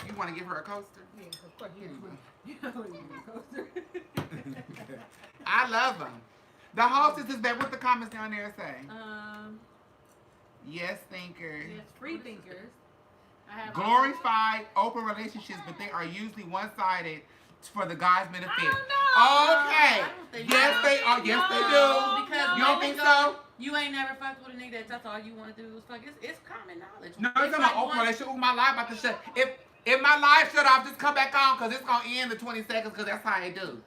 You want to give her a coaster? Yeah, of course. You coaster. I love him. The hostess is back. What the comments down there say? Yes, thinkers. Yes, free thinkers. I have Glorified open relationships, but they are usually one-sided for the guy's benefit. I don't know. Okay. I don't think Yes, so. they are. Yes, they do. Because You don't think so? You ain't never fucked with a nigga that's all you want to do is fuck. It's common knowledge. No, it's not my open relationship. My live about to shut. If my live shut off, just come back on because it's gonna end in 20 seconds because that's how they do.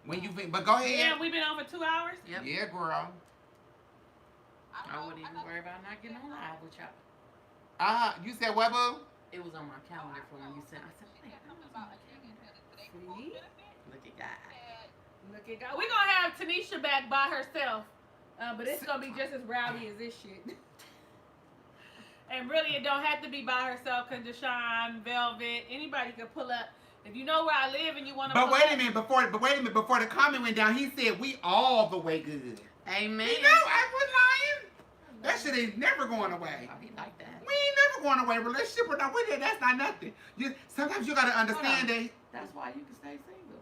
When you think, but go ahead. Yeah, we've been on for 2 hours. Yep. Yeah, girl. I wouldn't even worry about not getting on live with y'all. You said what, boo? It was on my calendar for when you sent. I said, "Hey, that was on my calendar." See? Look at God. Look at God. We're going to have Tanisha back by herself. But it's going to be just as rowdy as this shit. And really, it don't have to be by herself because Deshon, Velvet, anybody could pull up. If you know where I live and you want to But wait a minute, before the comment went down, he said we all the way good. Amen. You know, I was lying. That shit ain't never going away. I be like that. We ain't never going away. Relationship or not with it, that's not nothing. Sometimes you gotta understand that. That's why you can stay single.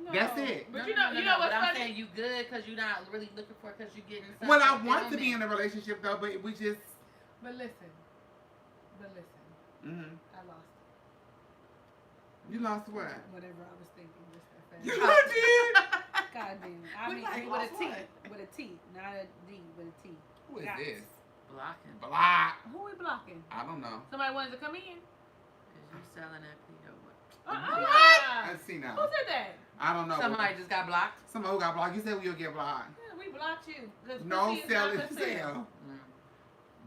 No. That's it. But No, you know what's but I'm funny? saying you good because you're not really looking for it because you're getting something. Well, I want to be in a relationship though, but we just. But listen. Mm-hmm. I lost it. You lost what? Whatever I was thinking just that fast. You did. God damn. I We mean, like with a lost T. what? With a T, not a D, with a T. Who is Got this? Blocking. Block. Who we blocking? I don't know. Somebody wanted to come in? Is you selling that PO? I see now. Who said that? I don't know. Somebody just got blocked. Somebody who got blocked. You said we'll get blocked. Yeah, we blocked you. 'Cause No pussy is sell not it for sale.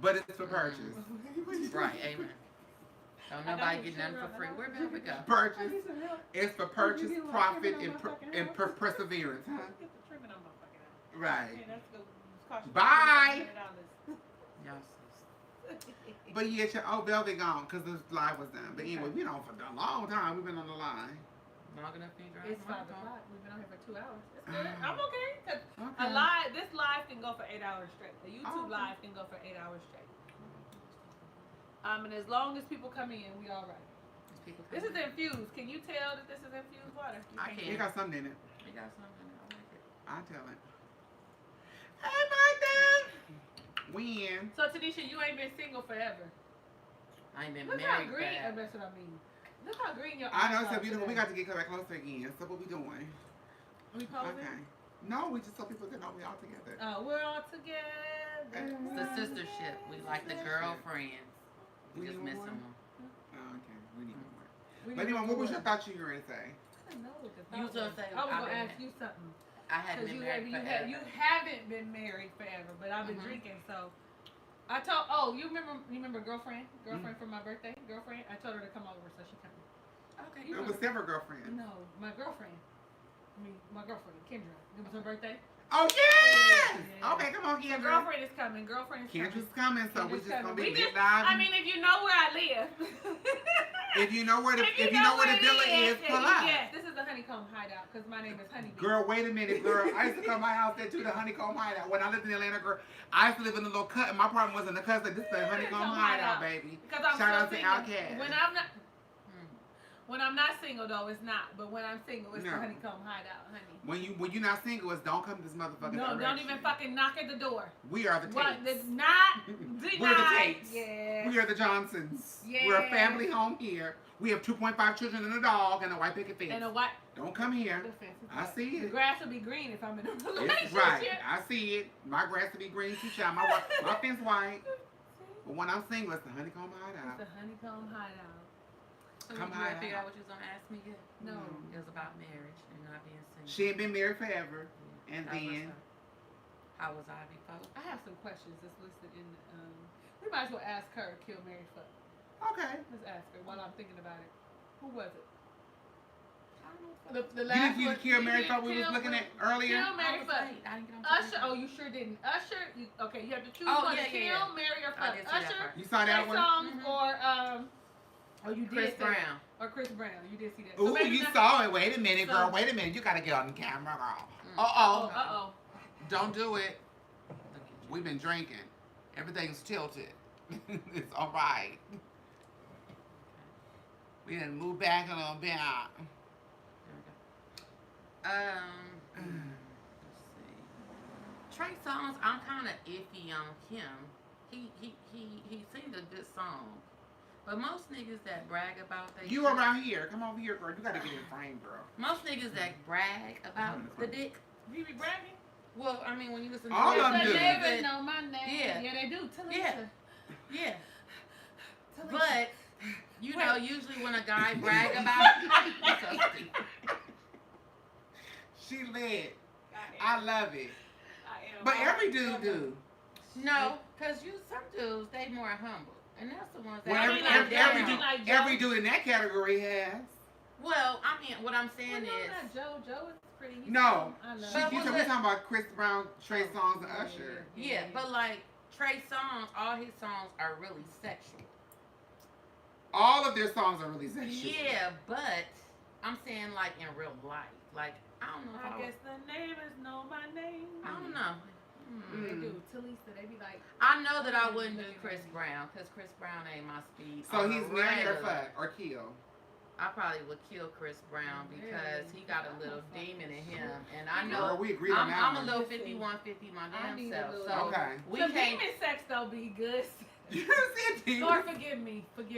But it's for purchase. Right, amen. Don't nobody get nothing for free. Where did we go? Purchase. It's for purchase, profit, and perseverance, huh? Get the trimming on my fucking eye. Right. Okay, let's go. Cost you Bye. Y'all But yeah, Velvet gone because the live was done. But anyway, we've been on for a long time. We've been on the line. long enough for you to drive? It's 5 o'clock. We've been on here for 2 hours. It's good. Ah. I'm okay. Cause Okay. this live can go for 8 hours straight. The YouTube Okay. live can go for 8 hours straight. And as long as people come in, we all right. This is infused. Can you tell that this is infused water? I can. It got something in it. You got something. I like it. I'll tell it. Hey, Martha. When? So Tanisha, you ain't been single forever. I ain't been Look how married green. forever. That's what I mean. Look how green your I know eyes it's so are beautiful. We today. got to get back closer again. So what we doing? We posing? Okay. No, we just so people can know we all together. We're all together. It's the sistership. We like the girlfriends. We We just need missing one? one. Oh, okay. We need more. We But need anyway, to what was do your it. thought you were going to say? I don't know what the You was thought gonna say, I was I've gonna been- ask you something. I hadn't Because been you, married forever. you haven't been married forever, but I've been Mhm. drinking, so I told you remember girlfriend for my birthday? Girlfriend? I told her to come over, so she came. Okay. You It was several girlfriends. No, my girlfriend. My girlfriend, Kendra. It was her birthday. Oh, yes! Yeah. Okay, come on, So Kendra. girlfriend is coming. Girlfriend is Kendra's coming. coming, so we Kendra's just going to coming. be We lit just- live. I mean, if you know where I live. If you know where the If if you know where the it villa is, pull up. Yes, this is the Honeycomb Hideout because my name is Honeybee. Girl, wait a minute, girl. I used to come to my house there too, the Honeycomb Hideout. When I lived in Atlanta, girl, I used to live in a little cut, and my apartment was in the cut. So this is the Honeycomb Hideout, baby. Because I'm Shout so out to single. Outkast. When I'm not single though, it's not. But when I'm single, it's No. the Honeycomb Hideout, honey. When you're not single, it's don't come to this motherfucking No, direction. don't even fucking knock at the door. We are the What? Tates. It's not denied. We're the Tates. Yeah. We are the Johnsons. Yeah. We're a family home here. We have 2.5 children and a dog and a white picket fence. And a white. Don't come here. The fence is I white. see The it. grass will be green if I'm in a It's relationship. right. I see it. My grass will be green too, child. My fence white. But when I'm single, it's the Honeycomb It's Hideout. the Honeycomb Hideout. So Come you on. figure out what you was gonna ask me yet? No. It was about marriage and not being single. She ain't been married forever. And How was then, her? How was I before? I have some questions that's listed in. We might as well ask her. Kill, marry, fuck. okay. Let's ask her while I'm thinking about it. Who was it? I don't know. The You last didn't see the one- Kill, Marry, you Fuck we was Kill, looking at Kill, earlier? marry, fuck. I didn't get on to Usher. that. Oh, you sure didn't. Usher. Okay, you have to choose Oh, one. yeah, Kill, yeah, yeah. marry, or I fuck. did see that Usher. part. You saw that Trey one? Songz Mhm. or Oh, you did. Chris say- Brown. Or Chris Brown. You did see that. Ooh, maybe you not- saw it. Wait a minute, girl. So- Wait a minute. You gotta get on the camera, girl. Mm. Uh-oh. Uh-oh. Don't do it. Look at you. We've been drinking. Everything's tilted. It's all right. We done move back a little bit. There we go. Let's see. Trey Songz, I'm kind of iffy on him. He sings a good song, but most niggas that brag about they You shit- around here. Come over here, girl. You gotta get in frame, girl. most niggas that brag about the dick. You be bragging? Well, I mean, when you listen to All it, of them do. Never know my name. Yeah. Yeah, they do. Tell Yeah. Lisa. yeah. Tell Lisa. But you know, Wait. usually when a guy brag about, it's so stupid. She lit. I I love it. am. But every dude do. No, cause some dudes they more humble, and that's the ones that. Well, I every, mean, every, like every, Joe. dude, Like Joe. every dude in that category has. Well, I mean, what I'm Well, saying no, is, not Joe. Joe is pretty. He's No. I love She, But you was said we it- talking about Chris Brown, Trey Songz, and Yeah, Usher. yeah, but like Trey Songz, all his songs are really sexual. All of their songs are really sexual. Yeah, but I'm saying like in real life, like I don't know if I guess the neighbors know my name. I don't know. They Mm. do. Talisa, they be like, I know that I wouldn't do Chris Brown because Chris Brown ain't my speed. So on he's a married or regular. fuck or kill. I probably would kill Chris Brown because he got a little demon in him, and I know Girl, we agree on that I'm one. a little 51-50 my damn self. So okay. We the can't. demon sex though be good. You said demon. Lord forgive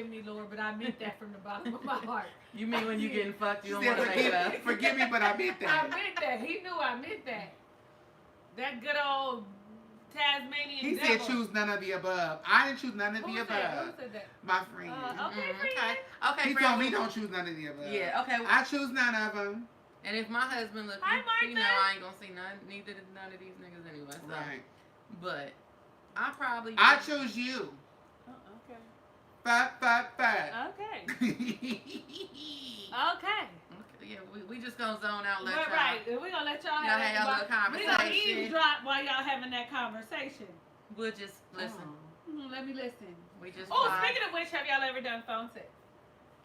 me, Lord, but I meant that from the bottom of my heart. You mean when you getting fucked, you don't She said, want to make it up? forgive me, but I meant that. I meant that. He knew I meant that. That good old Tasmanian He devil. said choose none of the above. I didn't choose none of the above. Who said that? My friend. Okay, Okay. He told me don't choose none of the above. Yeah. Okay. I choose none of them. And if my husband look, Hi, you know, Martha. I ain't gonna see none of these niggas anyway. So. Right. But I probably. I choose you. Okay. Fuck. Okay. Okay. Yeah, we just gonna zone out. Let y'all. Right. We're gonna let y'all Y'all have have a little We're gonna conversation. eavesdrop while y'all having that conversation. We'll just listen. Let me listen. We just. Oh, speaking of which, have y'all ever done phone sex?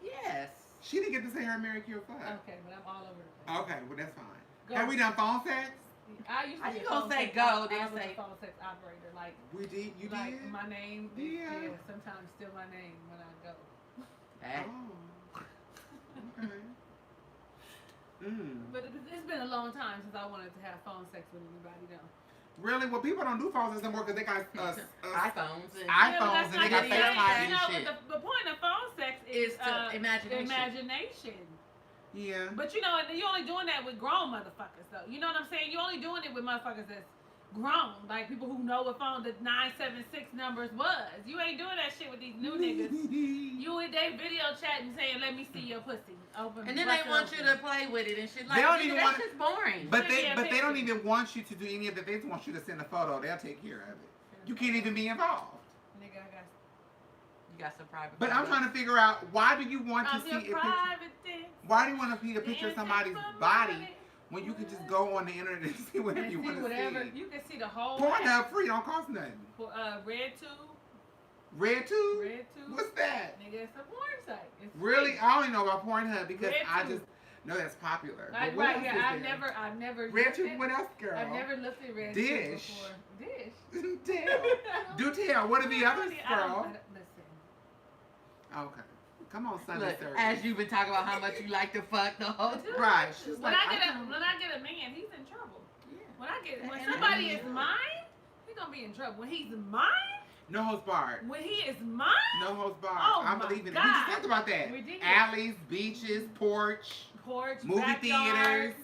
Yes. She didn't get to say her Mary Kill fuck. Okay, but I'm all over the place. Okay, well that's fine. Go. Have we done phone sex? I used to How be you a gonna phone say sex go, op- then I was say- a phone sex operator. Like, We did. You like did. my name. Yeah. Sometimes still my name when I go. Hey. Oh. Okay. But it's been a long time since I wanted to have phone sex with anybody though. Really? Well, people don't do phone sex anymore because they got iPhones. And iPhones and they got not FaceTime the and same. shit. The point of phone sex is It's the imagination. imagination. Yeah. But you know, you're only doing that with grown motherfuckers though. You know what I'm saying? You're only doing it with motherfuckers that's grown, like people who know what phone the 976 numbers was. You ain't doing that shit with these new niggas. You with they video chatting saying, "Let me see your pussy." Open. And then they want you to play with it and shit. Like, They don't nigga, even that's want- just boring. But Yeah, they don't picture. even want you to do any of that. They just want you to send a photo. They'll take care of it. You can't even be involved. Nigga, I got. You got some private. But I'm trying to figure out, why do you want to I'm see your a picture? private thing. Why do you want to see a picture of somebody's body when you you could just go on the internet and see whatever you want to whatever. see? You can see the whole. Pornhub free, don't cost nothing. Red tube. Red tube? Red tube. What's that? Nigga, it's a porn site. It's Really? free. I only know about Pornhub because Red I tube. just know that's popular. Like, But what right, else yeah, is I've there? never. Red looked tube, at- what else, girl? I've never looked at red Dish. tube before. Dish. tell. Do tell. What are the others, girl? Listen. Okay. Come on, Sunday Look, service. as you've been talking about how much you like to fuck the whole time. Right. She's When like, I can't- get a man, he's in trouble. Yeah. When And- somebody is mine, he's gonna be in trouble. When he's mine, No host barred. when he is mine, No host barred. Oh, I'm my believing it. God. We just talked about that. We did. Alleys, beaches, porch, porch, movie backyard. theaters.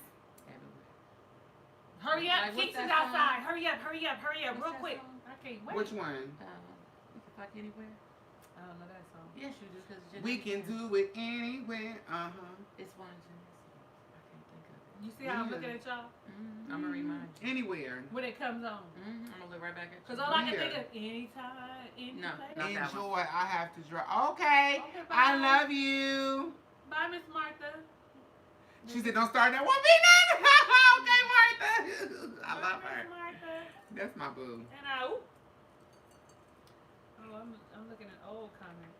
Hurry up, Like, what's Keeks that is song? outside. Hurry up, real What's that quick. song? I can't wait. Which one? We can fuck anywhere. I don't know that song. Yes, you do, because We can do it anywhere. It's one of Genesis. I can't think of it. You see how I'm Yeah. looking at y'all? I'm gonna remind you. Anywhere. When it comes on. I'm gonna look right back at you. Because all I can Yeah. think of, anytime, any No, place. not that Enjoy. I have to drive. Okay. Okay, I bye. love you. Bye, Miss Martha. She said, don't start that. Won't be nothing. Okay, Martha. I love Bye, her. Miss Martha. That's my boo. And I'm looking at old comments.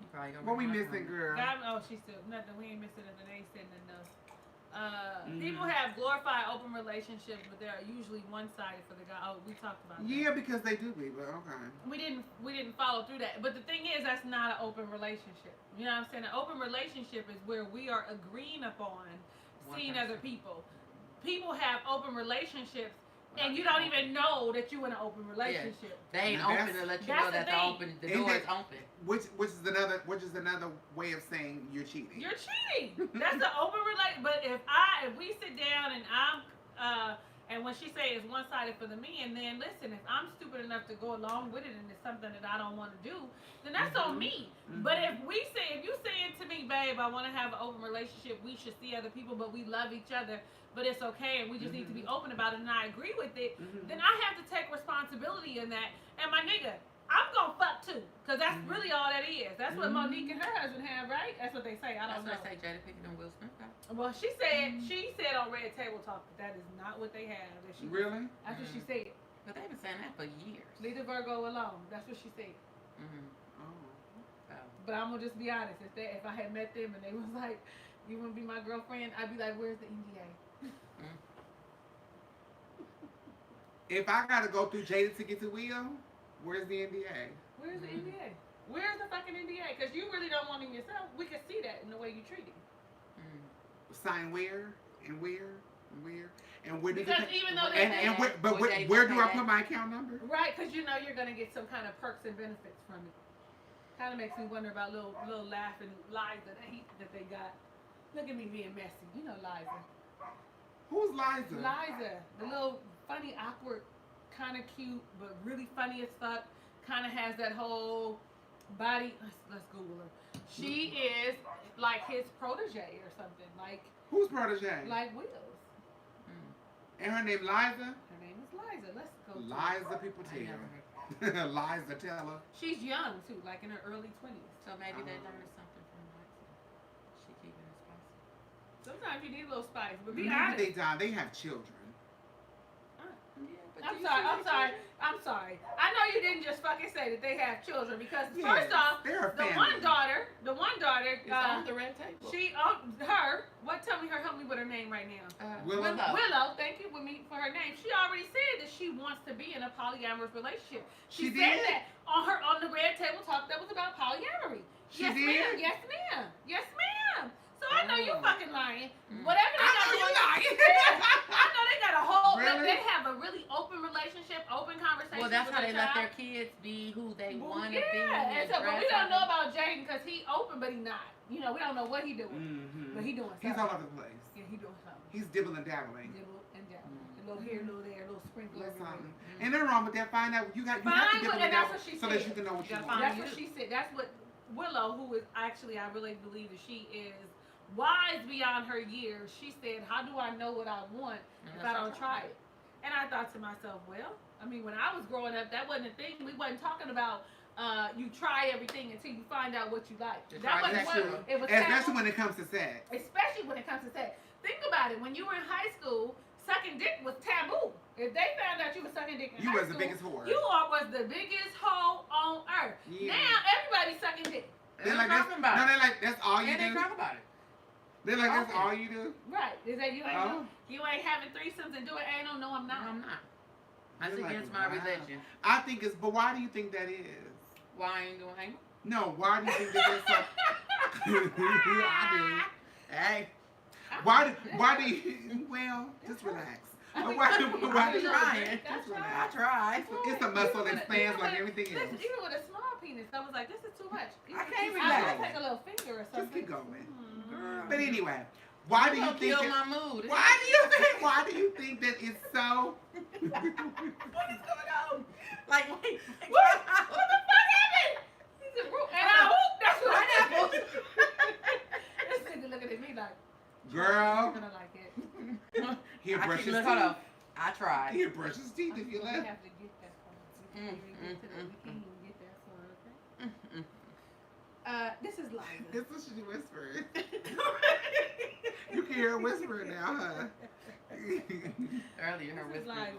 You probably gonna What we bring my missing, phone. girl? She's still nothing. We ain't missing nothing. They ain't said enough. Mhm. People have glorified open relationships, but they're usually one-sided for the guy. Oh, we talked about that. Yeah, because they do be, but okay. We didn't follow through that. But the thing is, that's not an open relationship. You know what I'm saying? An open relationship is where we are agreeing upon seeing other people. People have open relationships, and you don't even know that you're in an open relationship. They ain't Now open that's- to let you that's know the that thing. the Ain't door that- is open. Which is another way of saying you're cheating. You're cheating. That's an open relationship. But if we sit down and and when she say it's one-sided for the men, then listen, if I'm stupid enough to go along with it and it's something that I don't want to do, then that's on me. But if you saying to me, babe, I want to have an open relationship, we should see other people, but we love each other, but it's okay and we just need to be open about it, and I agree with it, then I have to take responsibility in that. And my nigga, I'm gonna fuck too, cause that's really all that is. That's what Monique and her husband have, right? That's what they say. I don't know. That's what I say. Jada Pinkett and Will Smith got. Well, she said on Red Table Talk that is not what they have. That she Really? That's what she said. But they've been saying that for years. Leave the Virgo alone. That's what she said. Oh. But I'm gonna just be honest. If I had met them and they was like, "You wanna be my girlfriend?" I'd be like, "Where's the NDA?" If I gotta go through Jada to get to Will, where's the NDA? Where's the NDA? Where's the fucking NDA? Because you really don't want him yourself. We can see that in the way you treat him. Sign where and where and where and where? Because even though where do I put my account number? Right, because you know you're gonna get some kind of perks and benefits from it. Kind of makes me wonder about little laughing Liza that they got. Look at me being messy. You know Liza. Who's Liza? Liza, the little funny, awkward, kind of cute, but really funny as fuck. Kind of has that whole body. Let's Google her. She is like his protege or something. Like who's protege? Like Will's. And her name Liza. Her name is Liza. Let's go. Liza, people tell. Liza Taylor. She's young too, like in her early 20s. So maybe they learned something from Liza. She keeping it spicy. Sometimes you need a little spice, but be Maybe honest. they have children. I'm sorry. I know you didn't just fucking say that they have children because first off, the one daughter, is on the red table. Help me with her name right now. Willow. Thank you with me for her name. She already said that she wants to be in a polyamorous relationship. She said that on the red table talk that was about polyamory. Yes, ma'am. So I know you fucking lying. Whatever they got going on. I know they got a whole. Really? They have a really open relationship, open conversation. Well, that's how they let child. their kids be who they want to be. Yeah, but we don't know about Jaden because he open, but he not. You know, we don't know what he doing, but he doing something. He's all over the place. Yeah, he doing something. He's dibbling and dabbling. A little here, a little there, a little sprinkle everywhere. And nothing wrong with that. Find out you have to dibble and dabble so that you can know what you want. That's what she said. That's what Willow, who is actually, I really believe that she is wise beyond her years. She said, how do I know what I want if I don't try it? And I thought to myself, well, I mean, when I was growing up, that wasn't a thing. We wasn't talking about you try everything until you find out what you like. That wasn't what it was. Especially when it comes to sex. Especially when it comes to sex. Think about it. When you were in high school, sucking dick was taboo. If they found out you were sucking dick in high school, you was the biggest whore. You was the biggest hoe on earth. Yeah. Now everybody's sucking dick. They're like, that's all you do. And they talk about it. They're like, that's all you do? Right. Is that you ain't having threesomes and doing anal? No, I'm not. No, I'm not. That's against my religion. I think it's, but why do you think that is? Why I ain't doing anal? No, why do you think that that's so? I do. Hey. Why do you, well, just relax. Why do you trying? I tried. It's a muscle that expands like everything else. Even with a small penis, I was like, this is too much. I can't relax. I take a little finger or something. Just keep going. But anyway, why do you think kill my mood? Why do you think that it's so? What is going on? Like, wait, what the fuck happened? He's a root. And I hope that's what happened. This nigga looking at me like, girl. You're gonna like it. He brushes his teeth. Hold on. I tried. He brushes his teeth if you let. We have to get that far. We can't even get that far, okay? This is Liza. This is she whispering. You can hear her whispering now, huh? Earlier, her whispering.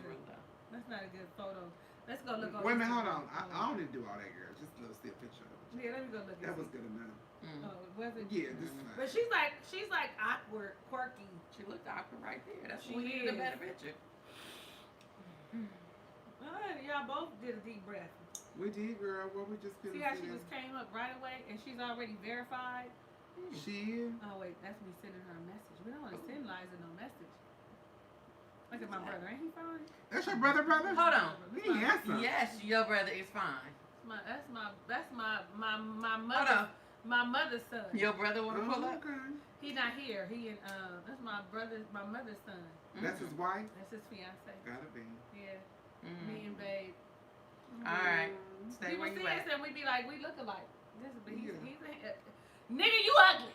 That's not a good photo. Let's go look. Wait a minute, hold on. I don't need to do all that, girl. Just a little still picture of it. Yeah, let me go look. That was good enough. Oh, was it? Yeah, this is fine. But she's like awkward, quirky. She looked awkward right there. That's She what we needed a is. better picture. Y'all both did a deep breath. We did, girl. What we just couldn't see how she just came up right away and she's already verified. She is. Oh wait, that's me sending her a message. We don't want to send Liza no message. Look at my brother, ain't he fine? That's your brother? Hold on. He handsome. Yes, your brother is fine. That's my mother. My mother's son. Your brother want to pull up? Okay. He not here. He in that's my mother's son. That's his wife? That's his fiance. Gotta be. Yeah. Me and babe. Alright. Stay People where you see us at. and we be like, we look alike. He's nigga, you ugly.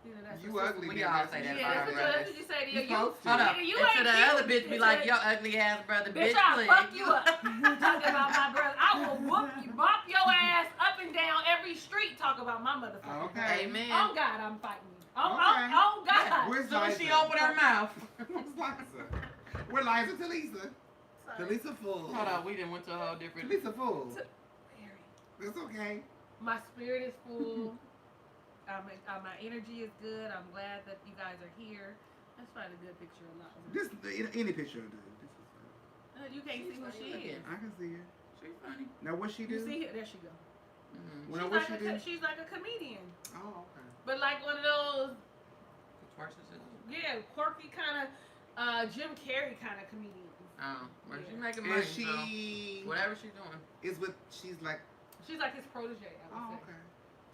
You know, that's you ugly. We all say that. Yeah, that's what you say to you. Hold up. You and ain't to the cute. other bitch be like, your ugly ass brother, bitch, I'll please. fuck you up. Talking about my brother. I will bop your ass up and down every street. Talk about my motherfucker. Okay. Amen. Oh God, I'm fighting you. Oh God. Yeah. Where's As soon as Liza? she opened her mouth. Where's Liza? Where's Liza? Talisa. Talisa full. Hold on, we done went to a whole different. Talisa full. It's okay. My spirit is full. My energy is good. I'm glad that you guys are here. Let's find a good picture of Liza. Any picture will do. This is fine. You can't see who she is. I can see her. She's funny. Now what she do? You see her? There she go. Mm-hmm. Well, what she do? She's like a comedian. Oh, okay. But like one of those, Yeah. quirky kind of Jim Carrey kind of comedians. Oh, well, she's making money. And she, so whatever she's doing, is with. She's like his protege. I would say. okay.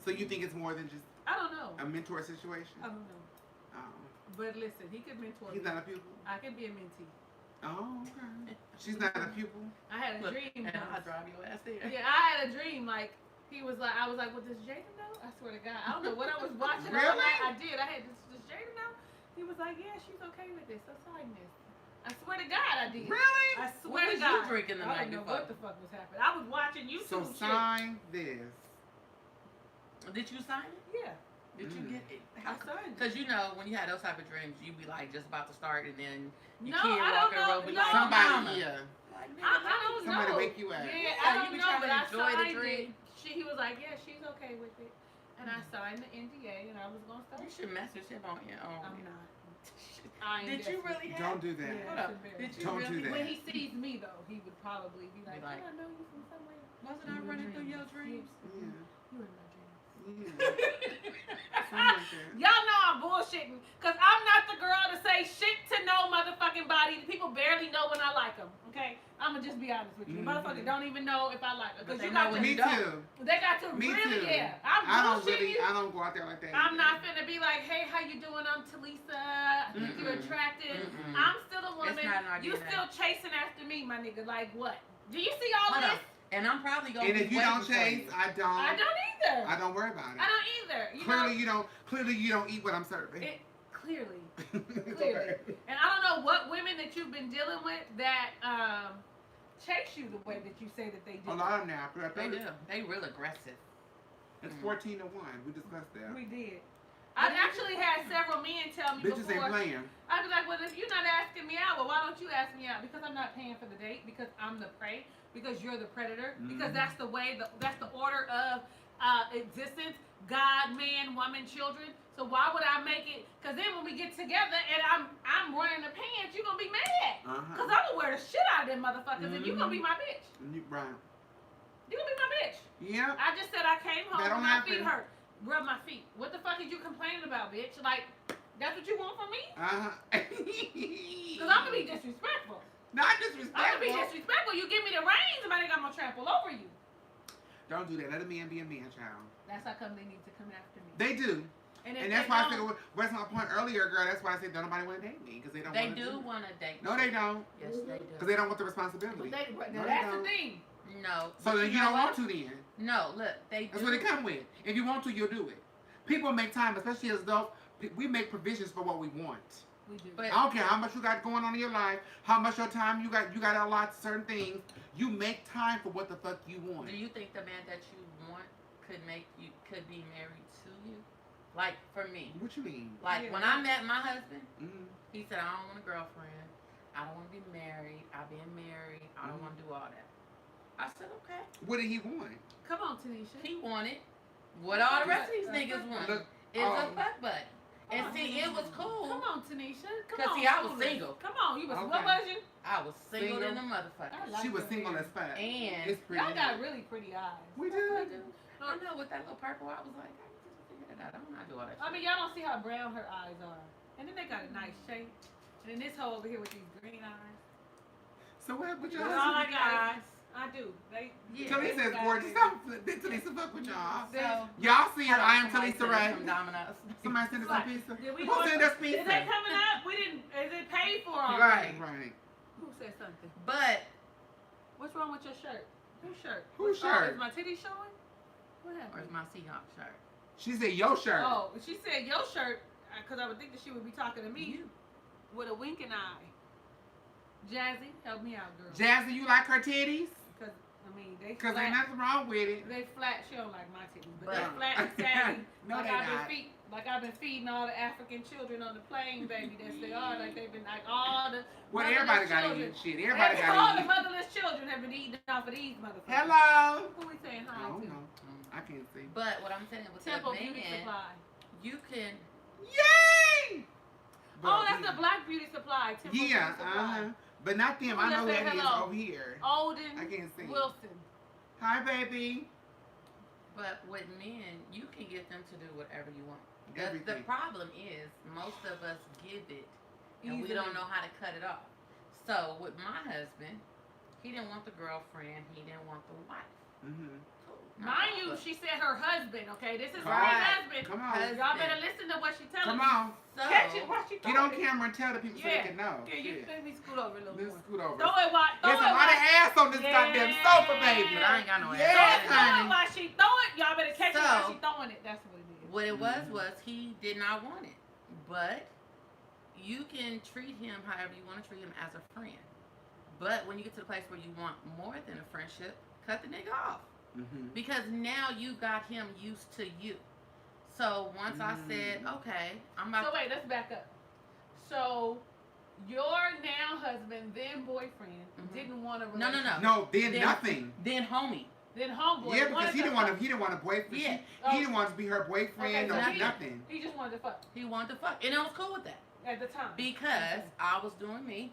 So you think it's more than just I don't know. a mentor situation? I don't know. Oh. But listen, he could mentor He's me. not a pupil? I could be a mentee. Oh, okay. She's not a pupil? I had a dream. and I'll drive your ass there. Yeah, I had a dream. Like I was like, well, does Jaden know? I swear to God, I don't know what I was watching. Really? I did. I had does Jaden know? He was like, yeah, she's okay with this. That's fine, miss. I swear to God, I did. Really? I What swear was to God. you drinking the I night don't know before? what the fuck was happening. I was watching YouTube. So sign this. Did you sign it? Yeah, Did you get it? I signed it. Because you know, when you had those type of dreams, you be like just about to start, and then your No, kid I walk don't in the room, know. be No, like, Somebody, Mama. yeah. Like, I don't know. Somebody wake you up. Yeah, Yeah, I you don't be know, trying but to I enjoy the signed dream. it. He was like, yeah, she's okay with it. And I signed the NDA, and I was going to start. You should message him on your own. I'm not. I ain't Did you desperate. really have? Don't do that. Yeah, Hold it's up. embarrassing. Did you Don't do really? that. When he sees me, though, he would probably be like, like, I know you from somewhere. Wasn't I running through your dreams? Yeah. You in my dreams. Yeah. Something like that. Y'all know I'm bullshitting, because I'm not the girl to say shit to no motherfucking body. People barely know when I like them, okay? I'm going to just be honest with you. Mhm. Motherfuckers don't even know if I like them. But Because they you know got when to, Me you don't. too. they got to Me really, too. yeah. I'm bullshitting you. I don't go out there like that. I'm not finna be like, hey, how you doing? I'm Talisa. I think you're attractive. Mm-mm. I'm still a woman. It's not an You idea. still chasing after me, my nigga. Like what? Do you see all Hold this? up. And I'm probably going to And if you don't chase, I I don't either. I don't worry about it. I don't either. You Clearly know, you don't eat what I'm serving. clearly. It's Clearly. okay. And I don't know what women that you've been dealing with that chase you the way that you say that they do. A lot of them now. They do. They real aggressive. It's 14-1. We discussed that. We did. I've actually had several men tell me Bitches before. ain't playing. I'd be like, well, if you're not asking me out, well, why don't you ask me out? Because I'm not paying for the date. Because I'm the prey. Because you're the predator. Because that's the way. That's the order of existence. God, man, woman, children. So why would I make it? Because then when we get together and I'm running the pants, you're gonna be mad. Because I'm gonna wear the shit out of them motherfuckers, and you're gonna be my bitch. Right. You're gonna be my bitch. Yeah. I just said I came home That and don't my feet happen. hurt. Rub my feet. What the fuck is you complaining about, bitch? Like, that's what you want from me? Because I'm gonna be disrespectful. Not I'm gonna be disrespectful. disrespectful. You give me the reins, and I think I'm gonna trample over you. Don't do that. Let a man be a man, child. That's how come they need to come after me. They do. And And that's why I said, what's my point earlier, girl? That's why I said, don't nobody want to date me. Because they don't They want to do want to date. No, they don't. Yes, they do. Because they don't want the responsibility. But No, that's they the don't. thing. No. So then you know don't what? want to then. No, look, they That's do. what it come with. If you want to, you'll do it. People make time, especially as adults. We make provisions for what we want. We do. But I don't care how much you got going on in your life, how much your time you got to allot to certain things. You make time for what the fuck you want. do you think the man that you want could be married to you? Like for me, What you mean? like Yeah. when I met my husband, Mm-hmm. he said I don't want a girlfriend, I don't want to be married, I've been married, I don't want to do all that. I said okay. What did he want? Come on, Tanisha. He wanted what all the rest of these niggas want. Look, It's a fuck butt. And Come on, see, it was Come cool. on, Tanisha. Come Cause on. see, I was school us. single. Come on, you was. Okay. What was you? I was single Single. in the motherfucker. I like She was your single hair. as fuck. And It's pretty. Y'all got really pretty eyes. We That's do. what I do. I know with that little purple, I was like, I need to figure that out. I'm not doing all that. I mean, y'all don't see how brown her eyes are, and then they got a nice shape. And then this hoe over here with these green eyes. So what with That's y'all? all I got. I do. They. Yeah. Talisa is gorgeous. Talisa fuck with y'all. So, Y'all see her. I am somebody Talisa send us Ray. some Dominoes. Somebody send us some pizza. Did we Who order- sent us Is pizza? that coming up? We didn't. Is it paid for already? Right. Right. Who said something? But What's wrong with your shirt? Whose shirt? Whose Oh, shirt? is my titty showing? What happened? where's my Seahawk shirt? She said your shirt. Oh, she said your shirt, because I would think that she would be talking to me with a winking eye. Jazzy, help me out, girl. Jazzy, you like her titties? Because, I mean, they Because flat. ain't nothing wrong with it. They flat. She don't like my titties, but But- they flat and saggy. No, like they not. Like I've been feeding all the African children on the plane, baby. That's they are. Like they've been like all the. Well, motherless everybody got to children. eat shit. Everybody All got to the eat. motherless children have been eating off of these motherfuckers. Hello. Who we saying I hi don't to? know. I can't see. But what I'm saying with Temple that Beauty man, Supply. you can. Yay! Oh, that's the Black Beauty Supply. Temple Yeah, Beauty Supply. But not them. I know who that is over here. Olden I can't see. Wilson. Hi, baby. But with men, you can get them to do whatever you want. Everything. The problem is most of us give it, and we Easily. don't know how to cut it off. So with my husband, he didn't want the girlfriend. He didn't want the wife. Mm-hmm. Mind you, she said her husband, okay? This is her Right. husband. Come on. Y'all better listen to what she telling Come me. on. So, Catch it while she Get throwing on it. camera and tell the people so they can know. Yeah, you let me scoot over a little Let's more. scoot over. Throw it while, There's a lot of ass on this goddamn sofa, baby. but I ain't got no Yeah. ass. Throw it while she throw it. Y'all better catch it while So- she throwing it. That's what it is. What it was he did not want it. But you can treat him however you want to treat him as a friend. But when you get to the place where you want more than a friendship, cut the nigga off. Mm-hmm. Because now you got him used to you. So once I said, okay, I'm about So wait, let's back up. So your now husband, then boyfriend, didn't want a No. relationship. No, then nothing. Then homie. Then homeboy. Yeah, because wanted he to didn't want fuck. to. He didn't want a boyfriend. Yeah. He didn't want to be her boyfriend Okay, so or he- nothing. He just wanted to fuck He wanted to fuck. And I was cool with that. at the time. Because I was doing me.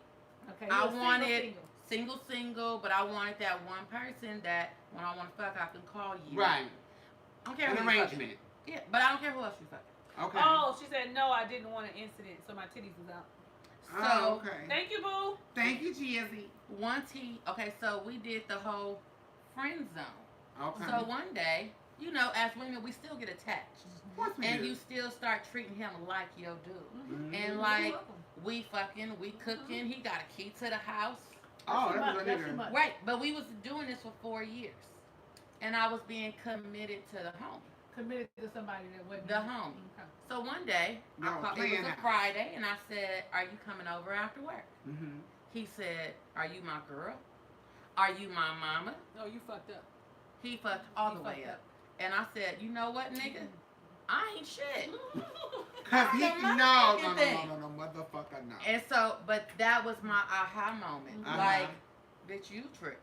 Okay. I you were wanted single. single, but I wanted that one person that when I want to fuck, I can call you. Right. I don't care An who you fucking. arrangement. Yeah, but I don't care who else you fucking. Okay. Oh, she said no. I didn't want an incident, so my titties was out. So Oh, okay. Thank you, boo. Thank you, Jizzy. once so we did the whole friend zone. Okay. So one day, you know, as women, we still get attached. Of course we And do. you still start treating him like your dude. Mhm. And like, we fucking, we cooking, he got a key to the house. Oh, too that was much, a that's too nigga. much. Right, but we was doing this for 4 years. And I was being committed to the home. Committed to somebody that wasn't The homie. Okay. So one day, No, it was playing a out. Friday, and I said, are you coming over after work? Mm-hmm. He said, are you my girl? Are you my mama? No, you fucked up. He fucked all He the way fucked up. And I said, you know what, nigga? I ain't shit. Cause he That's a no, motherfucking thing. no, motherfucker, no. And so, but that was my aha moment. Uh-huh. Like, bitch, you tripping.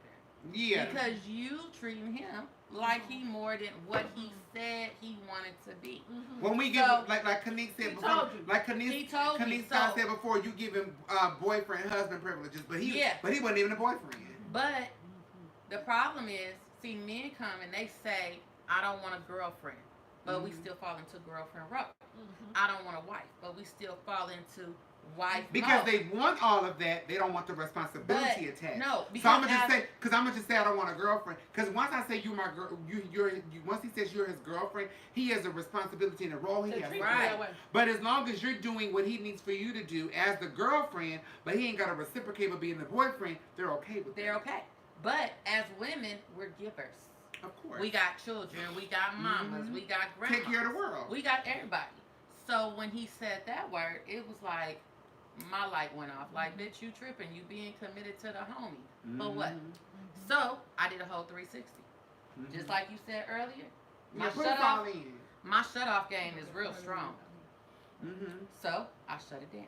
Yeah. Because you treating him like he more than what he said he wanted to be. When we give, So- like Kanique said He before, told you. like He told me, Kanique so- said before, you give him boyfriend, husband privileges, but he wasn't even a boyfriend. But the problem is, see, men come and they say, I don't want a girlfriend, but we still fall into girlfriend role. I don't want a wife, but we still fall into wife Because mode. they want all of that, they don't want the responsibility But, attached. no, So because I'm gonna just say I don't want a girlfriend. Because once I say you my girl, once he says you're his girlfriend, he has a responsibility and a role he To has. treat to you Right. that way. But as long as you're doing what he needs for you to do as the girlfriend, but he ain't got to reciprocate by being the boyfriend, they're okay with They're that. okay. But as women, we're givers. Of course. We got children, we got mamas, we got grandmas. Take care of the world. We got everybody. So when he said that word, it was like my light went off. Like, bitch, you tripping. You being committed to the homie. For what? So I did a whole 360. Just like you said earlier. Yeah, put it all in. My shut off game is real strong. Mm-hmm. So I shut it down.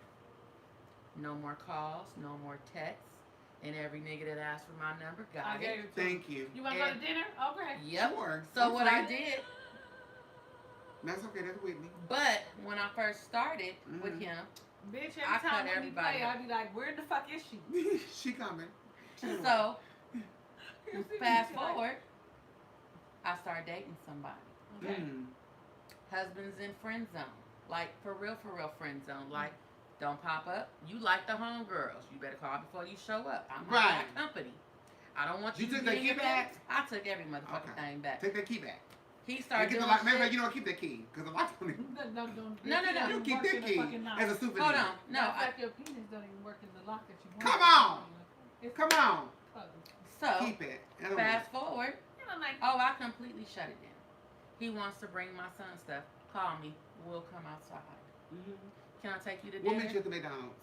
No more calls, no more texts. And every nigga that asked for my number got I it. gave it to you. Thank you. You want to go to dinner? Okay. Yep. Sure. So I'm what free. I did, That's okay. That's Whitney. but when I first started with him, Bitch, I every cut time when we everybody play, up. I be like, where the fuck is she? She coming. so fast forward, I started dating somebody. Okay. Mm. Husbands in friend zone. Like, for real friend zone. Like, don't pop up. You like the homegirls. You better call before you show up. I'm not Right. that company. I don't want You you took to that be in key your back? business. I took every motherfucking Okay. thing back. Take that key back. He And started get the doing lock. Matter of fact, shit. you know what? Keep that key. Because the lock's on it. No. No. You keep that key as a souvenir. Hold on. No, Matter of I, fact, your penis don't even work in the lock that you want. Come on. It's Come on. so, Keep it. I don't fast forward. You know, like, Oh, I completely shut it down. He wants to bring my son stuff. Call me. We'll come outside. Can I take you to We'll dinner? meet you at the McDonald's.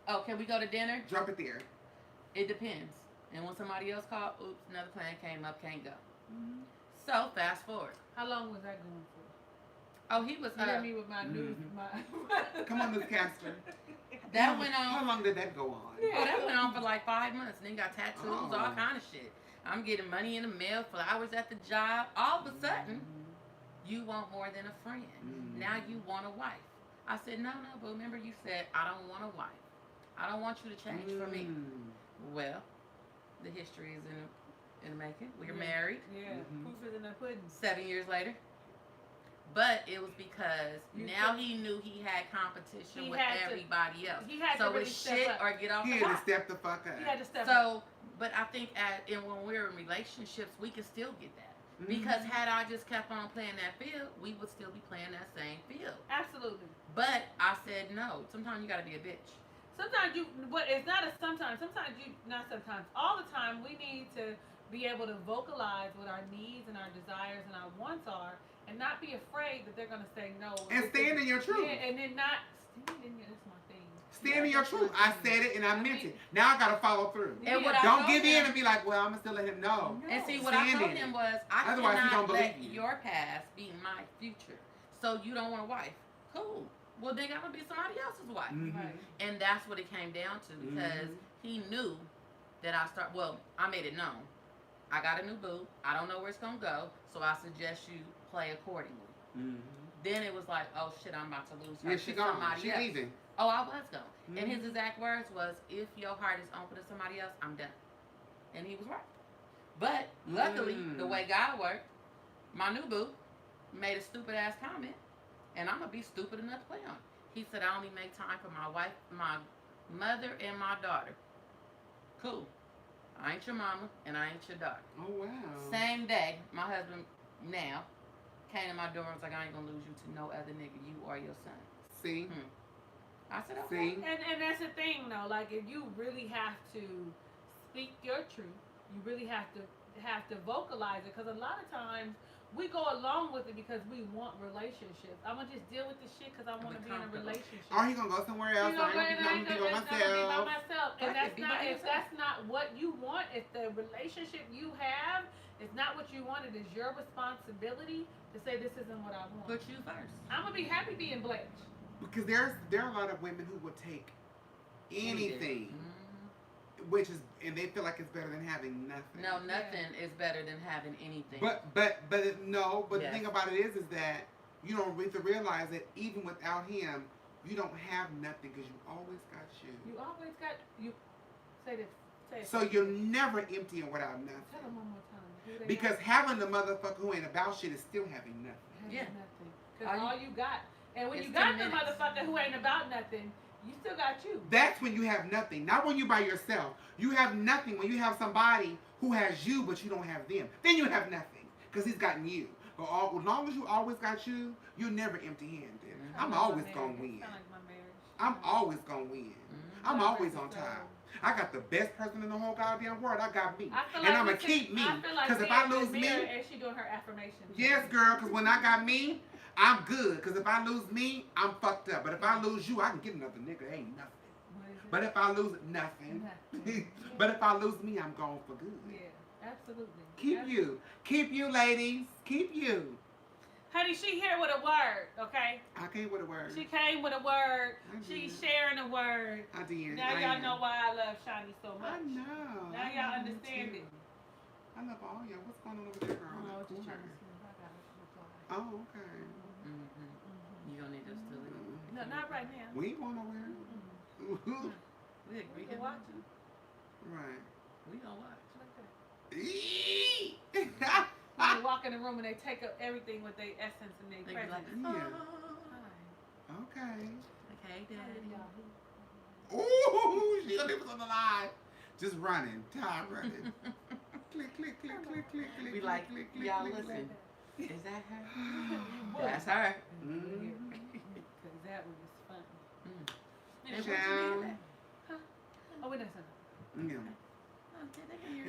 Oh, can we go to dinner? Drop it there. It depends. And when somebody else called, oops, another plan came up, can't go. So fast forward. how long was that going for? Oh, he was. You hear me with my news, my. Come on, Miss Casper. That went How on. long did that go on? Oh, that went on for like 5 months. And then got tattoos, Oh. all kind of shit. I'm getting money in the mail, flowers at the job. All of a sudden, you want more than a friend. Now you want a wife. I said, no, boo. Remember you said, I don't want a wife. I don't want you to change for me. Well, the history is in the making. We're married. Yeah, proof is in the pudding. 7 years later. But it was because now he knew he had competition with everybody else. He had so to really it's shit step up. or get off the He had to step the fuck up. He had to step up. So, but I think when we're in relationships, we can still get that. Because had I just kept on playing that field, we would still be playing that same field. Absolutely. But I said no. Sometimes you gotta be a bitch. Sometimes it's not a sometimes. Sometimes not sometimes. All the time, we need to be able to vocalize what our needs and our desires and our wants are, and not be afraid that they're gonna say no. And stand in your truth. Yeah, and then not stand in your. That's my thing. Stand in your truth. I said it and I meant it. Now I gotta follow through. And what don't give in and be like, well, I'm gonna still let him know. And see, what I told him was, I cannot let your past be my future. So you don't want a wife. Cool. Well, then I'm gonna be somebody else's wife. Right. And that's what it came down to, because he knew that I made it known. I got a new boo. I don't know where it's gonna go, so I suggest you play accordingly. Then it was like, oh shit, I'm about to lose her. Yeah, she gone. She leaving. Oh, I was gone. And his exact words was, if your heart is open to somebody else, I'm done. And he was right. But luckily, the way God worked, my new boo made a stupid ass comment, and I'm gonna be stupid enough to play on it. He said, I only make time for my wife, my mother, and my daughter. Cool. I ain't your mama, and I ain't your daughter. Oh, wow. Same day, my husband now came to my door and was like, I ain't gonna lose you to no other nigga, you or your son. See? I said, okay. See? And that's the thing, though. Like, if you really have to speak your truth, you really have to vocalize it. Because a lot of times, we go along with it because we want relationships. I'm going to just deal with this shit because I want to be in a relationship. Or he going to go somewhere else. I'm going to be by myself. And if that's not what you want, if the relationship you have is not what you want, it is your responsibility to say this isn't what I want. Put you first. I'm going to be happy being Blanche. Because there are a lot of women who will take anything, which is, and they feel like it's better than having nothing. No, nothing is better than having anything. But the thing about it is that you don't have to realize that even without him, you don't have nothing because you always got you. You always got you. Say this. Say it. So you're never empty and without nothing. Tell them one more time. Because having the motherfucker who ain't about shit is still having nothing. Nothing. Because all you got. And when you got the motherfucker who ain't about nothing, you still got you. That's when you have nothing. Not when you by yourself. You have nothing when you have somebody who has you, but you don't have them. Then you have nothing because he's gotten you. But as long as you always got you, you're never empty-handed. I'm always going to win. I'm always going to win. I'm always on top. I got the best person in the whole goddamn world. I got me. And I'm going to keep me. Because if I lose me. And she doing her affirmations. Yes, girl, because when I got me, I'm good. Because if I lose me, I'm fucked up. But if I lose you, I can get another nigga. Ain't nothing. But if I lose nothing. But if I lose me, I'm gone for good. Yeah, absolutely. Keep you. Keep you, ladies. Keep you. Honey, she here with a word, okay? I came with a word. She came with a word. She's sharing a word. I did. Now y'all know why I love Shani so much. I know. Now y'all understand it. I love all y'all. What's going on over there, girl? Oh, just trying to see if I got a reply. Oh, okay. You don't need us to leave. No, not right now. We ain't going nowhere. We can watch it. Right. We gonna watch. When they walk in the room and they take up everything with their essence and their presence. Yeah. Okay. Okay, Daddy. Ooh, she gonna leave us on the line. Just running. Time running. Click, click, click, click, click, click. We like, click, click, y'all click, listen. click. Is that her? That's her. Because that one is fun. And what you mean? Oh, wait, that's enough. Yeah. They can hear.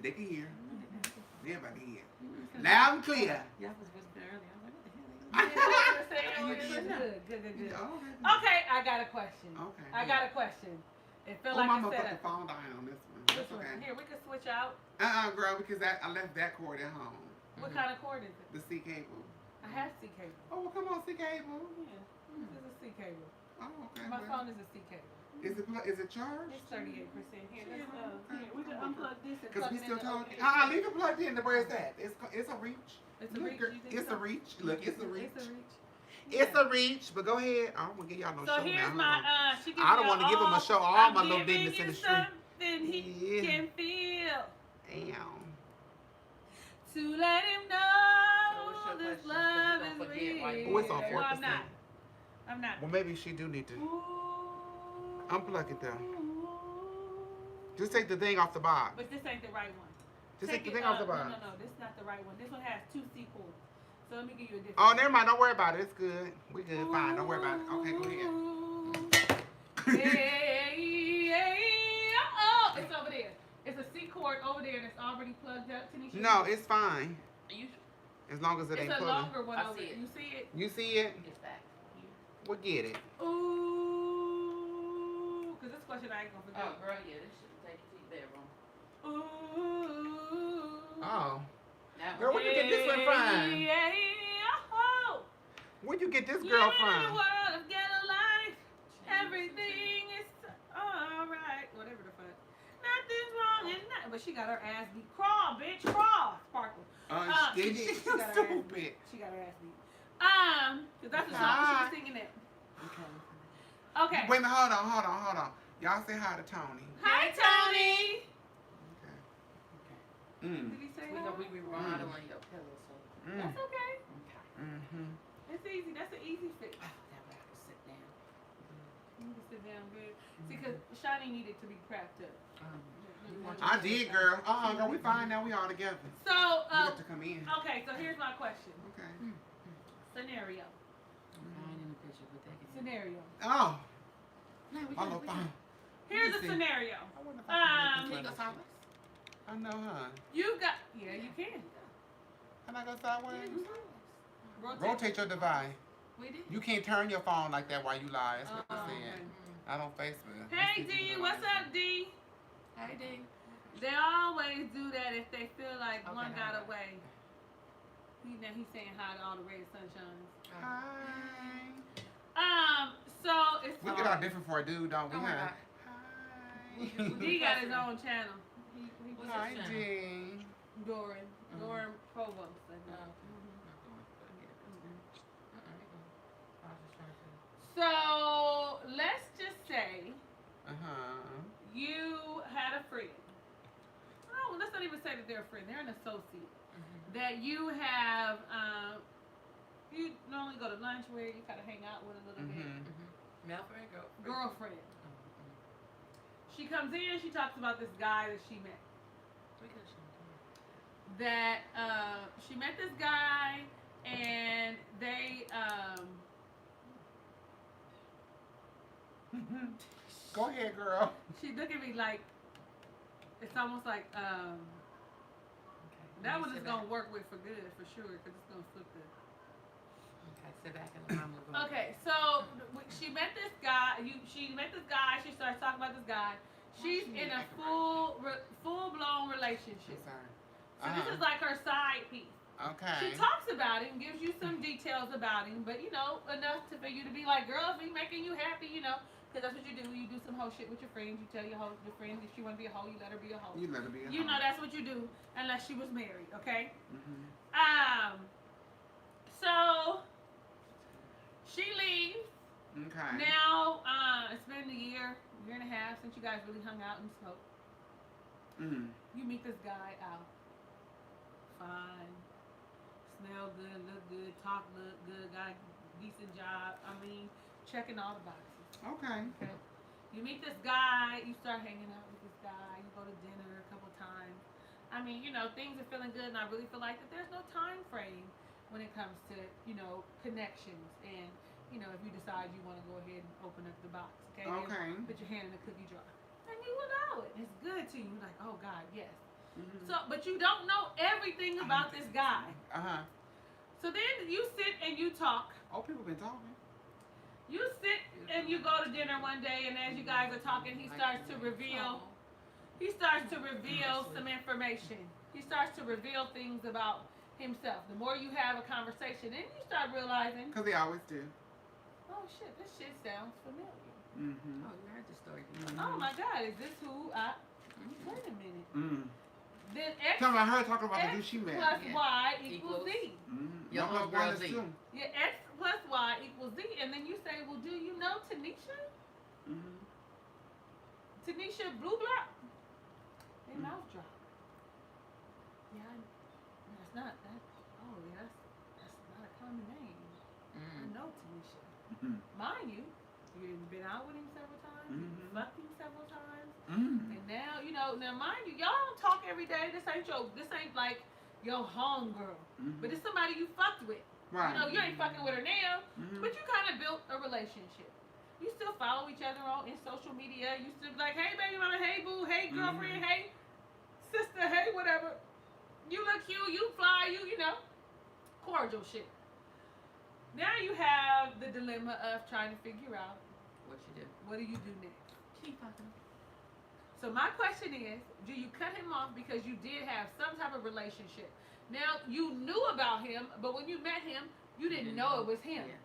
They can hear. Everybody can hear. Loud and clear. Y'all was whispering earlier. I was like, what the hell? Good. Okay, I got a question. Okay. I got a question. It feel Oh, like mama it's put set the up. phone down on this one. This That's one. okay. Here, we can switch out. Girl, because I left that cord at home. What kind of cord is it? The C cable. I have C cable. Oh, well, come on, C cable. Yeah, this is a C cable. Oh, okay. My well. phone is a C cable. Is it charged? It's 38%. Here, we can unplug this and Because plug we it still in. talking. Leave it plugged in. Where's that? It's a reach. It's a Look, reach. girl, You think it's so? a reach. Look, it's a reach. It's a reach. It's a reach, but go ahead. I don't want to give y'all no show. So here's now. I don't want to give him a show. All my little business in the street. Something he can feel. Damn. To let him know this love is real. Oh, it's on 4%. Well, I'm not. Well, maybe she do need to unplug it though. Just take the thing off the box. But this ain't the right one. Just take the thing off the box. No, this is not the right one. This one has 2 C chords. So let me give you a different Oh, never mind. Don't worry about it. It's good. We good. Fine. Don't worry about it. Okay, go ahead. Oh, it's over there. It's a C chord over there that's already plugged up. Tanisha. No, it's fine. As long as it ain't It's a pulling. longer one over there. You see it? You see it? It's back. We'll get it. Ooh. Because this question I ain't going to forget. Oh, girl, yeah. This should take you to the bedroom. Ooh. Oh. Girl, where'd you get this one from? Where'd you get this girl from? In the world of ghetto life, everything is alright. Whatever the fuck. Nothing's wrong and nothing. But she got her ass beat. Crawl, bitch, crawl. Sparkle. She did. She got her ass Stupid. beat. She got her ass beat. Cause that's the song she was singing it. Okay. Wait a minute, hold on. Y'all say hi to Tony. Hi, Tony. Okay. Did he say We hi? know we run out on your pillow, so. That's okay. Mm-hmm. It's easy. That's an easy fix. That way I can sit down. You can sit down good. See, because Shani needed to be cracked up. I did, girl. Girl, we fine now. We all together. So, You have to come in. okay, so here's my question. Okay. Scenario. I ain't in the picture, but they can. Scenario. Oh. No, we My little phone. Here's a see. scenario. I wonder if I Can you can go do this. sideways? I know, huh? You got, yeah, you can. Can I go sideways? Rotate. Rotate your device. We did. You can't turn your phone like that while you lie. That's what Oh, they said. okay. I don't Facebook. Hey, D, what's up, D? Hey, D. They always do that if they feel like Okay, one got alright. away. He's saying hi to all the red sunshines. Hi. So it's We get all different for a dude, don't we? Don't worry Huh? about Hi. D got his own channel. What's Hi, his D. Doran Provost. I know. So let's just say you had a friend. Oh, let's not even say that they're a friend. They're an associate. That you have, you normally go to lunch where you kind of hang out with a little bit. Male friend, Girlfriend. She comes in, she talks about this guy that she met. That she met this guy and they Go ahead, girl. she looked at me like it's almost like that one is gonna work with for good for sure because it's gonna flip the. Okay, sit back and let mom move on. Okay, so she met this guy. She met this guy. She starts talking about this guy. She's in a full blown relationship. So this is like her side piece. Okay. She talks about him, gives you some details about him, but enough for you to be like, girl, if he's making you happy, because that's what you do. You do some hoe shit with your friends. You tell your friend if she want to be a hoe, you let her be a hoe. You let her be a hoe. You know that's what you do, unless she was married, okay? So she leaves. Okay. Now, it's been a year and a half since you guys really hung out and smoked. You meet this guy out. Fine. Smell good, look good, talk look good, got a decent job. I mean, checking all the boxes. Okay. You meet this guy, you start hanging out with this guy, you go to dinner a couple times. I mean, things are feeling good and I really feel like that there's no time frame when it comes to, connections and, if you decide you want to go ahead and open up the box, okay? Okay. Put your hand in the cookie jar. And you allow it. It's good to you. You're like, oh God, yes. So, but you don't know everything about this guy. So then you sit and you talk. Oh, people been talking. You sit and you go to dinner one day, and as you guys are talking, he starts to reveal some information. He starts to reveal things about himself. The more you have a conversation, then you start realizing. Because they always do. Oh shit, this shit sounds familiar. Oh, you heard the story. Oh my God, is this who I? Wait a minute. Then X Tell me her talking about the dude she met. plus Y equals Z. Your One plus homegirl one is Z. two. Yeah, X plus plus Y equals Z, and then you say, well, do you know Tanisha? Mm-hmm. Tanisha Blue Block? They mouth drop. Yeah, that's not that. Oh, yeah, that's not a common name. I know Tanisha. Mind you, you've been out with him several times. You fucked him several times. And now, now mind you, y'all don't talk every day. This ain't like your homegirl. But it's somebody you fucked with. Right. You ain't fucking with her now, but you kind of built a relationship. You still follow each other in social media. You still be like, hey, baby mama, hey, boo, hey, girlfriend, hey, sister, hey, whatever. You look cute, you fly, cordial shit. Now you have the dilemma of trying to figure out what you do. What do you do next? Keep fucking. So my question is, do you cut him off because you did have some type of relationship? Now, you knew about him, but when you met him, you didn't know it was him. Yeah.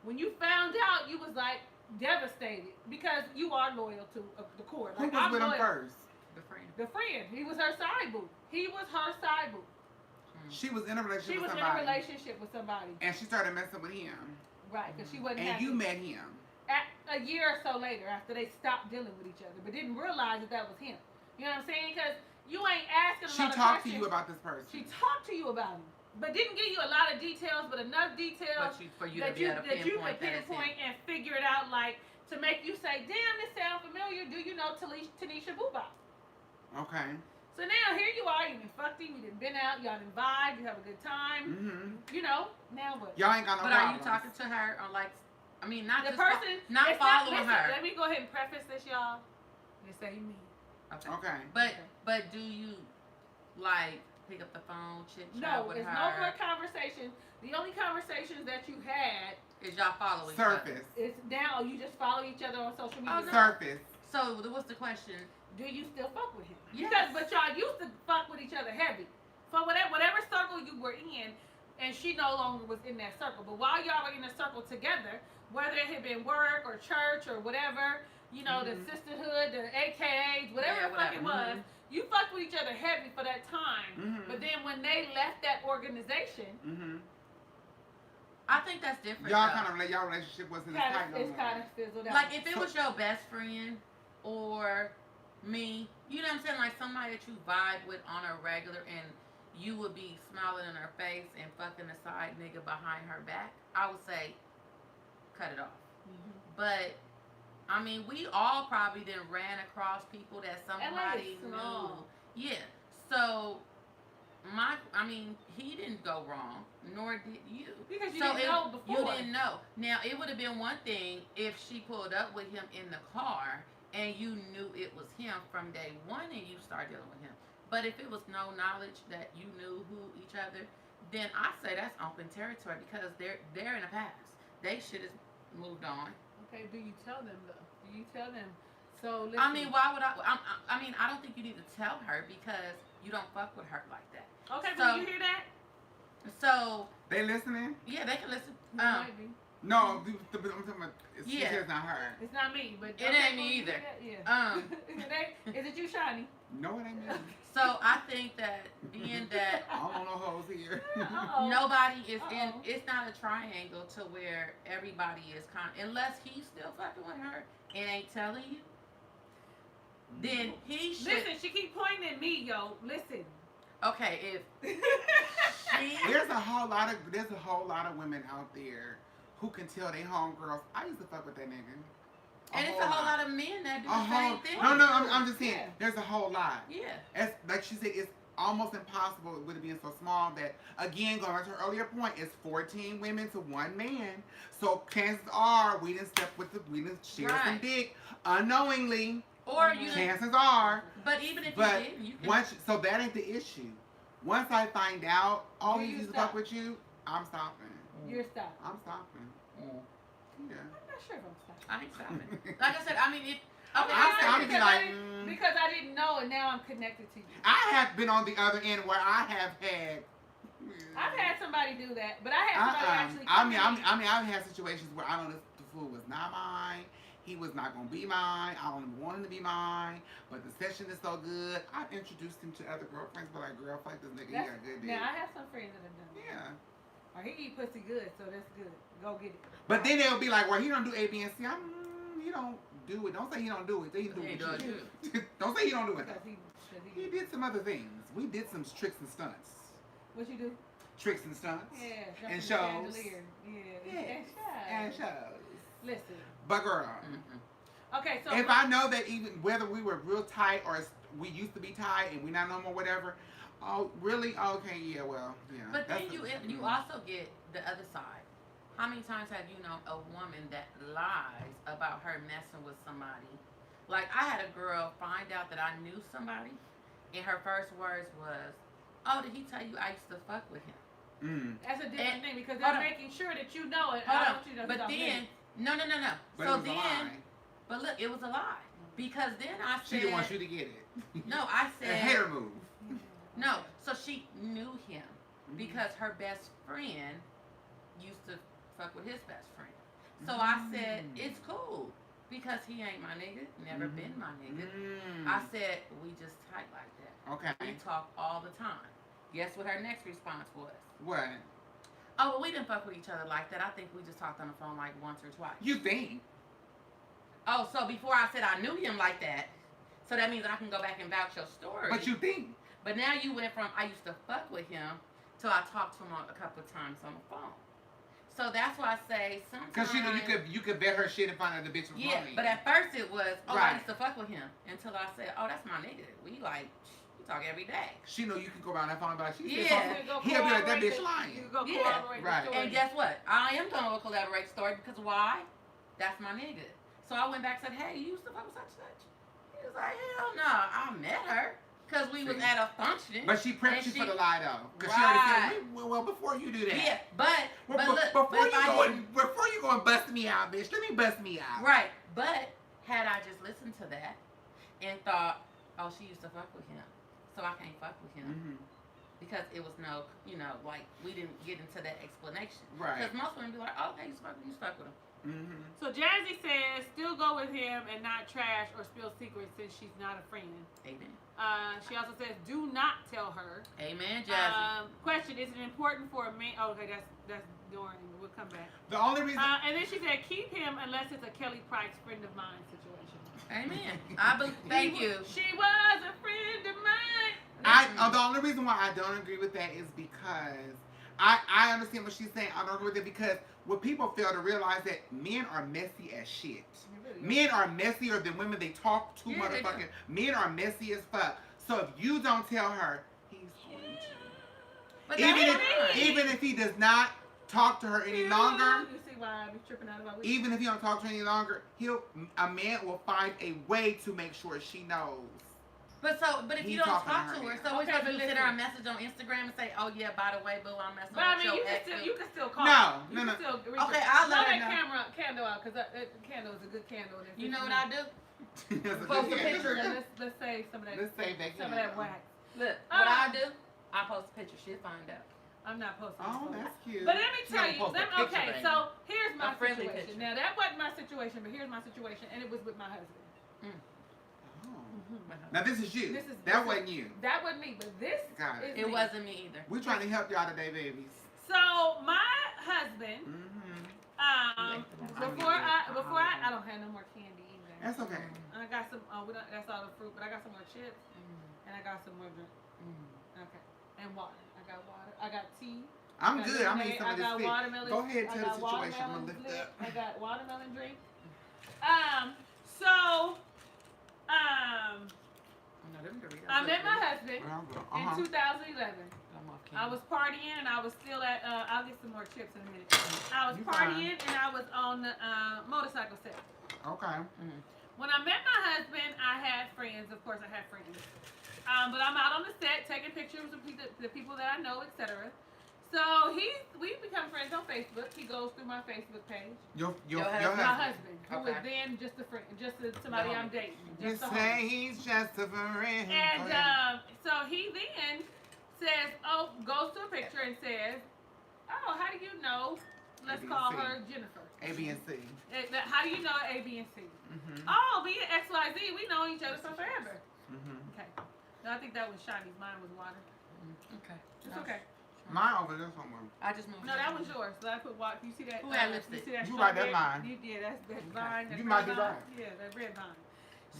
When you found out, you was like devastated because you are loyal to the core. Like, who was with him first? The friend. The friend. He was her side boo. He was her side boo. She was in a relationship with somebody. She was in a relationship with somebody. And she started messing with him. Right, because she wasn't happy. And you met him. A year or so later, after they stopped dealing with each other, but didn't realize that was him. You know what I'm saying? Because you ain't asking a lot of questions. She talked to you about this person. She talked to you about him, but didn't give you a lot of details, but enough details for you that you could pinpoint and figure it out, like to make you say, "Damn, this sounds familiar." Do you know Tanisha Boobop? Okay. So now here you are. You done fucked him. You done been out. Y'all done vibe. You have a good time. Now what? Y'all ain't got no problems. But are you talking to her or like? I mean, not the just person, not following her. Let me go ahead and preface this, y'all. This ain't me. Okay. But do you like pick up the phone, chit chat with her? No, it's no more conversation. The only conversations that you had is y'all following surface. It's now you just follow each other on social media. Oh, no. Surface. So what's the question? Do you still fuck with him? Yes. But y'all used to fuck with each other heavy. For whatever circle you were in, and she no longer was in that circle. But while y'all were in a circle together, whether it had been work or church or whatever, the sisterhood, the AKAs, whatever the fuck it was, you fucked with each other heavy for that time. But then when they left that organization, I think that's different. Y'all relationship wasn't as tight no more. It's kind of fizzled out. Like if it was your best friend or me, you know what I'm saying? Like somebody that you vibe with on a regular and you would be smiling in her face and fucking the side nigga behind her back, I would say cut it off. But I mean, we all probably then ran across people that somebody knew. Yeah. So he didn't go wrong, nor did you. Because you didn't know before. You didn't know. Now, it would have been one thing if she pulled up with him in the car and you knew it was him from day one and you started dealing with him. But if it was no knowledge that you knew who each other, then I say that's open territory because they're in the past. They should have moved on. Okay, do you tell them though? Do you tell them? So listen. I mean, why would I? I don't think you need to tell her because you don't fuck with her like that. Okay, but you hear that? So they listening? Yeah, they can listen. Might be. No, I'm talking about. It's not her. It's not me, but it ain't me either. Yeah. Is it you, Shiny? No, it ain't me. So I think that being that I don't know hoes here. Nobody is in. It's not a triangle to where everybody is unless he's still fucking with her and ain't telling you. Then he should. Listen, she keep pointing at me, yo. Listen. Okay, if there's a whole lot of women out there who can tell they homegirls, I used to fuck with that nigga. And it's a whole lot of men that do the same thing. No, I'm just saying, there's a whole lot. Yeah. As like she said, it's almost impossible with it being so small that, again, going to her earlier point, it's 14 women to one man. So chances are we didn't share some dick unknowingly. Or you chances are. But even if you did, you can. So that ain't the issue. Once I find out, he used to fuck with you, I'm stopping. You're stopping. I'm stopping. Yeah. I'm not sure if I'm stopping. I ain't stopping. Like I said, I mean, because I didn't know, and now I'm connected to you. I have been on the other end where I have had. I've had somebody do that, but I had somebody actually. I've had situations where I know the food was not mine. He was not going to be mine. I don't even want him to be mine. But the session is so good. I've introduced him to other girlfriends, but like, girl, fuck this nigga. He got good dick. Now, I have some friends that have done that. Yeah. Are he eat pussy good, so that's good. Go get it. But then they'll be like, well, he don't do A, B, and C. He don't do it. Don't say he don't do it. Say he do it. Don't say he don't do it. He did some other things. We did some tricks and stunts. What you do? Tricks and stunts. Yeah. And shows. And shows. Listen. But girl. Okay, so if I know that even whether we were real tight or we used to be tight and we not no more, whatever. Oh, really? Okay, yeah, well, yeah. But then you also get the other side. How many times have you known a woman that lies about her messing with somebody? Like, I had a girl find out that I knew somebody, and her first words was, oh, did he tell you I used to fuck with him? That's a different thing, because they're making sure that you know it. I want you to but then, no. But so then, but look, it was a lie. Because then I said... She didn't want you to get it. No, I said... A hater move. No, so she knew him because her best friend used to fuck with his best friend. So I said, it's cool because he ain't my nigga, never been my nigga. I said, we just tight like that. Okay. We talk all the time. Guess what her next response was? What? Oh, well, we didn't fuck with each other like that. I think we just talked on the phone like once or twice. You think? Oh, so before I said I knew him like that, so that means I can go back and vouch your story. But you think? But now you went from I used to fuck with him to I talked to him a couple of times on the phone. So that's why I say sometimes. Because you could vet her shit and find out the bitch was yeah, funny. but at first it was, right. I used to fuck with him until I said, oh, that's my nigga. We talk every day. She know you can go around that phone and be like, yeah. He'll be like, that bitch lying. You go corroborate the story. And guess what? I am going to collaborate story because why? That's my nigga. So I went back and said, hey, you used to fuck with such and such? He was like, hell no. I met her. Because we was at a function. But she prepped you for the lie, though. Because right. she already said, well, before you do that. Yeah, but look. Before you go and bust me out, bitch, let me bust me out. Right. But had I just listened to that and thought, oh, she used to fuck with him, so I can't fuck with him. Because it was no, like, we didn't get into that explanation. Right. Because most women be like, oh, okay, you fuck with him. So Jazzy says, still go with him and not trash or spill secrets since she's not a friend. Amen. She also says, do not tell her. Amen, Jazzy. Question, is it important for a man? Oh, okay, that's Dorian. We'll come back. The only reason. And then she said, keep him unless it's a Kelly Price friend of mine situation. Amen. Thank you. She was a friend of mine. The only reason why I don't agree with that is because I understand what she's saying. I don't agree with it because what people fail to realize that men are messy as shit. Men are messier than women. They talk too motherfucking. Men are messy as fuck. So if you don't tell her, he's going to. Even if he does not talk to her any longer. You see why I be tripping out about even if he don't talk to her any longer, a man will find a way to make sure she knows. But if you don't talk to her, so we're supposed to send her a message on Instagram and say, oh yeah, by the way, boo, I'm messing with your ex. You can still call. No. Okay, I'll let her know. Candle out, because that candle is a good candle. You know what I do? Post a picture and let's save some of that. Let's save that. Some of that wax. Look, what I do? I post a picture. She'll find out. I'm not posting. Oh, that's cute. But let me tell you. Okay, so here's my situation. Picture. Now that wasn't my situation, but here's my situation, and it was with my husband. Now this is you. That wasn't you. That wasn't me, but this is it wasn't me either. We're trying to help y'all today, babies. So my husband, before I don't have no more candy either. That's okay. I got some. That's all the fruit, but I got some more chips, and I got some more drink. Okay, and water. I got water. I got tea. I'm good. I'm eating some of this tea. Watermelon. Go ahead, tell the situation. I'm gonna lift up. I got watermelon drink. I met my husband in 2011. I was partying and I was still at, I'll get some more chips in a minute. I was partying and I was on the motorcycle set. Okay. When I met my husband, I had friends. Of course, I had friends. But I'm out on the set taking pictures of the people that I know, etc. So we become friends on Facebook. He goes through my Facebook page. Your my husband, who was then just a friend, somebody I'm dating. You say he's just a friend. And so he then says, goes to a picture and says, oh, how do you know? Let's call her Jennifer. A, B, and C. How do you know A, B, and C? Oh, B, X, Y, Z. We know each other for forever. Okay. No, I think that was Shawnee's. Mine was water. Okay. It's okay. Mine over there somewhere. I just moved. No, that was yours. So I put what? You see that? Who had lipstick? You see that? You right, that's mine. Yeah, that's vine. You might be right. Yeah, that red vine.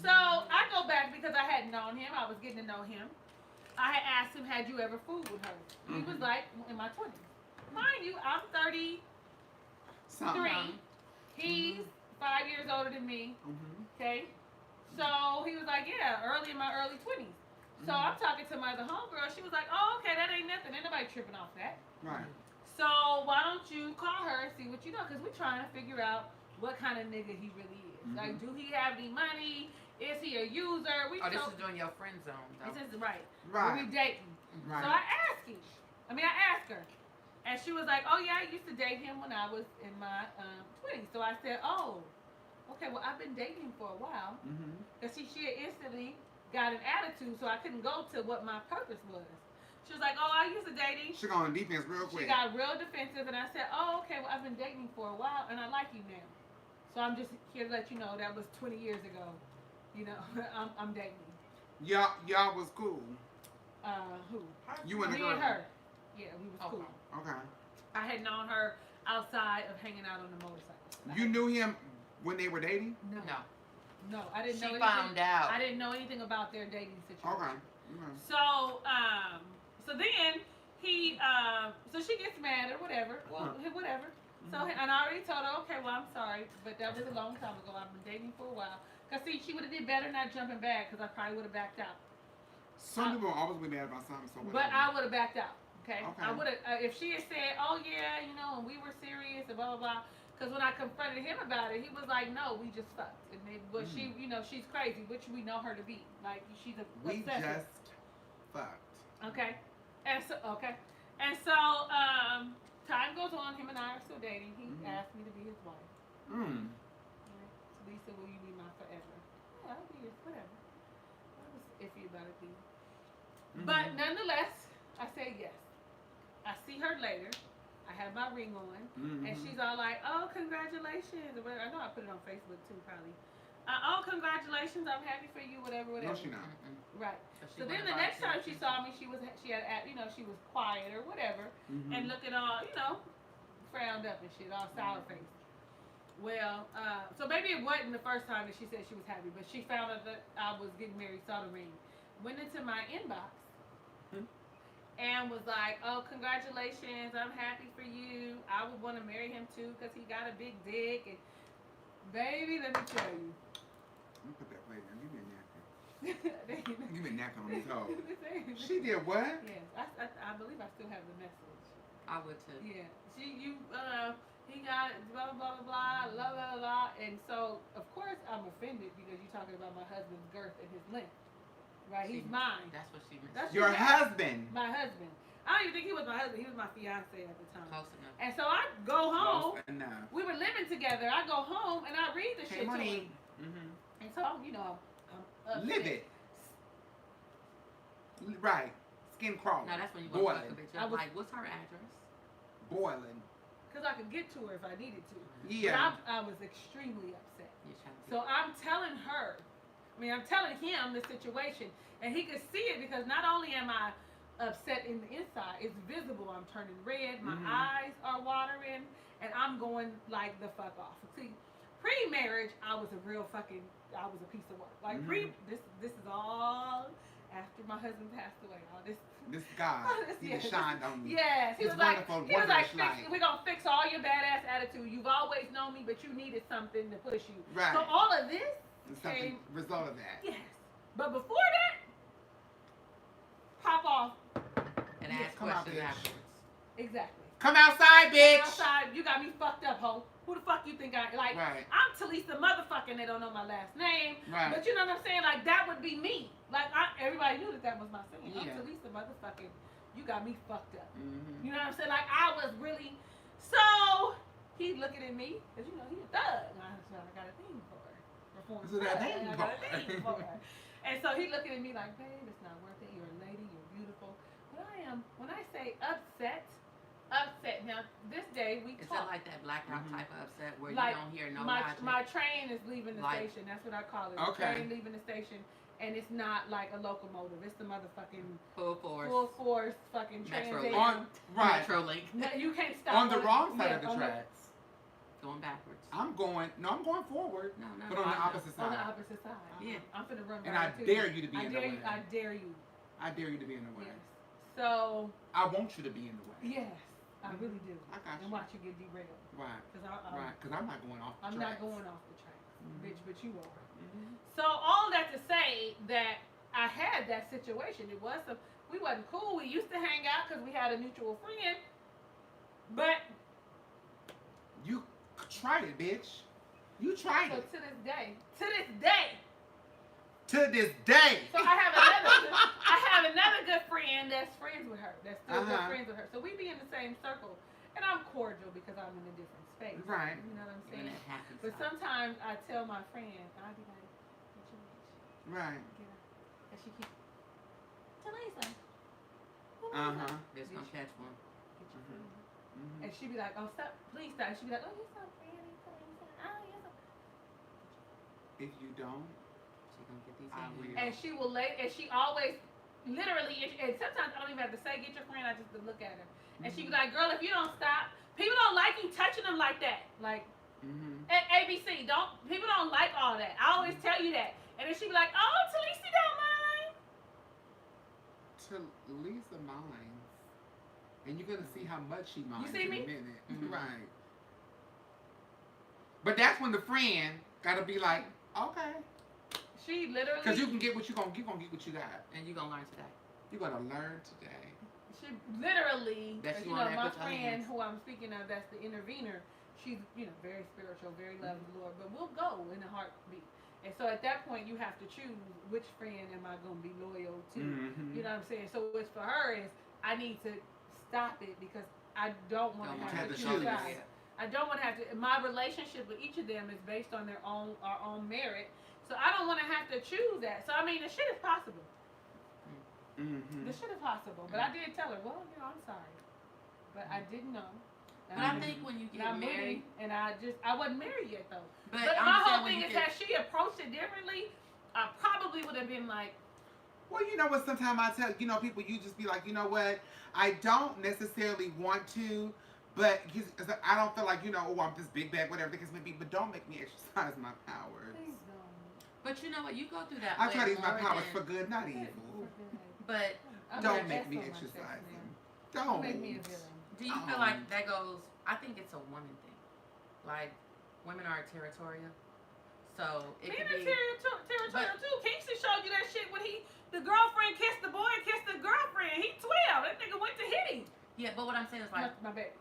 So I go back because I hadn't known him. I was getting to know him. I had asked him, "Had you ever fooled with her?" He was like, "In my 20s." Mind you, I'm 33. He's 5 years older than me. Okay. So he was like, "Yeah, in my early 20s." So I'm talking to my other homegirl. She was like, "Oh, okay, that ain't nothing. Ain't nobody tripping off that." Right. So why don't you call her and see what you know? Because we're trying to figure out what kind of nigga he really is. Like, do he have any money? Is he a user? This is doing your friend zone, though. This is right. Right. We dating. Right. So I asked her. And she was like, "Oh, yeah, I used to date him when I was in my 20s. So I said, "Oh, okay, well, I've been dating him for a while." Because she had instantly got an attitude, so I couldn't go to what my purpose was. She was like, "Oh, I used to date him." She got on defense real quick. She got real defensive, and I said, "Oh, okay, well, I've been dating for a while, and I like you now. So I'm just here to let you know that was 20 years ago. You know, I'm dating you." Y'all was cool. Who? You and the Me girl. and her. Yeah, we was cool. Okay. I had known her outside of hanging out on the motorcycle. You knew him when they were dating? No, I didn't know She anything. found out. I didn't know anything about their dating situation. Okay. So, so then he, so she gets mad or whatever. Well, whatever. So, and I already told her, okay, well, I'm sorry, but that was a long time ago. I've been dating for a while. Cause see, she would have did better not jumping back, cause I probably would have backed out. Some people always be mad about something, so whatever. But I would have backed out. Okay. Okay. I would have if she had said, "Oh yeah, you know," and we were serious and blah blah blah. Because when I confronted him about it, he was like, "No, we just fucked." And maybe, but she, you know, she's crazy, which we know her to be. Like she's a we obsessive. just fucked. Okay. And so time goes on. Him and I are still dating. He asked me to be his wife. Right. So Lisa, will you be my forever? Yeah, I'll be yours, whatever. I was iffy about it, but nonetheless, I say yes. I see her later. I have my ring on, and she's all like, "Oh, congratulations!" Or whatever. I know I put it on Facebook too, probably. "Oh, congratulations! I'm happy for you." Whatever. No, she not. Right. So then the next time she saw me, she had, you know, she was quiet or whatever, and looking all, you know, frowned up and shit, all sour faced. Well, so maybe it wasn't the first time that she said she was happy, but she found out that I was getting married, saw the ring, went into my inbox. And was like, "Oh, congratulations! I'm happy for you. I would want to marry him too because he got a big dick." And baby, let me tell you. Let me put that plate down. Give me a napkin. Give me a napkin on this hoe. She did what? Yes, I believe I still have the message. I would too. Yeah, he got blah blah blah blah blah blah, and so of course I'm offended because you're talking about my husband's girth and his length. Right, he's mine. That's what she meant. Your husband. My husband. I don't even think he was my husband. He was my fiance at the time. Close enough. And so I go home. Close enough. We were living together. I go home and I read the shit to him. And so, you know, I'm live it. Right. Skin crawling. Now that's when you go boiling. to the bitch. I'm like, what's her address? Boiling. Because I could get to her if I needed to. Yeah. But I was extremely upset. So I'm telling her. I'm telling him the situation, and he could see it because not only am I upset in the inside, it's visible. I'm turning red, my eyes are watering, and I'm going like the fuck off. See, pre-marriage, I was a piece of work. Like this is all after my husband passed away. All this God, he just shined on me. Yes, he was like, light. we're gonna fix all your badass attitude. You've always known me, but you needed something to push you. Right. So all of this. Something result of that. Yes. But before that, pop off. And ask questions afterwards. Exactly. Come outside, bitch. Come outside. You got me fucked up, ho. Who the fuck you think I like? Right. I'm Talisa motherfucking. They don't know my last name. Right. But you know what I'm saying? Like that would be me. Like everybody knew that was my saying. Yeah. I'm Talisa motherfucking. You got me fucked up. You know what I'm saying? Like I was really. So he looking at me because you know he a thug. And I got a thing for her. So that thing for her. And so he looking at me like, "Babe, it's not worth it. You're a lady. You're beautiful." But I am. When I say upset. Now this day we Is talk. it like that blackout type of upset where like you don't hear no my logic? my train is leaving the station. That's what I call it. Okay. Train leaving the station, and it's not like a locomotive. It's the motherfucking full force fucking Metro Trans Link. Right. Metro Link. No, you can't stop on the wrong side of the on tracks. Going backwards. I'm going forward. No, but on the opposite side. On the opposite side. Yeah. I'm finna run. And I dare you to be in the way. I dare you. I dare you to be in the way. Yes. So. I want you to be in the way. Yes, I really do. I got you. And watch you get derailed. Right. Because I'm not going off the I'm tracks. not going off the tracks, bitch, but you are. Mm-hmm. So all that to say that I had that situation. It was we wasn't cool. We used to hang out because we had a mutual friend, but you tried it, bitch. You tried so it. to this day. To this day. So I have another good friend that's friends with her. That's still good friends with her. So we be in the same circle, and I'm cordial because I'm in a different space. Right. You know what I'm saying? And it happens. But sometimes I tell my friend, I'll be like, "Get your bitch." Right. Get her. And she keep. Talisa. There's gonna catch one. Get your friend. And she be like, "Oh, stop! Please stop!" And she be like, "Oh, you're so pretty, Talisa. Oh, you're so." If you don't, She gonna get these. I will. And she will and she always, literally, and sometimes I don't even have to say, "Get your friend." I just look at her, and she be like, "Girl, if you don't stop, people don't like you touching them like that, like." At ABC, people don't like all that. I always tell you that. And then she be like, "Oh, Talisa don't mind." Lisa minds, and you're gonna see how much she minds see in me? a minute. Right. But that's when the friend gotta be like, okay, She literally. because you can get what you gonna get what you got, And you gonna learn today. you're gonna learn today. She literally. That she you wanna know, my put your friend hands. who I'm speaking of, that's the intervener. She's very spiritual, very loving the Lord, but we'll go in a heartbeat. And so at that point, you have to choose which friend am I going to be loyal to. You know what I'm saying? So it's for her is I need to stop it because I don't want to have to choose sides. I don't want to have to. My relationship with each of them is based on our own merit. So I don't want to have to choose that. So I mean, the shit is possible. The shit is possible. But I did tell her, well, I'm sorry, but I didn't know. But I think when you get married, and I wasn't married yet though. But my whole thing is that she approached it differently. I probably would have been like, well, you know what? Sometimes I tell people, you just be like, you know what? I don't necessarily want to, but I don't feel like I'm this big bag, whatever the case may be. But don't make me exercise my powers. please don't. but you know what? You go through that. I try to use my more powers than- for good, not evil. But Don't make me exercise them. Don't make me a villain. do you feel like that goes? I think it's a woman thing. Like women are territorial, so it Men could are be. territorial too. Kingston showed you that shit when the girlfriend kissed the boy and kissed the girlfriend. He 12. That nigga went to hit him. Yeah, but what I'm saying is like, My baby.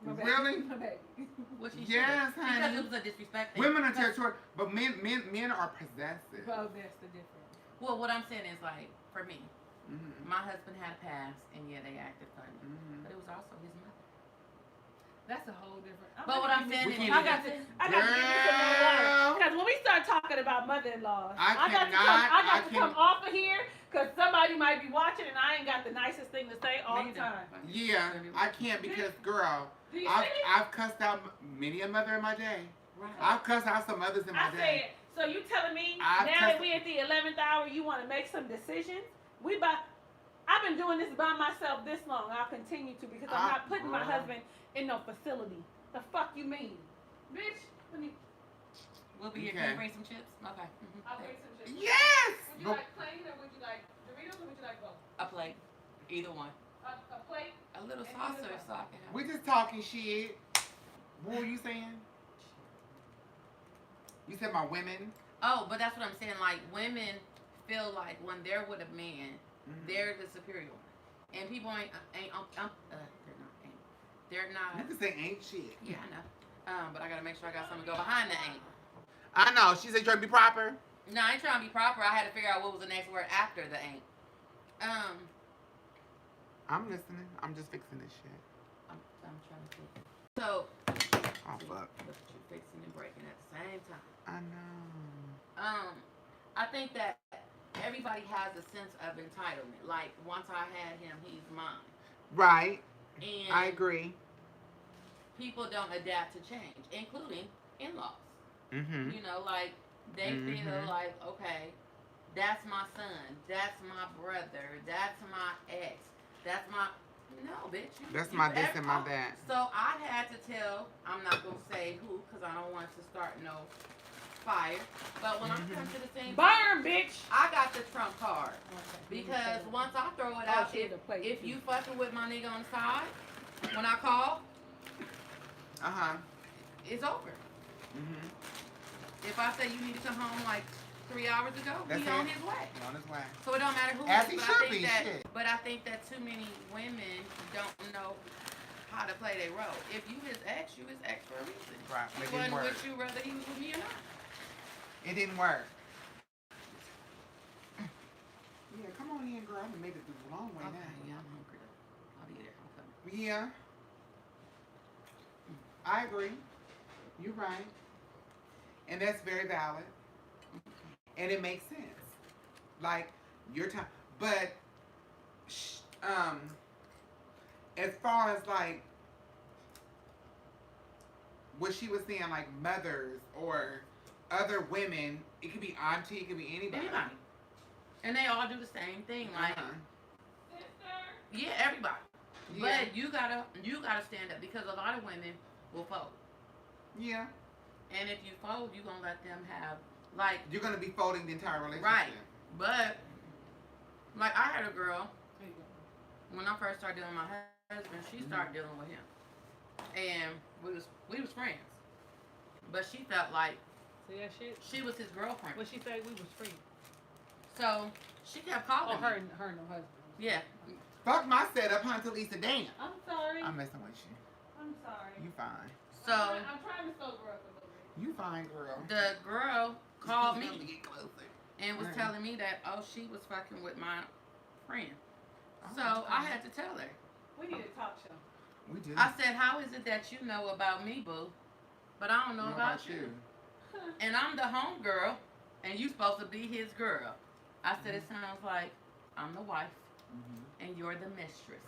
My baby. Really? My baby. what she Yes, should, honey. because it was a disrespect thing. Women are territorial, but men are possessive. Oh, that's the difference. Well, what I'm saying is like, for me, my husband had a past, and yeah, they acted funny, but it was also his mother. That's a whole different. But what I'm saying is, I got to give you some more water. Because when we start talking about mother-in-laws, I got to come off of here because somebody might be watching and I ain't got the nicest thing to say all the time. Yeah, I can't because, girl, Do you I've cussed out many a mother in my day. Right. I've cussed out some mothers in my day. So you telling me I've now that we at the 11th hour, you want to make some decisions? I've been doing this by myself this long. I'll continue to because I'm not putting my husband in no facility. The fuck you mean? Bitch, We'll be here. Can you bring some chips? Okay. I'll bring some chips. Yes! Would you like plain or would you like Doritos or would you like both? A plate. Either one. A plate? A little And saucer either so I can have. We just talking shit. What were you saying? You said my women? Oh, but that's what I'm saying. Like, women feel like when they're with a man, they're the superior one. And people they're not. You can say ain't shit. Yeah, I know. But I gotta make sure I got something to go behind the ain't. I know. She said trying to be proper. No, I ain't trying to be proper. I had to figure out what was the next word after the ain't. I'm listening. I'm just fixing this shit. I'm trying to think. So. Oh, fuck. Look at you fixing and breaking at the same time. I know. I think that everybody has a sense of entitlement. Like, once I had him, he's mine. Right. And I agree. people don't adapt to change, including in-laws. Mm-hmm. You know, like, they feel like, okay, That's my son. That's my brother. That's my ex. That's my no, bitch. That's my this and my that. So I had to tell. I'm not gonna say who because I don't want to start no fire. But when I come to the scene, burn, bitch. I got the trump card because once I throw it out, if you fucking with my nigga on the side, when I call, it's over. If I say you need to come home like 3 hours ago, he's on his way. On his way. So it don't matter who. As he should be. But I think that too many women don't know how to play their role. If you his ex, you his ex for a reason. Right. He wasn't with you whether he was with me or not. It didn't work. Yeah, come on in, girl. I made it through the long way now. Yeah, I'm hungry. I'll be there. I'm coming. Yeah. I agree. You're right. And that's very valid. And it makes sense. Like, your time. But, as far as, like, what she was saying, like, mothers or other women, it could be auntie, it could be anybody. And they all do the same thing. Like, yeah, everybody. Yeah. But you gotta stand up because a lot of women will fold. Yeah. And if you fold, you're gonna let them have like you're gonna be folding the entire relationship. Right. But like I had a girl when I first started dealing with my husband, she started dealing with him. And we was friends. But she felt like she was his girlfriend. But she said we was free. So she kept calling her and her husband. Yeah. Fuck my setup, huh, till Lisa damn. I'm sorry. I'm messing with you. I'm sorry. You fine. So I'm trying to sober up a little bit. You fine, girl. The girl called me Get closer. and was telling me that she was fucking with my friend. Oh, So I had to tell her. We need a talk show. We do. I said, "How is it that you know about me, boo, but I don't know about you? And I'm the home girl, and you supposed to be his girl." I said, "It sounds like I'm the wife, and you're the mistress,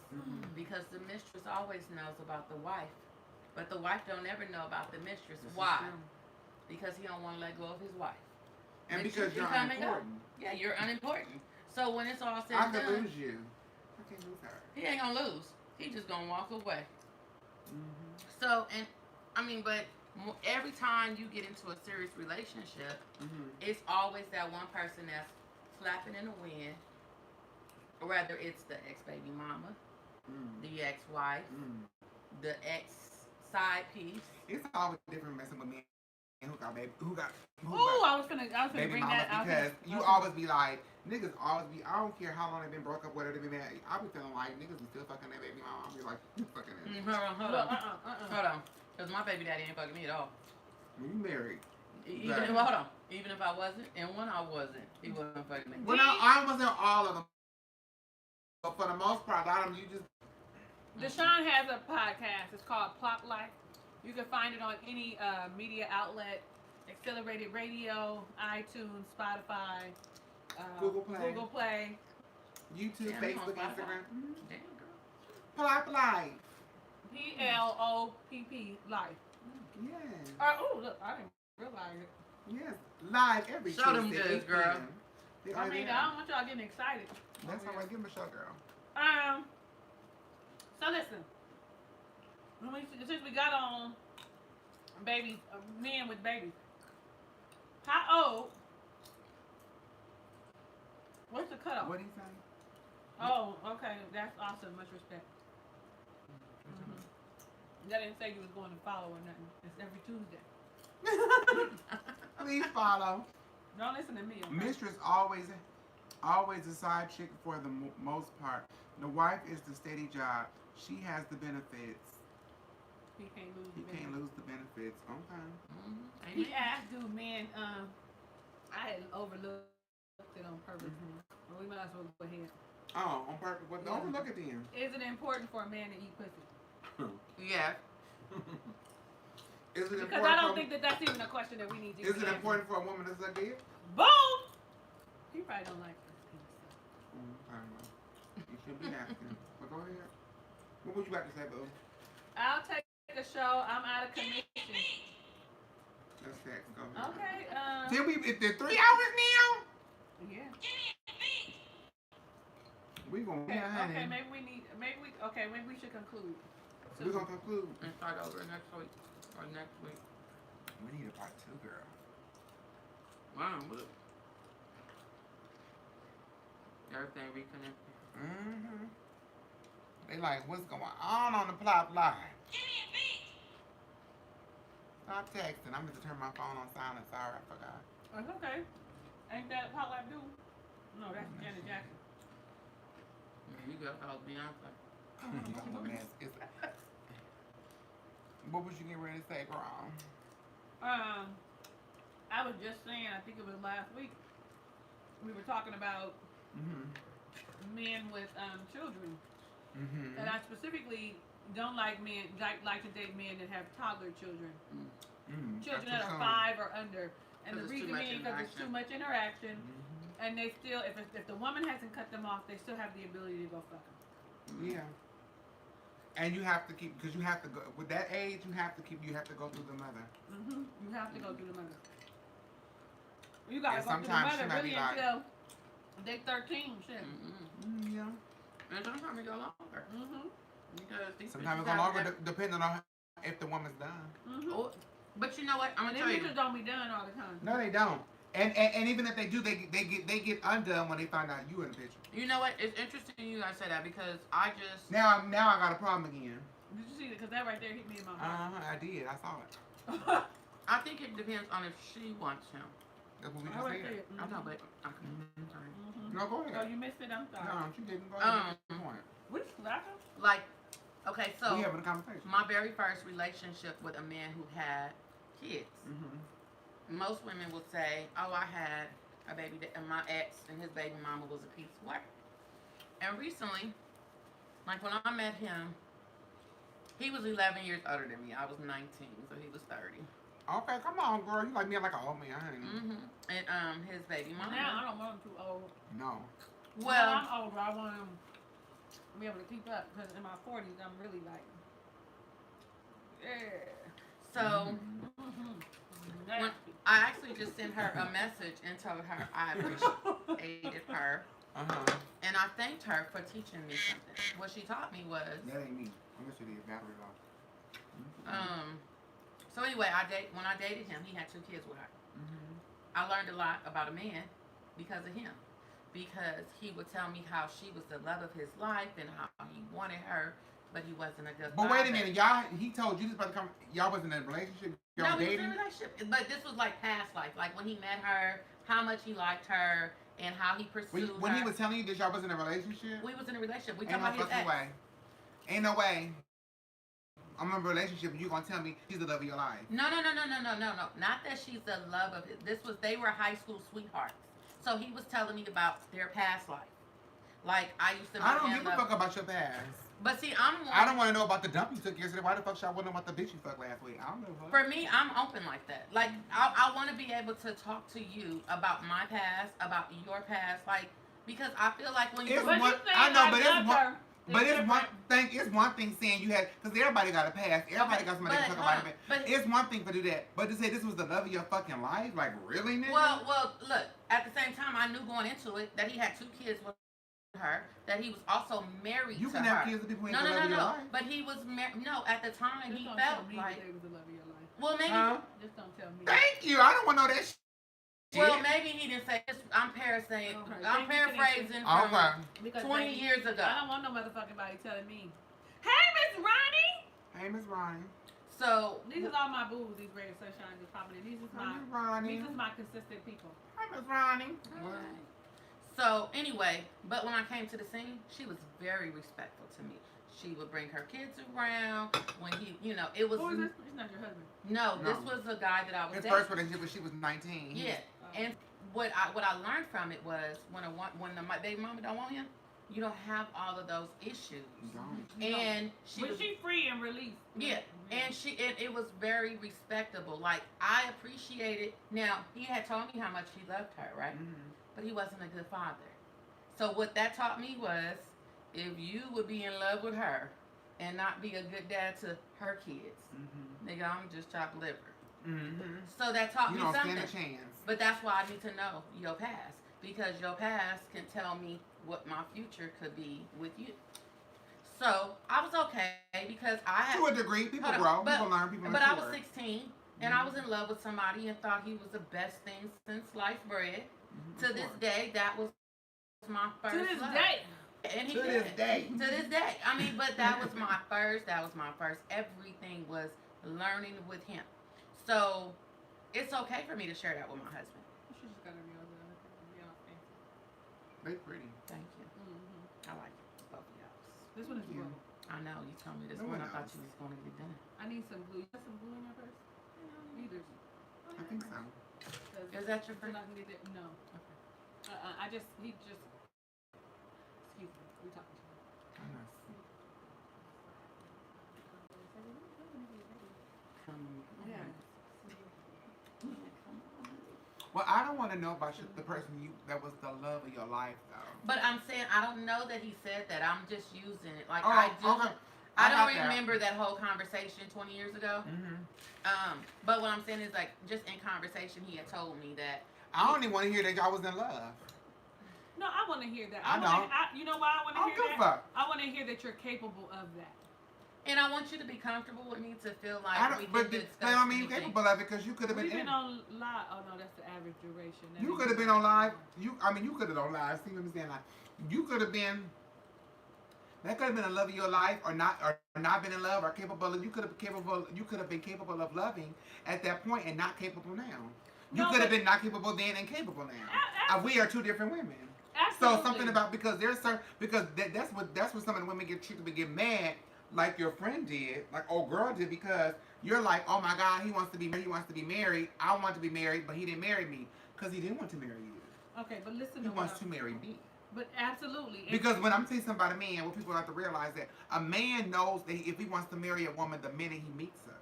because the mistress always knows about the wife, but the wife don't ever know about the mistress. Why? Because he don't want to let go of his wife, and because you're unimportant. Yeah, you're unimportant. So when it's all said I and could done, lose you. I can't lose her. he ain't gonna lose. He just gonna walk away. So, and I mean, but every time you get into a serious relationship, it's always that one person that's flapping in the wind. Whether it's the ex-baby mama, the ex-wife, the ex-side piece. It's always different messing with me. Who got baby? Who got? I was gonna baby bring mama that out because you always be like niggas always be. I don't care how long they been broke up, whether they been married. I be feeling like niggas be still fucking that baby mama. I be like, you fucking that. Hold on, because my baby daddy ain't fucking me at all. You married. Even if I wasn't, and when I wasn't, he wasn't fucking me. Well, I wasn't all of them. But for the most part, a lot of them, you just... Deshon has a podcast. It's called Plot Life. You can find it on any media outlet. Accelerated Radio, iTunes, Spotify, Google Play. YouTube, Facebook, Instagram. Damn, girl. Plop Life. PLOPP Life. Yes. Look, I didn't realize it. Yes. Live every Show them Tuesday, goods, 8 girl. p.m. I don't want y'all getting excited. That's how I give them a show, girl. So listen. Since we got on babies, men with babies. How old? What's the cutoff? What do you say? Oh, okay. That's awesome. Much respect. That didn't say you was going to follow or nothing. It's every Tuesday. Please follow. Don't listen to me. Okay? Mistress always a side chick for the most part. The wife is the steady job. She has the benefits. He can't lose. Can't lose the benefits. Okay. He asked, "Do men?" I had overlooked it on purpose. But we might as well go ahead. Oh, on purpose. Well, don't look at them. Is it important for a man to eat pussy? Yeah. Is it because I don't think that's even a question that we need to. Is it important for a woman to suck dick? Boom. He probably don't like this. I don't know. You should be asking. But go ahead. What would you like to say, boo? I'll take a show. I'm out of commission. That's sex. Go ahead. Okay. Did we? Is there 3 hours now? Yeah. We gonna okay, maybe we should conclude. We're gonna conclude and start over next week or next week. We need a part 2, girl. Wow, look. Everything reconnected. Mm-hmm. They like, what's going on the plot line? Stop texting. I'm going to turn my phone on silent. Sorry, I forgot. It's okay. Ain't that Pop Like Do? No, that's Janet Jackson. You got to call Beyonce. What was you getting ready to say, girl? I was just saying, I think it was last week, we were talking about men with children. Mm-hmm. And I specifically don't like men, like to date men that have toddler children. Mm-hmm. Children that are 5 or under. And the reason being because it's too much interaction. Mm-hmm. And they still, if the woman hasn't cut them off, they still have the ability to go fuck them. Yeah. And you have to keep, because you have to go, with that age, you have to go through the mother. Mm-hmm. You have to go through the mother. You gotta And go through the sometimes mother she might really be like, until they 13, shit. Yeah. And sometimes it go longer. Because these Sometimes it bitches go have longer that- depending on if the woman's done. Oh, but you know what? I'm And gonna them tell you. bitches don't be done all the time. No, they don't. And even if they do, they get undone when they find out you in the picture. You know what? It's interesting you guys say that because I just Now I got a problem again. Did you see that? Because that right there hit me in my heart. I did. I saw it. I think it depends on if she wants him. That's what we I just right said. there. I know, but okay. Sorry. No, go Oh, ahead. you missed it? I'm sorry. No, she didn't. Go ahead. Good point. We slapping? Like, okay, so We having a conversation. my very first relationship with a man who had kids. Most women will say, "Oh, I had a baby, and my ex and his baby mama was a piece of work." And recently, like when I met him, he was 11 years older than me. I was 19, so he was 30. Okay, come on, girl. You like me like an old man, honey. And his baby mama. Now I don't want him too old. No. Well, I'm older. I want him to be able to keep up because in my 40s, I'm really like, yeah. So when I actually just sent her a message and told her I appreciated her. And I thanked her for teaching me something. What she taught me was That ain't me. I'm gonna show you the battery low. So anyway, when I dated him, he had 2 kids with her. I learned a lot about a man because of him. Because he would tell me how she was the love of his life and how he wanted her, but he wasn't a good But father. wait a minute, he told you this about to come. Y'all wasn't in a relationship. Y'all No, we was dating. in a relationship. But this was like past life. Like when he met her, how much he liked her, and how he pursued When her. he was telling you that y'all was in a relationship. We was in a relationship. We Ain't talking no about his fucking ex. way. Ain't no way. I'm in a relationship and you gonna tell me she's the love of your life. No. Not that she's the love of it. They were high school sweethearts. So he was telling me about their past life. Like I used to. I don't give a fuck about your past. But see, I don't want to know about the dump you took yesterday. Why the fuck should I want to know about the bitch you fucked last week? I don't know. For me, I'm open like that. Like I want to be able to talk to you about my past, about your past, like because I feel like when you. It's one thing saying you had, because everybody got a past. Everybody got somebody to talk about it. But it's one thing to do that. But to say this was the love of your fucking life, like really, nigga? Well, look. At the same time, I knew going into it that he had 2 kids with her. That he was also married to her. You can have kids with people who ain't the love of your life. But he was married. No, at the time Just he don't felt tell me like. that it was the love of your life. Well, maybe. Just don't tell me. Thank you. I don't want to know that shit. Well, maybe he didn't say this. I'm paraphrasing. Okay. I'm paraphrasing Okay. from Because 20 baby, years ago. I don't want no motherfucking body telling me, "Hey, Miss Ronnie." Hey, Miss Ronnie. So These is all my booze. These red sunshine just popping in. These is Hey, Miss Ronnie. my consistent people. Hi, Miss Ronnie. So anyway, but when I came to the scene, she was very respectful to me. She would bring her kids around when he, it was. Who is this? He's not your husband. No, No. this was a guy that I was His dating. first relationship when she was 19. Yeah, and what I learned from it was when the baby mama don't want him, you don't have all of those issues. You don't. And Was she free and released? Yeah, and it was very respectable. Like I appreciated. Now he had told me how much he loved her, right? But he wasn't a good father. So what that taught me was, if you would be in love with her and not be a good dad to her kids, nigga, I'm just chopped liver. So that taught You me don't something. stand a chance. But that's why I need to know your past. because your past can tell me what my future could be with you. So I was okay because I had to a degree, people grow, people learn, people mature. But I was 16 and I was in love with somebody and thought he was the best thing since sliced bread. To this day, that was my first love. To this day. And he did. To this day. I mean, but that was my first. Everything was learning with him. So it's okay for me to share that with my husband. She just got to be fancy. They pretty. Thank you. I like it. Both of y'all. This one is blue. I know. You told me this one. I thought you was going to get done. I need some blue. You got some blue in your purse? Either. I think so. Is that your friend? No. Okay. He just. Excuse me. We talking to him. Yeah. Well, I don't want to know about the person that was the love of your life, though. But I'm saying I don't know that he said that. I'm just using it. Like I don't remember that whole conversation 20 years ago. But what I'm saying is like just in conversation he had told me that. I don't even want to hear that y'all was in love. No, I want to hear that. You know why I want to hear that? Fuck. I want to hear that you're capable of that. And I want you to be comfortable with me to feel like capable of it because you could have been. We've been on live. Oh no, that's the average duration. You could have been on live. You could have been on live. See what I'm saying? Like, you could have been. That could have been a love of your life, or not been in love, or capable. You could have been capable of loving at that point, and not capable now. You could have been not capable then and capable now. We are two different women. Absolutely. So something about because that's what some of the women get mad. Like your friend did, like old girl did, because you're like, oh my God, he wants to be married. I want to be married, but he didn't marry me because he didn't want to marry you. Okay, but listen. He wants to marry me. But absolutely. Because when I'm saying something about a man, what people have to realize that a man knows that if he wants to marry a woman the minute he meets her.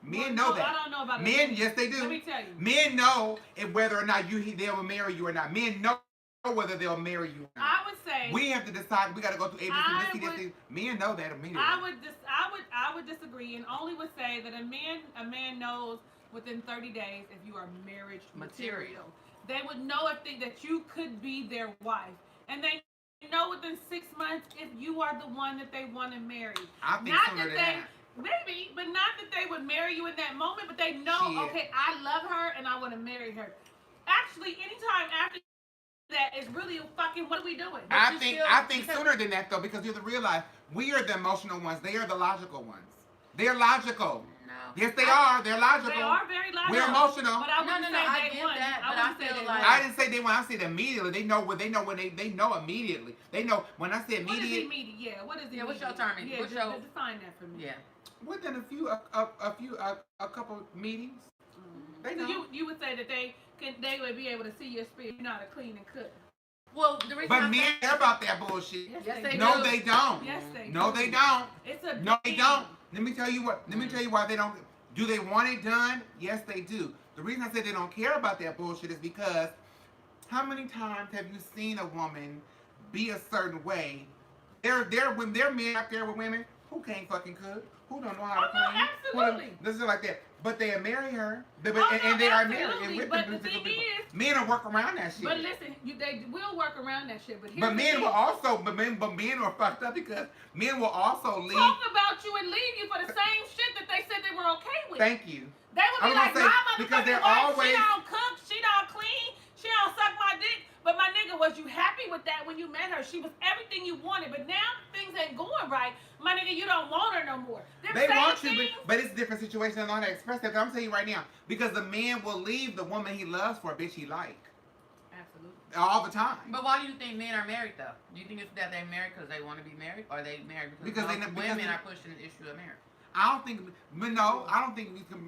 Men know that. I don't know about men. Yes, they do. Let me tell you. Men know whether or not they will marry you or not. Men know whether they'll marry you or not. I would say we have to decide. We got to go through ABC. Men know that immediately. I would disagree, and only would say that a man knows within 30 days if you are marriage material. They would know that you could be their wife, and they know within 6 months if you are the one that they want to marry. I think sooner than that. Maybe, but not that they would marry you in that moment. But they know, okay, I love her and I want to marry her. Actually, anytime after that is really fucking what are we doing? I think sooner than that though, because you're the real life. We are the emotional ones. They are the logical ones. They're logical. No. Yes, they are. They're logical. They are very logical. We're emotional. But I wouldn't say I get that. But I feel like I didn't say they want. I said immediately. They know when they know immediately. They know when I say immediate. What is immediate? Yeah. What is immediate? Yeah. What's your term? Yeah. Define that for me. Yeah. Within a couple meetings. They know. So you would say that they would be able to see your spirit. You're not a clean and cook. Well, the reason but men care about that bullshit. Yes, they do. No, they don't. Yes, they do. No, they don't. No, they don't. Let me tell you why they don't. Do they want it done? Yes, they do. The reason I say they don't care about that bullshit is because how many times have you seen a woman be a certain way? When they're men out there with women who can't fucking cook, who don't know how to clean. Absolutely. This is like that. But they marry her, and they are married. And but the thing is, men will work around that shit. But listen, they will work around that shit. But men will also, but men are fucked up because men will also leave. Talk about you and leave you for the same shit that they said they were okay with. Thank you. They would be like, my motherfucking wife, always, she don't cook, she don't clean, she don't suck my dick. But my nigga, was you happy with that when you met her? She was everything you wanted. But now things ain't going right. My nigga, you don't want her no more. They want you, but it's a different situation. I don't know how to express that. But I'm telling you right now, because the man will leave the woman he loves for a bitch he like. Absolutely. All the time. But why do you think men are married though? Do you think it's that they're married because they want to be married, or they married because women are pushing the issue of marriage? I don't think. No, I don't think we can.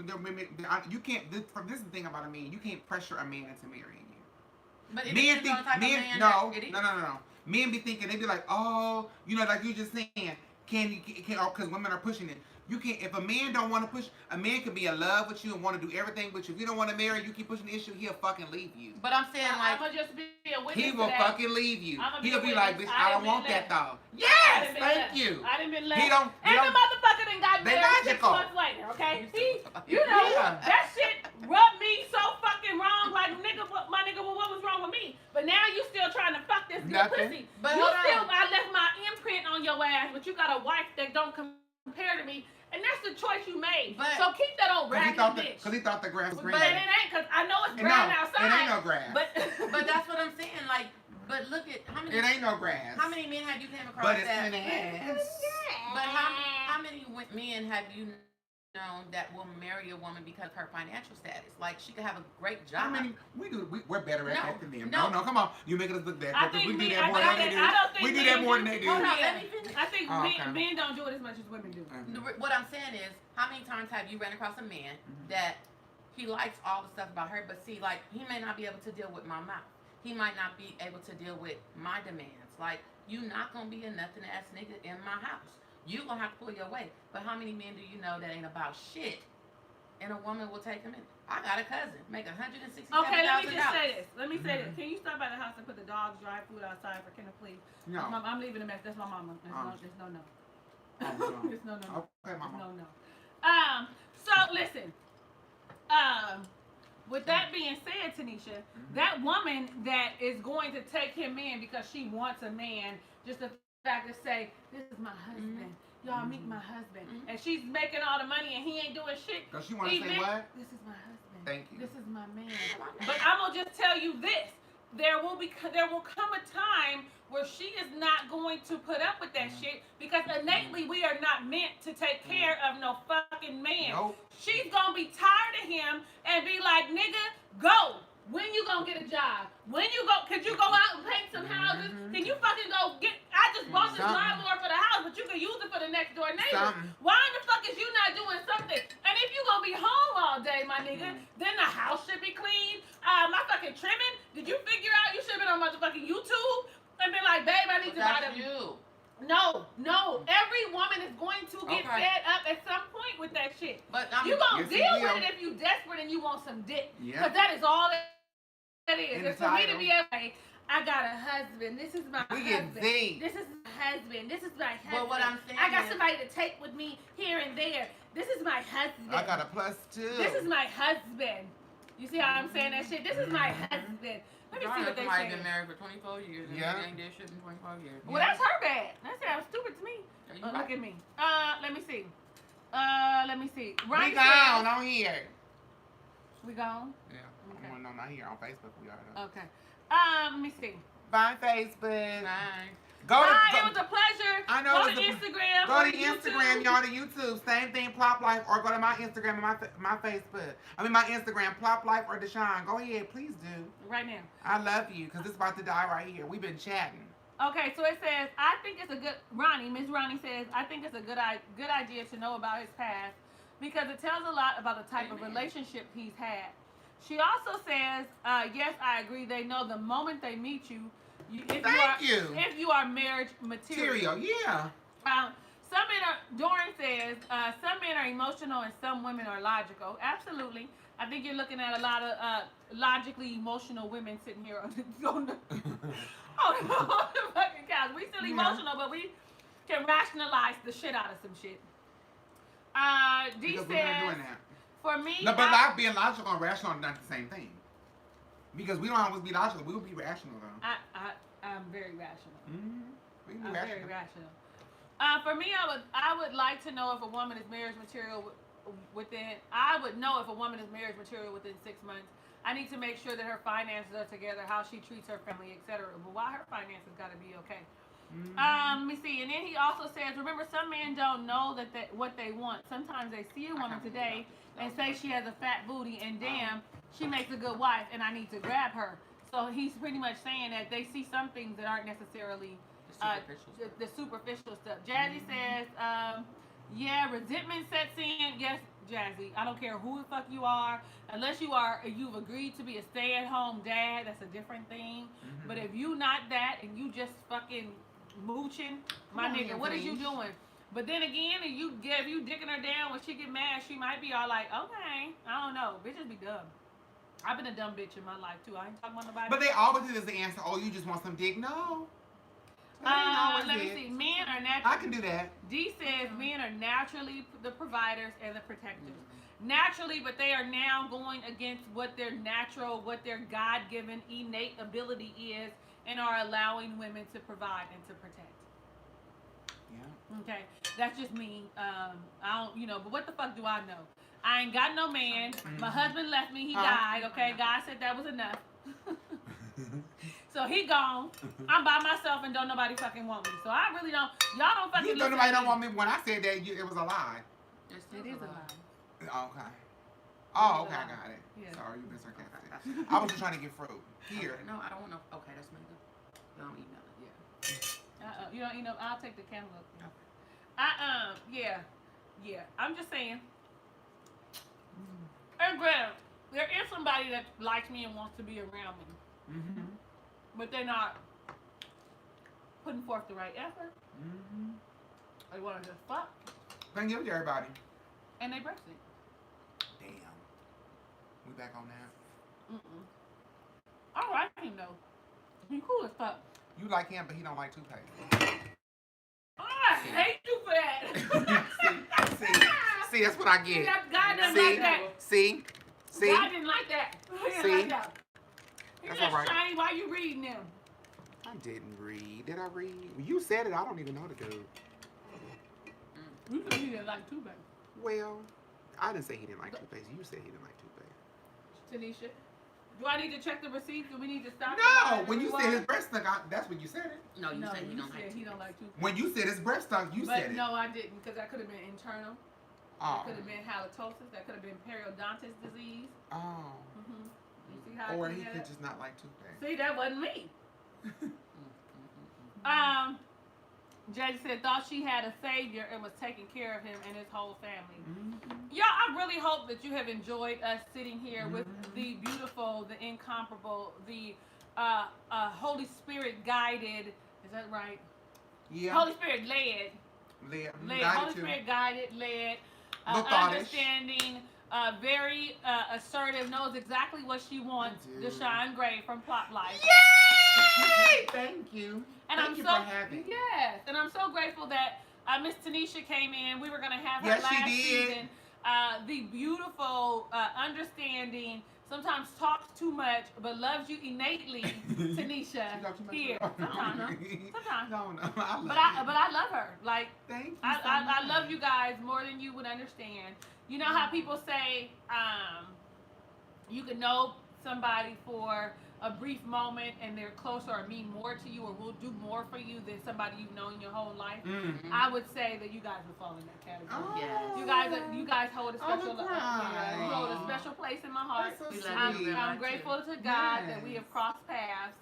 You can't. This is the thing about a man. You can't pressure a man into marrying you. But men think no. Men be thinking, they be like, oh, like you just saying, because women are pushing it. You can't. If a man don't want to push, a man can be in love with you and want to do everything with you. If you don't want to marry, you keep pushing the issue, he'll fucking leave you. But I'm saying like, I'm gonna just be a witness. He will fucking leave you. He'll be like, bitch, I don't want that dog. Yes, thank you. I didn't been left. He don't. And the motherfucker done got married 6 months later. Okay, that shit rubbed me so fucking wrong. Like nigga, my nigga, what was wrong with me? he thought the grass was green. But it ain't, because I know it's brown outside. It ain't no grass. But that's what I'm saying. Like, but look at how many. It ain't no grass. How many men have you came across but it's that? But how many men have you known that will marry a woman because of her financial status? Like, she could have a great job. I mean, we're better at that than them. No, come on. You making us look bad. I think we do men, that more than they do. We do that more than they do. Hold on, let me finish. I think men don't do it as much as women do. What I'm saying is, how many times have you ran across a man that he likes all the stuff about her, but see, like, he may not be able to deal with my mouth. He might not be able to deal with my demands. Like, you not gonna be a nothing ass nigga in my house. You gonna have to pull your weight. But how many men do you know that ain't about shit, and a woman will take him in? I got a cousin make $167,000. Okay, let me just say this. Can you stop by the house and put the dog's dry food outside for Kenneth, please? No. I'm leaving a mess. That's my mama. There's no. It's no. It's no. Okay, mama. No. So listen. With that being said, Tanisha, that woman that is going to take him in because she wants a man, just the fact to say, this is my husband. Y'all meet my husband. And she's making all the money and he ain't doing shit. Does she want to say what? This is my husband. Thank you. This is my man. But I'm going to just tell you this. There will come a time where she is not going to put up with that shit because innately we are not meant to take care of no fucking man. Nope. She's going to be tired of him and be like, nigga, go. When you gonna get a job? Could you go out and paint some houses? Can you fucking go get, I just bought this lawnmower for the house, but you can use it for the next door neighbor. Why in the fuck is you not doing something? And if you gonna be home all day, my nigga, then the house should be clean. My fucking trimming, did you figure out you should have been on motherfucking YouTube and been like, babe, I need to buy them. No. Every woman is going to get fed up at some point with that shit. But you gonna deal with it if you desperate and you want some dick. Because that is all that is. It's for me to be able to say, I got a husband. This is my husband. This is my husband. This is my husband. But what I'm saying I got somebody to take with me here and there. This is my husband. I got a plus two. This is my husband. You see how I'm saying that shit? This is my husband. Let me see what they say. Been married for 24 years and they ain't did shit in 25 years. Well, that's her bad. That sounds stupid to me. Look at me. Let me see. Right. We gone on here. We gone? Yeah. Okay. No, not here. On Facebook we are. Though. Okay. Let me see. Bye, Facebook. Bye. It was a pleasure. I know. Go to Instagram. Go to Instagram, y'all, to YouTube. Same thing, Plop Life, or go to my Instagram and my Facebook. My Instagram, Plop Life or Deshon. Go ahead, please do. Right now. I love you, because it's about to die right here. We've been chatting. Okay, so it says, I think it's a good, Miss Ronnie says, I think it's a good idea to know about his past because it tells a lot about the type of relationship he's had. She also says, yes, I agree. They know the moment they meet you, if you are marriage material. Yeah. Some men are, Doran says, some men are emotional and some women are logical. Absolutely. I think you're looking at a lot of logically emotional women sitting here on the fucking couch. We still emotional, but we can rationalize the shit out of some shit. D says, doing that. For me, no, but being logical and rational are not the same thing. Because we don't always be logical. We will be rational, though. I'm very rational. We can be very rational. For me, I would like to know if a woman is marriage material within. I would know if a woman is marriage material within 6 months. I need to make sure that her finances are together, how she treats her family, etc. But why her finances got to be okay? Let me see. And then he also says, remember, some men don't know what they want. Sometimes they see a woman today and say she has a fat booty, and damn, she makes a good wife, and I need to grab her. So he's pretty much saying that they see some things that aren't necessarily the superficial stuff. Jazzy says, yeah, resentment sets in. Yes, Jazzy, I don't care who the fuck you are, unless you've agreed to be a stay-at-home dad. That's a different thing. But if you not that and you just fucking mooching, my nigga, what is you doing? But then again, if you dicking her down when she get mad, she might be all like, okay, I don't know, bitches be dumb. I've been a dumb bitch in my life too. I ain't talking about nobody. But they always do this answer. Oh, you just want some dick? No. Let me see. Men are naturally. I can do that. D says men are naturally the providers and the protectors. Naturally, but they are now going against what their God-given innate ability is, and are allowing women to provide and to protect. Yeah. Okay, that's just me. I don't, but what the fuck do I know? I ain't got no man. My husband left me. He died. Okay, God said that was enough. So he gone. I'm by myself and don't nobody fucking want me. So I really don't. Y'all don't fucking. You don't nobody don't want me. When I said that, it was a lie. It is a lie. Okay. Oh, okay, I got it. Yeah. Sorry, you've been sarcastic. I was just trying to get fruit. Here. Okay, no, I don't want no. Okay, that's mango. You don't eat melon. Yeah. You don't eat no. I'll take the cantaloupe. Okay. Yeah. I'm just saying. And granted, there is somebody that likes me and wants to be around me. Mm-hmm. But they're not putting forth the right effort. Mm-hmm. They want to just fuck. Can't give it to everybody. And they breast it. Damn. We back on that. I like him though. He cool as fuck. You like him, but he don't like toothpaste. I hate you for that. see, that's what I get. God didn't like that. See? God didn't like that. He didn't like that. That's just all right. shiny while you reading them. I didn't read. Did I read? You said it. I don't even know the dude. You said he didn't like toothpaste. Well, I didn't say he didn't like toothpaste. You said he didn't like toothpaste. Tanisha, do I need to check the receipts? Do we need to stop? No, when you said his breast stunk, that's when you said it. No, you said he don't like toothpaste. When you said his breast stunk, you said it. No, I didn't, because that could have been internal. Oh. That could have been halitosis. That could have been periodontal disease. Oh. Mm-hmm. You see how or he could just not like toothpaste. See, that wasn't me. Judge said thought she had a savior and was taking care of him and his whole family. Y'all, I really hope that you have enjoyed us sitting here with the beautiful, the incomparable, the Holy Spirit guided. Is that right? Yeah. Holy Spirit led. Holy Spirit guided, led, understanding, very assertive, knows exactly what she wants. Deshon Gray from Plot Life. Yay! Thank you. And Thank you for having. Yes, and I'm so grateful that Miss Tanisha came in. We were gonna have her last season. The beautiful, understanding, sometimes talks too much, but loves you innately, Tanisha. Here, sometimes. No, I love but I love her. Like, thank you. I love you guys more than you would understand. You know how people say, you can know somebody for a brief moment and they're closer or mean more to you or will do more for you than somebody you've known your whole life. I would say that you guys would fall in that category. Oh, yes. You guys hold a special you hold a special place in my heart. So I'm grateful to God that we have crossed paths.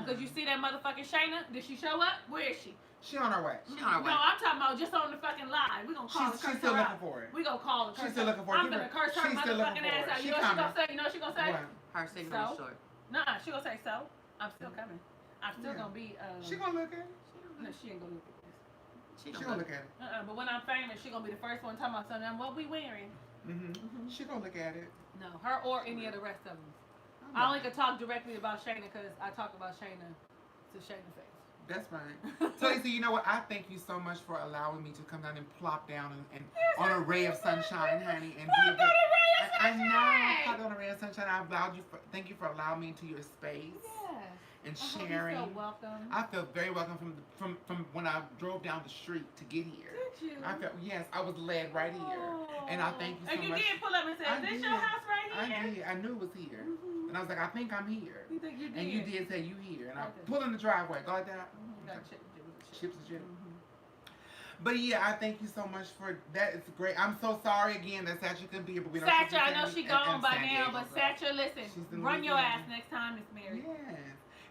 Because you see that motherfucking Shayna? Did she show up? Where is she? She on her way. No, I'm talking about just on the fucking live. We gonna call her. She's still looking for it. We gonna call her. She's still looking for it. I'm gonna curse her motherfucking ass out. You know what she gonna say? Her signal is short. Nah, she gonna say so. I'm still coming. I'm still gonna be. She gonna look at it. No, she ain't gonna look at this. She gonna look at it. But when I'm famous, she gonna be the first one talking about something. What we wearing? She gonna look at it. No, her or any of the rest of them. I only can talk directly about Shayna because I talk about Shayna to Shayna's face. That's right. Lisa, you know what? I thank you so much for allowing me to come down and plop down and on a ray of sunshine, honey. And be I know. Pop on a ray of sunshine. Thank you for allowing me into your space. Yes. And sharing. I feel welcome. I feel very welcome from when I drove down the street to get here. Did you? I was led right here. And I thank you so much. And you did pull up and say, is this your house right here? I did. I knew it was here. And I was like, I think I'm here. You think you did? And you did say you here. And I pulled in the driveway. Go like that. Chips and chips. But yeah, I thank you so much for that. It's great. I'm so sorry again that Satcha couldn't be here, but we don't. Satcha, I know she gone by now, but Satcha, listen, run your ass next time, Miss Mary. Yes.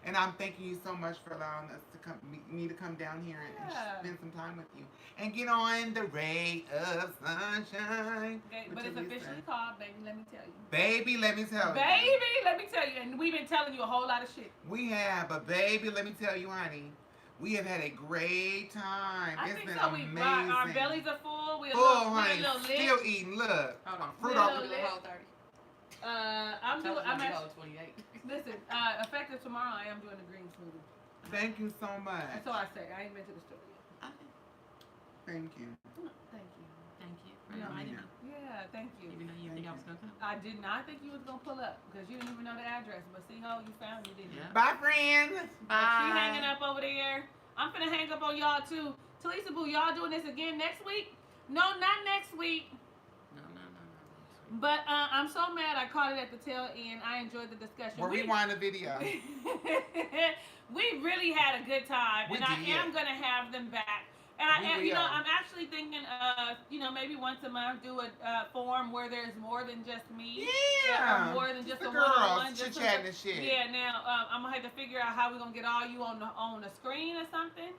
And I'm thanking you so much for allowing us to come down here and spend some time with you and get on the ray of sunshine. Okay, but it's officially called Baby Let Me Tell You. Baby, let me tell you. Baby, let me tell you. And we've been telling you a whole lot of shit. We have, but baby, let me tell you, honey. We have had a great time. It's been amazing. Our bellies are full. We're honey. We're Still eating. Look. Hold on. Fruit off. I'm 28. Listen, effective tomorrow, I am doing a green smoothie. Thank you so much. That's all I say. I ain't been to the store yet. Okay. Thank you. Thank you. Thank you. Yeah, thank you. Even though you think I was gonna come. I did not think you was gonna pull up because you didn't even know the address. But see how you found me, didn't you? Yeah. Bye, friends. Bye. She hanging up over there. I'm finna hang up on y'all too. Talisa Boo, y'all doing this again next week? No, not next week. No. But I'm so mad I caught it at the tail end. I enjoyed the discussion. Well, rewind the video. We really had a good time, and I am gonna have them back. And I'm actually thinking of, maybe once a month do a forum where there's more than just me. Yeah. More than just the a girls one-on-one. chit-chatting and shit. Yeah. Now I'm gonna have to figure out how we're gonna get all you on the screen or something.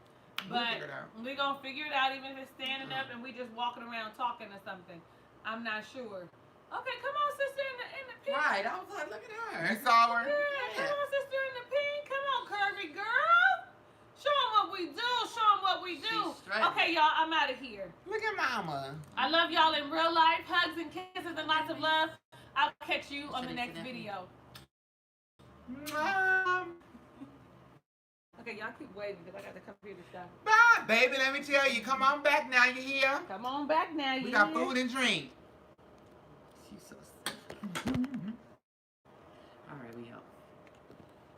But we're gonna figure it out, even if it's standing up and we just walking around talking or something. I'm not sure. Okay, come on, sister in the pink. Right, I was like, look at her. You saw her? Yeah, come on, sister in the pink. Come on, curvy girl. Show them what we do. Show them what we do. Okay, y'all, I'm out of here. Look at mama. I love y'all in real life. Hugs and kisses and lots of love. I'll catch you on the next video. Okay, y'all keep waiting because I got the computer stuff. Bye, baby. Let me tell you. Come on back now. You here? Come on back now. We got food and drink. She's so sick. All right, we out.